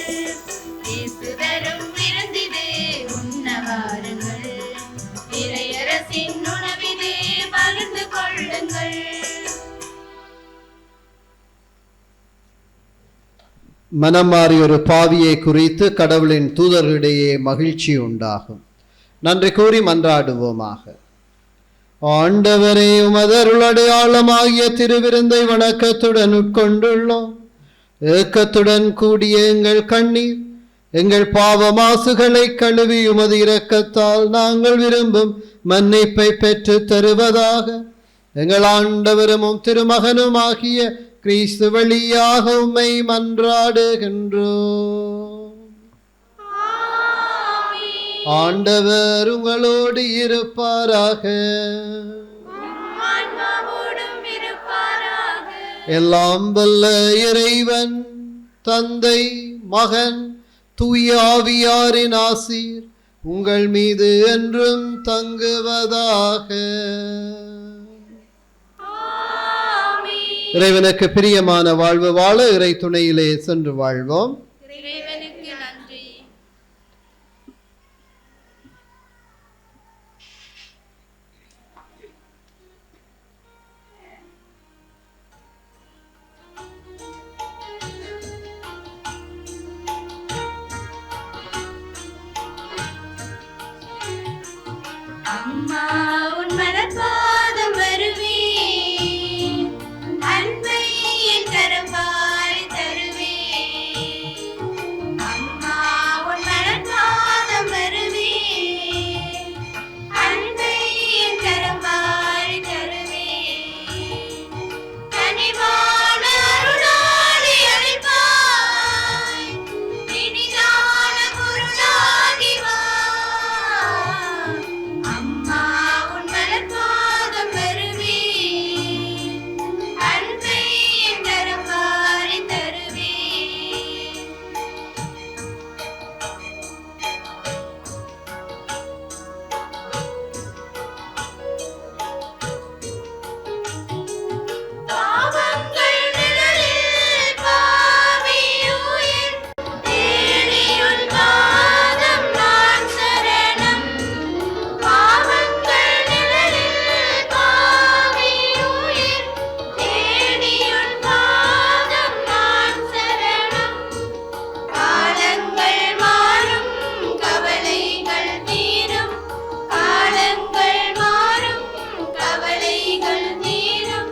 மனம் மாறி ஒரு பாவியை குறித்து கடவுளின் தூதர்களிடையே மகிழ்ச்சி உண்டாகும். நன்றி கூறி மன்றாடுவோமாக. ஆண்டவரே, உமதருளடையாளமாகிய திருவிருந்தை வணக்கத்துடன் உட்கொண்டுள்ளோம். ஏக்கத்துடன் கூடிய எங்கள் கண்ணீர் எங்கள் பாவ மாசுகளை கழுவி உமது இரக்கத்தால் நாங்கள் விரும்பும் மன்னிப்பை பெற்று தருவதாக. எங்கள் ஆண்டவரும் திருமகனும் ஆகிய கிறிஸ்து வழியாக உம்மை மன்றாடுகின்றோம். ஆண்டவர் உங்களோடு இருப்பாராக. எல்லாம் வல்ல இறைவன் தந்தை, மகன், தூய ஆவியாரின் ஆசீர் உங்கள் மீது என்றும் தங்குவதாக. இறைவனுக்கு பிரியமான வாழ்வு வாழ இறை துணையிலே சென்று வாழ்வோம். இறைவனுக்கு நன்றி. அம்மா உன் மனப்பாதம் வருவேன், அன்பை என் கரமாய் தருவேன். அம்மா உன் மனப்பாதம் வருவேன், அன்பை என் கரமாய் தருவேன். கனிவான அருளாடி அழைப்பாய், இனிதான பொருளாகி வா. அம்மா உன் மலர்பாதம் வருவேன், அன்பை என் கரமாய் தருவேன். பாவங்கள் நிழலில் பாவியுயிர் தேடியுன் பாதம் நான் சரணம். பாவங்கள் நிழலில் பாவியுயிர் தேடியுன் பாதம் நான் சரணம். காலங்கள் மாறும் கவலைகள் தீரும், காலங்கள் மாறும் கவலைகள் தீரும்.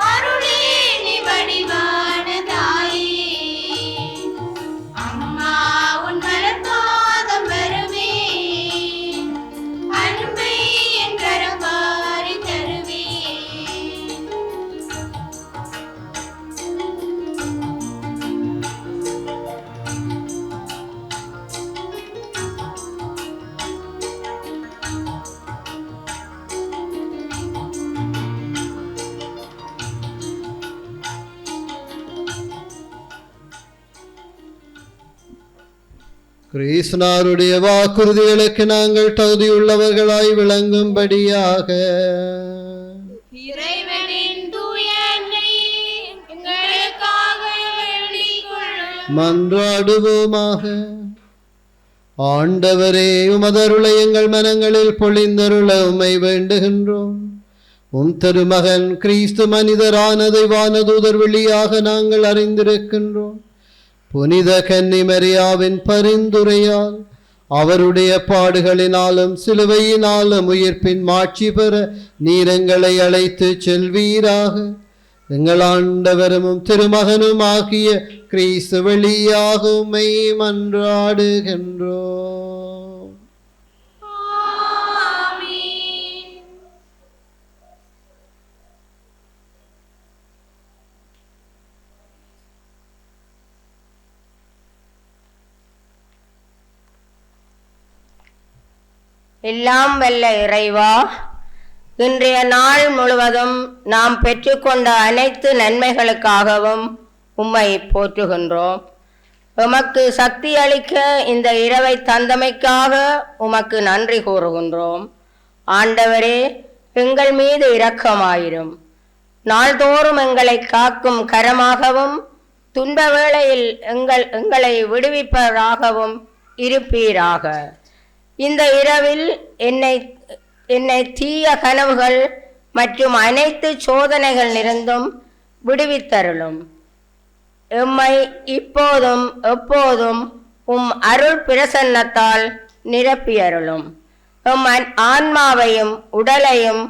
அருளே நீ வடிவான தாயே, அம்மா உன் மலர்பாதம் வருவேன், அன்பை என் கரமாரி தருவேன். கிறிஸ்துநாருடைய வாக்குறுதிகளுக்கு நாங்கள் தகுதியுள்ளவர்களாய் விளங்கும்படியாக இறைவனின் தூய அன்னையே, எங்களுக்காக வேண்டிக் கொள்ளும். மன்றாடுவோமாக. ஆண்டவரே, உமதருளை எங்கள் மனங்களில் பொழிந்தருள உம்மை வேண்டுகின்றோம். உம் திருமகன் கிறிஸ்து மனிதரானதை வானதூதர் வழியாக நாங்கள் அறிந்திருக்கின்றோம். புனித கன்னி மரியாவின் பரிந்துரையால் அவருடைய பாடுகளினாலும் சிலுவையினாலும் உயிர்ப்பின் மாட்சி பெற நீர் எங்களை அழைத்து செல்வீராக. எங்கள் ஆண்டவரும் திருமகனும் ஆகிய கிறிஸ்து வழியாக உம்மை மன்றாடுகின்றோம். ஆமென். எல்லாம் வல்ல இறைவா, இன்றைய நாள் முழுவதும் நாம் பெற்றுக்கொண்ட அனைத்து நன்மைகளுக்காகவும் உம்மை போற்றுகின்றோம். உமக்கு சக்தி அளிக்க இந்த இரவை தந்தமைக்காக உமக்கு நன்றி கூறுகின்றோம். ஆண்டவரே, எங்கள் மீது இரக்கமாயிரும். நாள்தோறும் எங்களை காக்கும் கரமாகவும் துன்ப வேளையில் எங்களை விடுவிப்பவராகவும் இருப்பீராக. இந்த இரவில் என்னை தீய கனவுகள் மற்றும் அனைத்து சோதனைகள் இருந்தும் விடுவித்தருளும். எம்மை இப்போதும் எப்போதும் உம் அருள் பிரசன்னத்தால் நிரப்பியருளும். எம் ஆன்மாவையும் உடலையும்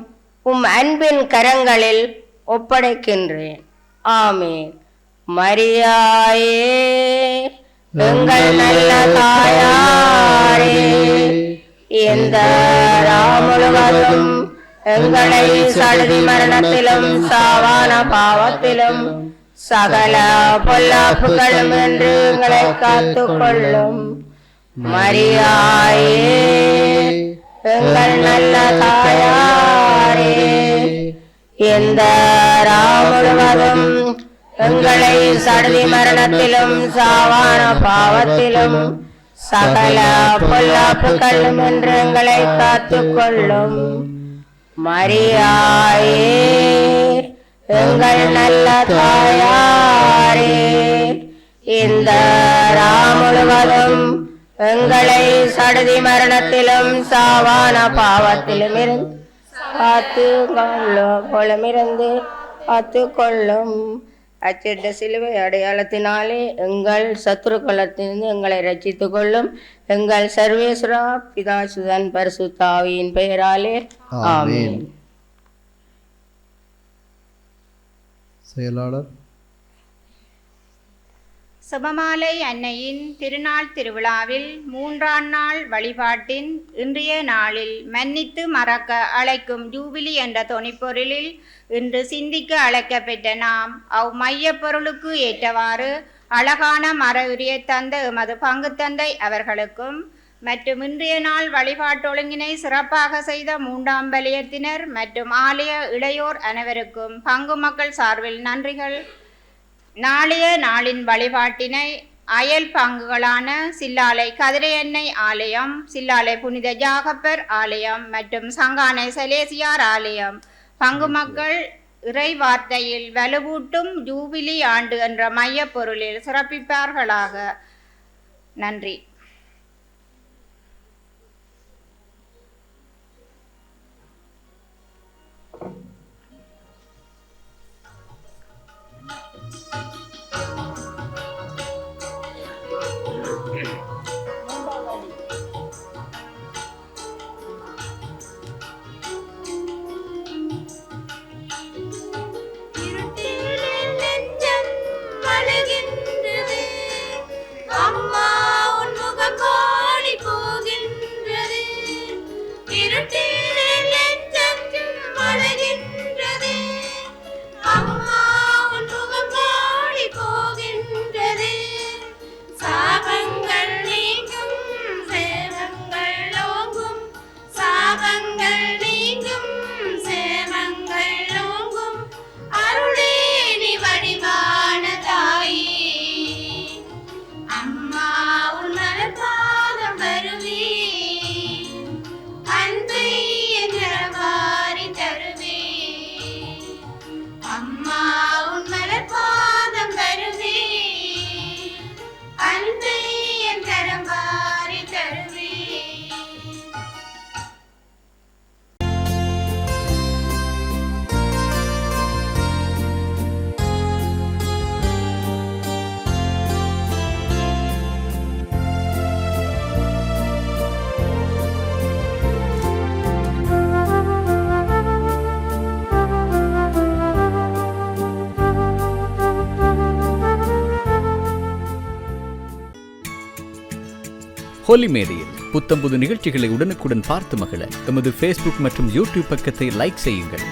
உம் அன்பின் கரங்களில் ஒப்படைக்கின்றேன். ஆமீன். மரியாயே, எங்கள் நல்ல தாயாரே, இந்த முழுவதும் எங்களை சடுதி மரணத்திலும் சாவான பாவத்திலும் சகல பொல்லாப்புகளும் என்று எங்களை காத்துக்கொள்ளும். மரியாயே, எங்கள் நல்ல தாயாரே, இந்த முழுவதும் எங்களை சடுதி மரணத்திலும் சாவான பாவத்திலும் சகல பொல்லாப்புகளும் என்று எங்களை காத்துக்கொள்ளும். மரியாயே, எங்கள் நல்ல தாயாரே, இந்த முழுவதும் எங்களை சடுதி மரணத்திலும் சாவான பாவத்திலும் இருந்து காத்துக்கொள்ளும். அச்சிட்ட சிலுவை அடையாளத்தினாலே எங்கள் சத்துருக்களத்திலிருந்து எங்களை ரட்சித்துக் கொள்ளும். எங்கள் சர்வேஸ்வரா பிதா சுதன் பரிசுத்த ஆவியின் பெயராலே ஆமென். செயலாளர். சுபமாலை அன்னையின் திருநாள் திருவிழாவில் 3ஆம் நாள் வழிபாட்டின் இன்றைய நாளில் மன்னித்து மறக்க அழைக்கும் ஜூபிலி என்ற தொனிப்பொருளில் இன்று சிந்திக்க அழைக்கப்பெற்ற நாம் மையப் பொருளுக்கு ஏற்றவாறு அழகான மர உரையை தந்த எமது பங்கு தந்தை அவர்களுக்கும் மற்றும் இன்றைய நாள் வழிபாட்டொழுங்கினை சிறப்பாக செய்த 3ஆம் வலயத்தினர் மற்றும் ஆலய இளையோர் அனைவருக்கும் பங்கு மக்கள் சார்பில் நன்றிகள். நாளைய நாளின் வழிபாட்டினை அயல் பங்குகளான சில்லாலை கதிரையன்னை ஆலயம், சில்லாலை புனித ஜாகப்பர் ஆலயம் மற்றும் சங்கானை சலேசியார் ஆலயம் பங்கு மக்கள் இறை வார்த்தையில் வலுவூட்டும் ஜூபிலி ஆண்டு என்ற மைய பொருளில் சிறப்பிப்பார்களாக. நன்றி. அம்மா உன் முகம் கோடி போகின்றது, இருட்டில் நெஞ்சம் வளர்கின்றது. அம்மா உன் முகம் கோடி போகின்றது, சாபங்கள் நீங்கும் சேவங்கள் ஓங்கும், சாபங்கள் நீங்கும் சேவங்கள் ஓங்கும், அருளே நீ வடிவான தாயே. அம்மா உன் மலர்பாதம் வருவே, அன்பை என்றவாரி தருவே. அம்மா உன் மலர்பாதம் வருவே, அன்பை என்றவாரி தருவே. ஹோலி மேடையில் புத்தம்புது நிகழ்ச்சிகளை உடனுக்குடன் பார்த்து மகிழ எமது ஃபேஸ்புக் மற்றும் யூடியூப் பக்கத்தை லைக் செய்யுங்கள்.